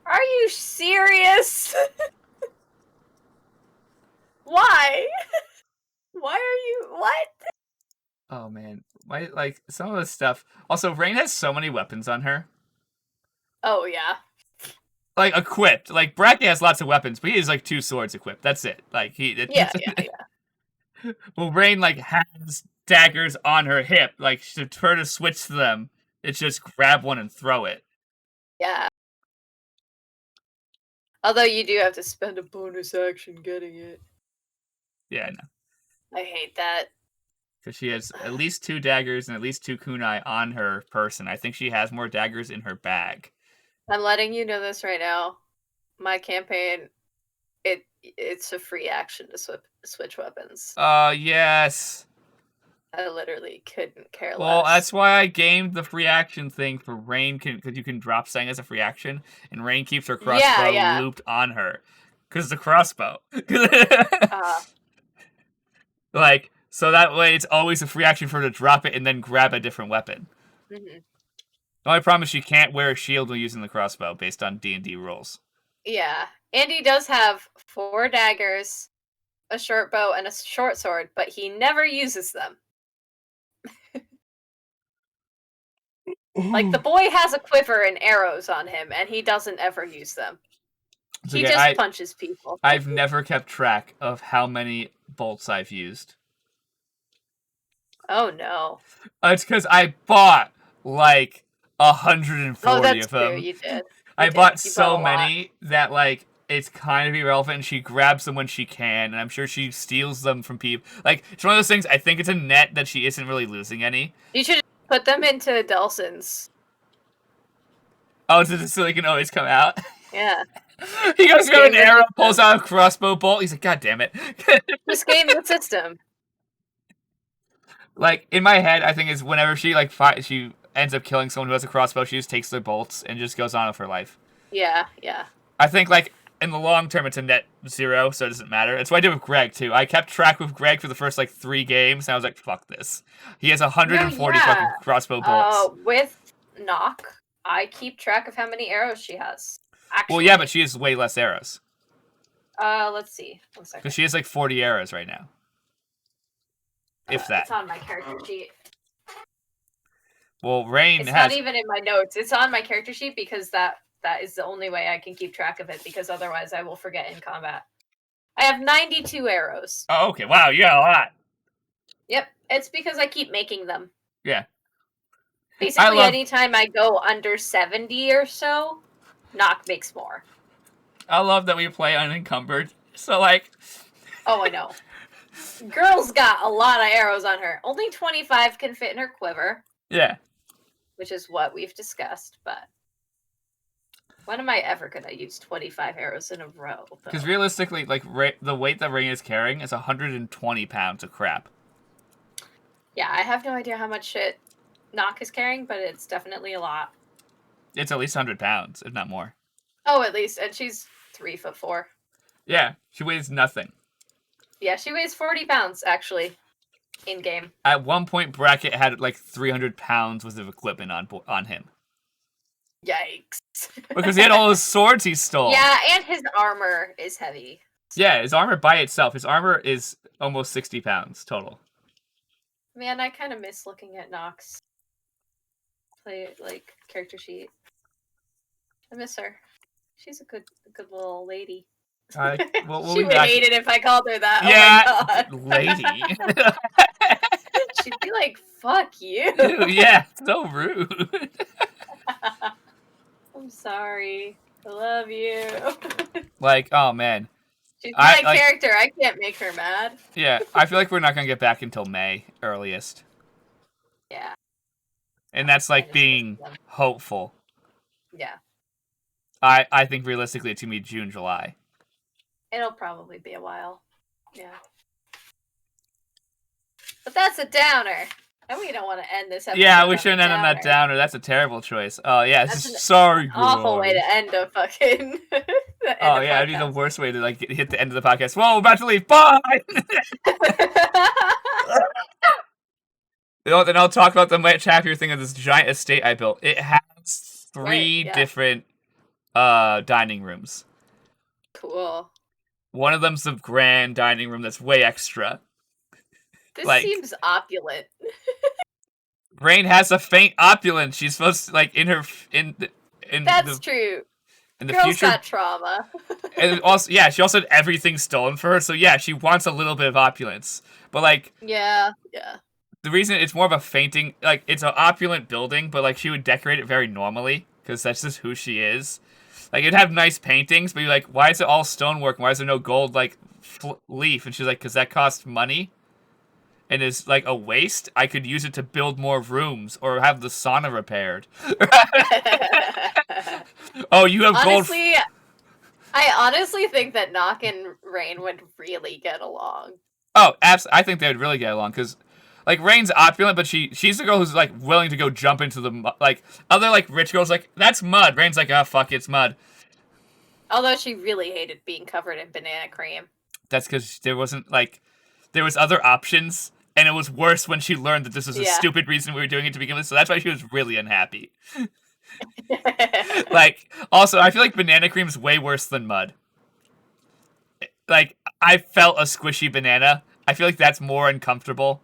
"Are you serious? Why? Why are you what?" Oh man, like some of the stuff. Also, Rain has so many weapons on her. Oh yeah. Like equipped. Like Bracky has lots of weapons, but he has like 2 swords equipped. That's it. Like Yeah. Well, Rain like has daggers on her hip. Like to her to switch to them, it's just grab one and throw it. Yeah. Although you do have to spend a bonus action getting it. Yeah, I know. I hate that. Because she has at least 2 daggers and at least 2 kunai on her person. I think she has more daggers in her bag. I'm letting you know this right now. My campaign, it's a free action to switch weapons. Yes. I literally couldn't care less. Well, that's why I gamed the free action thing for Rain, because you can drop something as a free action, and Rain keeps her crossbow looped on her. Because it's a crossbow. Like, so that way it's always a free action for her to drop it and then grab a different weapon. Mm-hmm. The only problem is she can't wear a shield when using the crossbow, based on D&D rules. Yeah. Andy does have 4 daggers, a short bow, and a short sword, but he never uses them. Like, the boy has a quiver and arrows on him, and he doesn't ever use them. He just punches people. I've never kept track of how many bolts I've used. Oh, no. It's because I bought, like, 140 of them. True, you did. I bought so many that, like, it's kind of irrelevant, and she grabs them when she can, and I'm sure she steals them from people. Like, it's one of those things, I think it's a net that she isn't really losing any. You should put them into Delson's. Oh, so they can always come out? Yeah. He goes to an arrow, pulls out a crossbow bolt, he's like, God damn it. Just game the system. Like, in my head, I think it's whenever she, like, she ends up killing someone who has a crossbow, she just takes their bolts and just goes on with her life. Yeah. I think, like, in the long term, it's a net 0, so it doesn't matter. That's what I did with Greg, too. I kept track with Greg for the first, like, 3 games, and I was like, fuck this. He has 140 fucking crossbow bolts. With Nock, I keep track of how many arrows she has. Actually. Well, yeah, but she has way less arrows. Let's see. 1 second. Because she has, like, 40 arrows right now. If that. It's on my character sheet. Well, Rain it's has... not even in my notes. It's on my character sheet because that is the only way I can keep track of it, because otherwise I will forget in combat. I have 92 arrows. Oh, okay. Wow, you got a lot. Yep. It's because I keep making them. Yeah. Basically, anytime I go under 70 or so, Nock makes more. I love that we play unencumbered. So, like... Oh, I know. Girl's got a lot of arrows on her. Only 25 can fit in her quiver. Yeah. Which is what we've discussed, but... when am I ever going to use 25 arrows in a row? Because realistically, like, the weight that Rain is carrying is 120 pounds of crap. Yeah, I have no idea how much shit Nock is carrying, but it's definitely a lot. It's at least 100 pounds, if not more. Oh, at least. And she's 3'4". Yeah, she weighs nothing. Yeah, she weighs 40 pounds, actually, in-game. At one point, Brackett had, like, 300 pounds worth of equipment on him. Yikes. Because he had all his swords he stole. Yeah, and his armor is heavy. Yeah, his armor by itself. His armor is almost 60 pounds total. Man, I kind of miss looking at Nock's character sheet. I miss her. She's a good little lady. We'll she would hate it if I called her that. Yeah, oh my God. lady. She'd be like, "Fuck you." Yeah, so rude. I'm sorry. I love you. Like, oh man. She's my character. I can't make her mad. Yeah, I feel like we're not gonna get back until May, earliest. Yeah. And that's like being hopeful. Yeah. I think realistically it's gonna be June, July. It'll probably be a while. Yeah. But that's a downer. And we don't want to end this episode. Yeah, we shouldn't end on that downer. That's a terrible choice. Oh, yeah. Sorry, awful way to end a fucking... oh, yeah. It'd be the worst way to like hit the end of the podcast. Whoa, we're about to leave. Bye! Then I'll talk about the much happier thing of this giant estate I built. It has three different dining rooms. Cool. One of them's the grand dining room that's way extra. This seems opulent. Rain has a faint opulence. She's supposed to, like, in That's true. In the Girl's future, got trauma. And also, yeah, she also had everything stolen for her. So yeah, she wants a little bit of opulence. But like, yeah. The reason it's more of a fainting, like, it's an opulent building, but like she would decorate it very normally because that's just who she is. Like, it'd have nice paintings, but you're like, why is it all stonework? Why is there no gold like leaf? And she's like, because that costs money. And is like a waste. I could use it to build more rooms or have the sauna repaired. Oh, you have gold. I honestly think that Nock and Rain would really get along. Oh, absolutely. I think they would really get along because, like, Rain's opulent, but she's the girl who's like willing to go jump into the mud. Like, other like rich girls, like, that's mud. Rain's like, oh fuck, it's mud. Although she really hated being covered in banana cream. That's because there was other options. And it was worse when she learned that this was a stupid reason we were doing it to begin with. So that's why she was really unhappy. Like, also, I feel like banana cream is way worse than mud. Like, I felt a squishy banana. I feel like that's more uncomfortable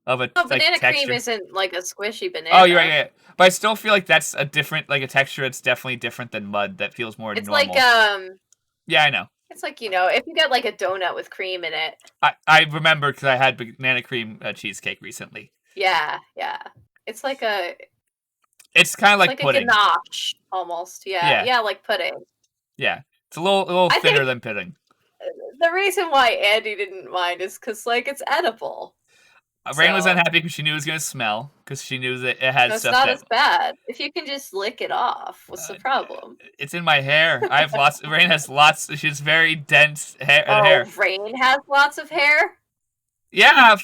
of a banana texture. Cream isn't like a squishy banana. Oh, you're right, yeah. But I still feel like that's a different, like, a texture that's definitely different than mud that feels more normal. It's like, yeah, I know. It's like, if you get like a donut with cream in it. I remember because I had banana cream cheesecake recently. Yeah. It's like it's kind of like pudding. A ganache, almost. Yeah, like pudding. Yeah, it's a little thinner than pudding. The reason why Andy didn't mind is because, like, it's edible. Rain was unhappy because she knew it was going to smell, because she knew that it had stuff. It's not as bad. If you can just lick it off, what's the problem? It's in my hair. I have lots. Rain has lots. She has very dense hair. Rain has lots of hair? Yeah,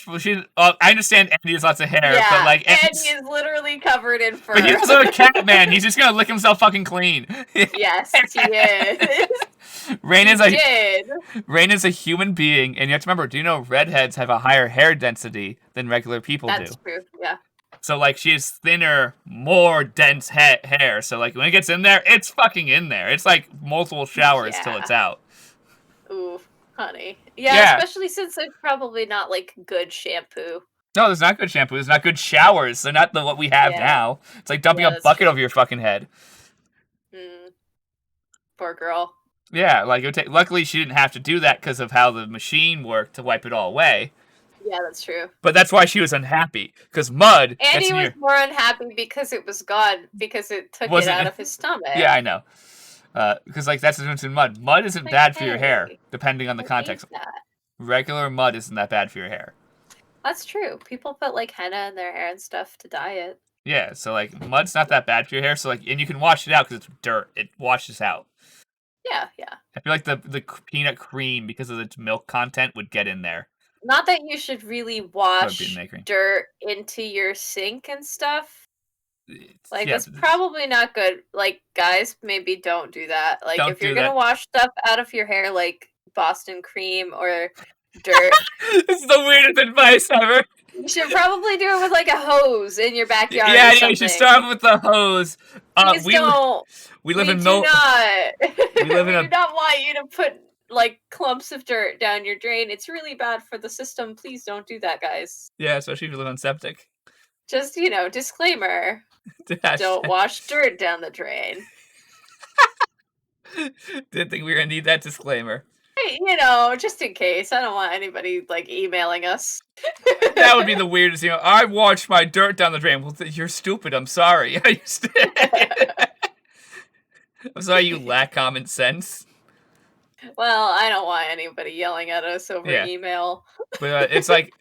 I understand Andy has lots of hair, but like Andy is literally covered in fur. But he's also a cat man. He's just gonna lick himself fucking clean. Yes, he is. Rain is a human being, and you have to remember, do you know redheads have a higher hair density than regular people do? That's true, yeah. So, like, she has thinner, more dense hair. So, like, when it gets in there, it's fucking in there. It's like multiple showers till it's out. Ooh, honey. Yeah, especially since there's probably not, like, good shampoo. No, there's not good shampoo. There's not good showers. They're not what we have now. It's like dumping a bucket over your fucking head. Poor girl. Yeah, like, luckily she didn't have to do that because of how the machine worked to wipe it all away. Yeah, that's true. But that's why she was unhappy, because mud... Andy was more unhappy because it was gone, because it took it out of his stomach. Yeah, I know. Because, like, that's the difference in mud. Mud isn't bad for your hair, depending on the context. Regular mud isn't that bad for your hair. That's true. People put, like, henna in their hair and stuff to dye it. Yeah, so, like, mud's not that bad for your hair, so, like, and you can wash it out because it's dirt. It washes out. Yeah. I feel like the peanut cream, because of its milk content, would get in there. Not that you should really wash dirt into your sink and stuff. Like, that's probably not good. Like, guys, maybe don't do that. Like, if you're gonna wash stuff out of your hair, like Boston cream or dirt. This is the weirdest advice ever. You should probably do it with, like, a hose in your backyard. Yeah, you should start with the hose. Please don't. We live in We do not want you to put, like, clumps of dirt down your drain. It's really bad for the system. Please don't do that, guys. Yeah, especially if you live on septic. Just, disclaimer. Don't wash dirt down the drain. Didn't think we were gonna need that disclaimer. Just in case. I don't want anybody, like, emailing us. That would be the weirdest. I washed my dirt down the drain. Well, you're stupid. I'm sorry. I'm sorry you lack common sense. Well, I don't want anybody yelling at us over email. But it's like,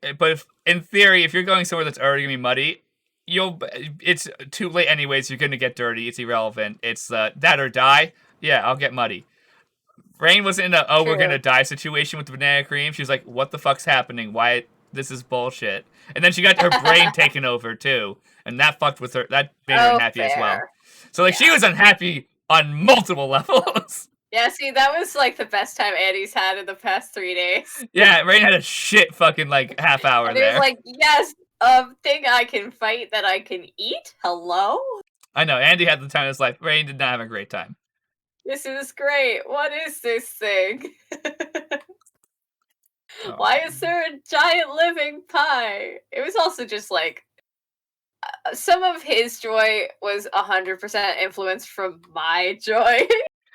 in theory, if you're going somewhere that's already gonna be muddy, it's too late anyways. You're gonna get dirty. It's irrelevant. It's that or die. Yeah, I'll get muddy. Rain was in we're gonna die situation with the banana cream. She was like, what the fuck's happening? Why? This is bullshit. And then she got her brain taken over too, and that fucked with her. That made her unhappy as well. So, like, she was unhappy on multiple levels. Yeah, see, that was, like, the best time Andy's had in the past 3 days. Yeah, Rain had a shit fucking, like, half hour and there. He was like, yes, thing I can fight that I can eat? Hello? I know, Andy had the time of his life. Rain did not have a great time. This is great. What is this thing? Oh. Why is there a giant living pie? It was also just like some of his joy was 100% influenced from my joy.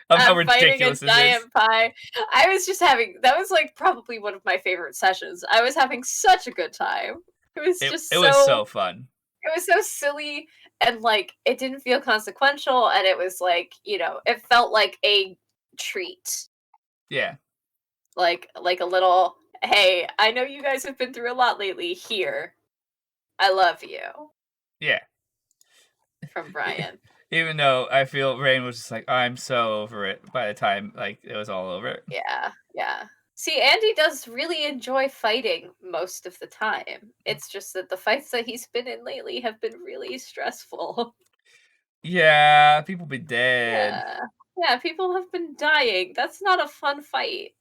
Of how I'm fighting a ridiculous this giant is. pie. I was just having that was like probably one of my favorite sessions. I was having such a good time. It was just It was so fun. it was so silly and like it didn't feel consequential and it was like, you know, it felt like a treat. Yeah. Like a little, hey, I know you guys have been through a lot lately. Here. I love you. Yeah. From Bryan. Even though I feel Rain was just like, I'm so over it by the time like it was all over. Yeah, yeah. See, Andy does really enjoy fighting most of the time. It's just that the fights that he's been in lately have been really stressful. Yeah, people be dead. Yeah. Yeah, people have been dying. That's not a fun fight.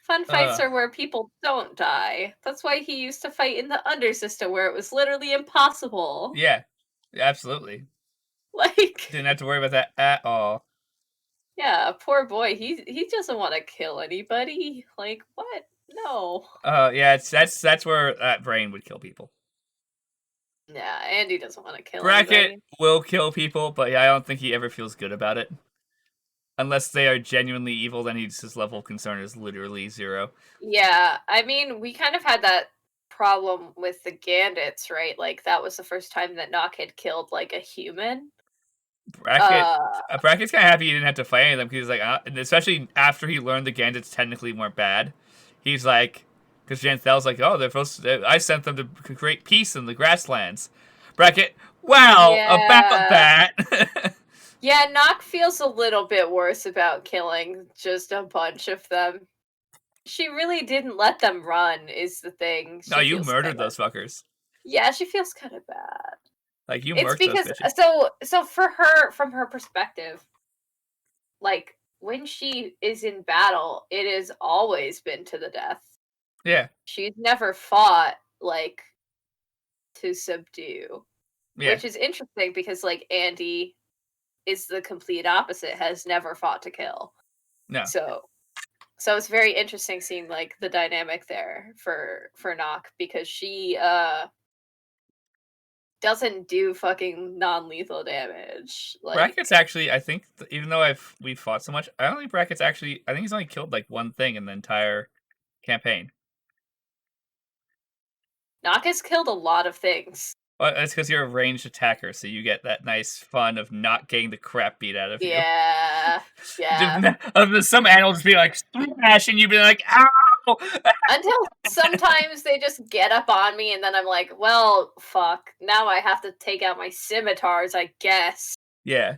Fun fights are where people don't die. That's why he used to fight in the Undersystem where it was literally impossible. Yeah, absolutely. Like, Didn't have to worry about that at all. yeah, poor boy. He doesn't want to kill anybody. Like, what? No. Yeah, that's where that Brain would kill people. Yeah, Andy doesn't want to kill Bracket anybody. will kill people, but yeah, I don't think he ever feels good about it. Unless they are genuinely evil, then his level of concern is literally 0. Yeah, I mean, we kind of had that problem with the Gandits, right? Like, that was the first time that Nock had killed, like, a human. Bracket's kind of happy he didn't have to fight any of them because he's like, and especially after he learned the Gandits technically weren't bad, he's like, because Janthel's like, oh, they're supposed to, I sent them to create peace in the grasslands. Bracket, wow, about that. Yeah, Nock feels a little bit worse about killing just a bunch of them. She really didn't let them run, is the thing. No, you murdered those fuckers. Yeah, she feels kind of bad. Like, you It's murked those because bitches. so for her, from her perspective, like when she is in battle, it has always been to the death. Yeah. She's never fought like to subdue. Yeah. Which is interesting because like Andy is the complete opposite, has never fought to kill. No. So it's very interesting seeing like the dynamic there for Nock because she doesn't do fucking non-lethal damage. Like Bracket's actually, I think, even though we've fought so much, I don't think Bracket's actually. I think he's only killed like one thing in the entire campaign. Nock has killed a lot of things. Well, that's because you're a ranged attacker, so you get that nice fun of not getting the crap beat out of you. Yeah, yeah. Some animal just be like smash, and you be like, ow! Until sometimes they just get up on me, and then I'm like, well, fuck. Now I have to take out my scimitars, I guess. Yeah.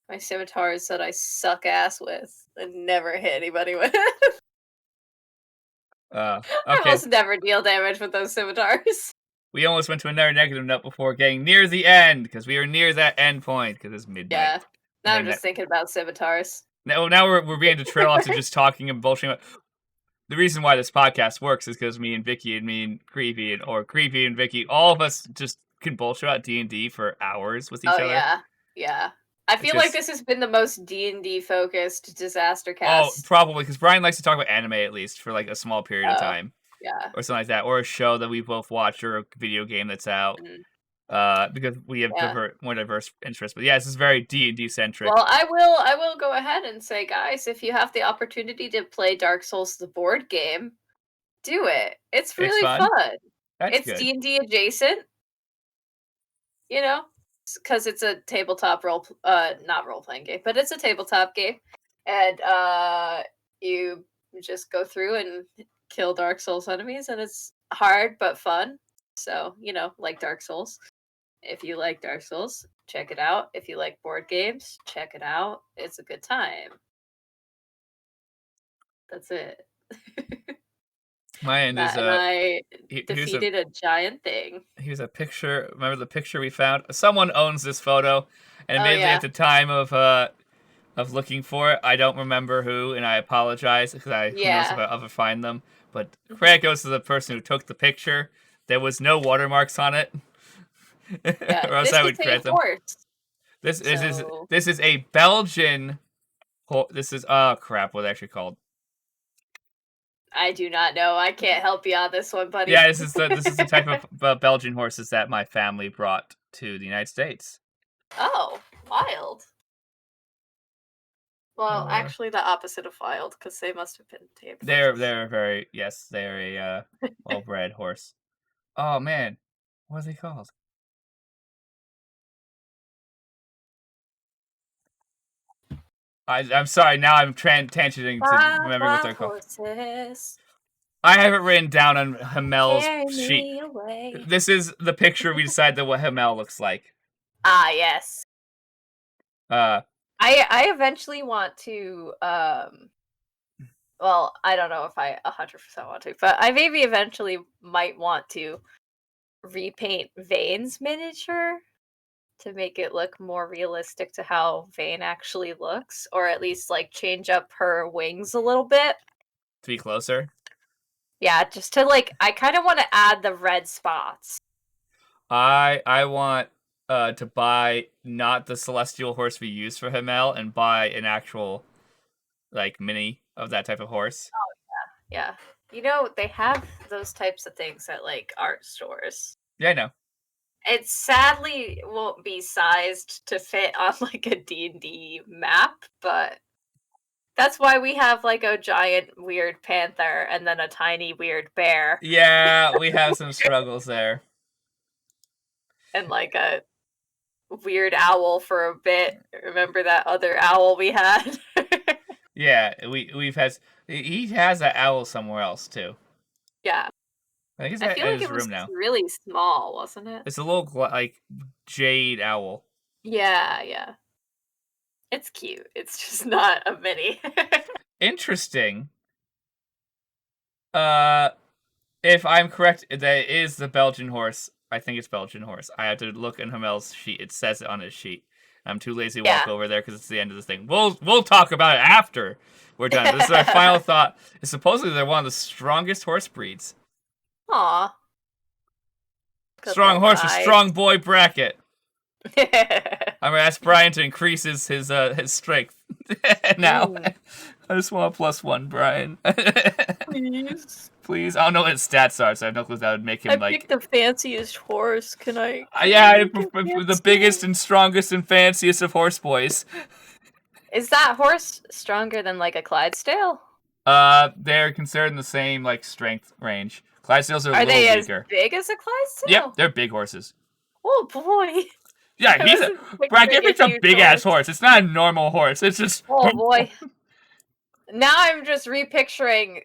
My scimitars that I suck ass with and never hit anybody with. Okay. I almost never deal damage with those scimitars. We almost went to another negative note before getting near the end, because we are near that end point, because it's midnight. Yeah. Now I'm just thinking about scimitars. Now we're beginning to trail off to just talking and bullshitting. The reason why this podcast works is because me and Vicky and me and Creepy or Creepy and Vicky, all of us just can bullshit about D&D for hours with each other. Oh yeah. I feel like this has been the most D&D focused disaster cast. Oh, probably because Bryan likes to talk about anime at least for like a small period of time. Yeah. Or something like that, or a show that we both watch, or a video game that's out. Because we have more diverse interests. But yeah, this is very D&D centric. Well, I will go ahead and say, guys, if you have the opportunity to play Dark Souls the board game, do it. It's really fun. It's good. D&D adjacent. You know, because it's a tabletop not role playing game, but it's a tabletop game, and you just go through and kill Dark Souls enemies, and it's hard but fun. So, you know, like Dark Souls. If you like Dark Souls, check it out. If you like board games, check it out. It's a good time. That's it. My end is I defeated a giant thing. Here's a picture. Remember the picture we found? Someone owns this photo, and admittedly at the time of looking for it, I don't remember who, and I apologize because who knows if I'll ever find them. but credit goes to the person who took the picture. There was no watermarks on it, Yeah, or else I would credit them. Horse. This is a Belgian. This is crap. What are they actually called? I do not know. I can't help you on this one, buddy. Yeah, this is the type of Belgian horses that my family brought to the United States. Oh, wild. Well, actually, the opposite of wild, because they must have been tamed. They're very they're a well-bred horse. Oh man, what are they called? I'm sorry. Now I'm tangenting to remember what they're called. Horses. I have it written down on Hamel's sheet. This is the picture we decided what Hamel looks like. Ah, yes. I eventually want to well, I don't know if I 100% want to, but I maybe eventually might want to repaint Vane's miniature to make it look more realistic to how Vane actually looks, or at least like change up her wings a little bit. To be closer? Yeah, just to like, I kind of want to add the red spots. I want to buy not the celestial horse we use for Hamel and buy an actual like mini of that type of horse. Oh yeah. You know, they have those types of things at like art stores. Yeah, I know. It sadly won't be sized to fit on like a D&D map, but that's why we have like a giant weird panther and then a tiny weird bear. Yeah, we have some struggles there. And like a weird owl for a bit. Remember that other owl we had? Yeah, he has an owl somewhere else too. Yeah. I think I feel like it was really small, wasn't it? It's a little like jade owl. Yeah. It's cute. It's just not a mini. Interesting. If I'm correct, that is the Belgian horse. I think it's Belgian horse. I have to look in Hamel's sheet. It says it on his sheet. I'm too lazy to walk over there because it's the end of this thing. We'll talk about it after we're done. This is our final thought. It's supposedly they're one of the strongest horse breeds. Aw. Strong horse with strong boy bracket. I'm gonna ask Bryan to increase his strength. Now. I just want a +1, Bryan. Please. I don't know what his stats are, so I have no clue that would make him I picked the fanciest horse. Can I? The biggest and strongest and fanciest of horse boys. Is that horse stronger than like a Clydesdale? They're considered in the same like strength range. Clydesdales are a little weaker. Are they as big as a Clydesdale? Yep, they're big horses. Oh boy. Yeah, Bryan picked a big ass horse. It's not a normal horse. It's just. Oh boy. Now I'm just repicturing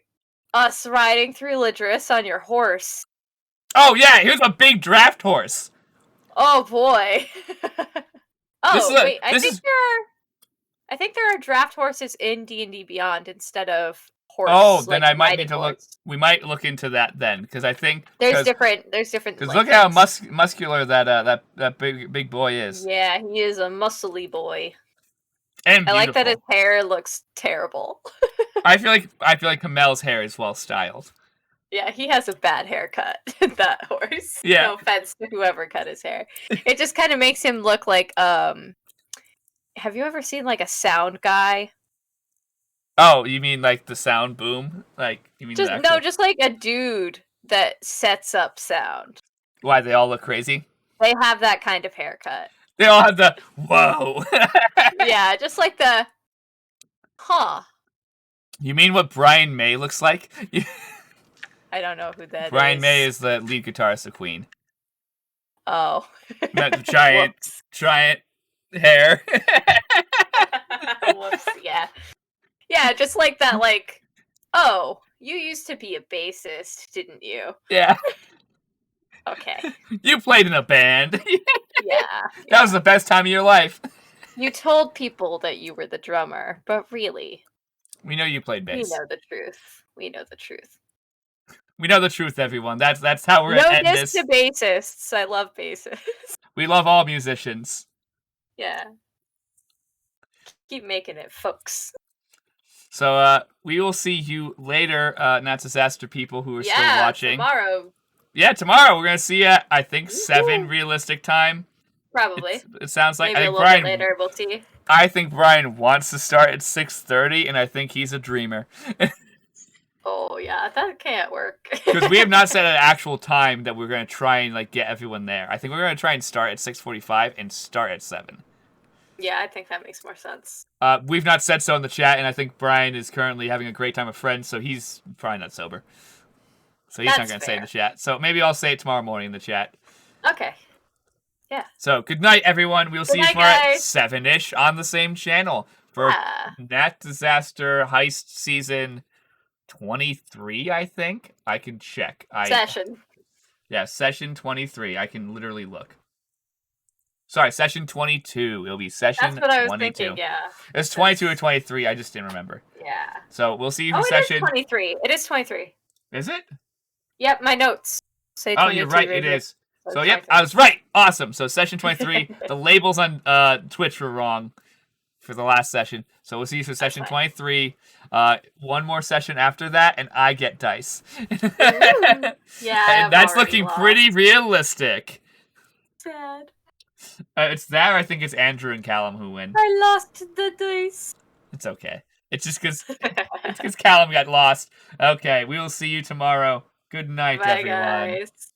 us riding through Ladris on your horse. Oh yeah, here's a big draft horse. Oh boy. Wait, I think there are draft horses in D&D Beyond instead of horse. Oh, then I might need to look. We might look into that then, because I think there's different. Because look at how muscular that big boy is. Yeah, he is a muscly boy. And beautiful. I like that his hair looks terrible. I feel like Hamel's hair is well styled. Yeah, he has a bad haircut. That horse. Yeah. No offense to whoever cut his hair. It just kind of makes him look like have you ever seen like a sound guy? Oh, you mean like the sound boom? Like you mean just like a dude that sets up sound. Why they all look crazy? They have that kind of haircut. They all have the whoa. Yeah, just like the You mean what Brian May looks like? I don't know who that is. Brian May is the lead guitarist of Queen. Oh. That giant hair. Whoops, yeah. Yeah, just like that, like, oh, you used to be a bassist, didn't you? Yeah. Okay. You played in a band. Yeah. That was the best time of your life. You told people that you were the drummer, but really. We know you played bass. We know the truth. We know the truth. We know the truth, everyone. That's how we're at this. No diss to bassists. I love bassists. We love all musicians. Yeah. Keep making it, folks. So we will see you later, Nat Disaster people who are still watching. Tomorrow. Yeah, tomorrow we're gonna see you at, I think, 7 realistic time. Probably. It sounds like maybe I think a little Bryan. Bit later. We'll see. I think Bryan wants to start at 6:30, and I think he's a dreamer. Oh yeah, that can't work. Because we have not set an actual time that we're gonna try and like get everyone there. I think we're gonna try and start at 6:45 and start at 7. Yeah, I think that makes more sense. We've not said so in the chat, and I think Bryan is currently having a great time with friends, so he's probably not sober. So he's not going to say in the chat. So maybe I'll say it tomorrow morning in the chat. Okay. Yeah. So good night, everyone. We'll see you tomorrow at 7-ish on the same channel for Nat Disaster Heist Season 23, I think. I can check. Session. Yeah, Session 23. I can literally look. Sorry, Session 22. It'll be Session 22. That's what I was thinking, yeah. It's 22 or 23. I just didn't remember. Yeah. So we'll see you for it Session... is 23. It is 23. Is it? Yep, my notes say 22. Oh, you're right. It is. So, yep, I was right. Awesome. So, Session 23. The labels on Twitch were wrong for the last session. So, we'll see you for Session 23. One more session after that, and I get dice. Yeah, and that's looking pretty realistic. Sad. It's that, or I think it's Andrew and Callum who win. I lost the dice. It's okay. It's just because Callum got lost. Okay, we will see you tomorrow. Good night, Bye, everyone. Guys.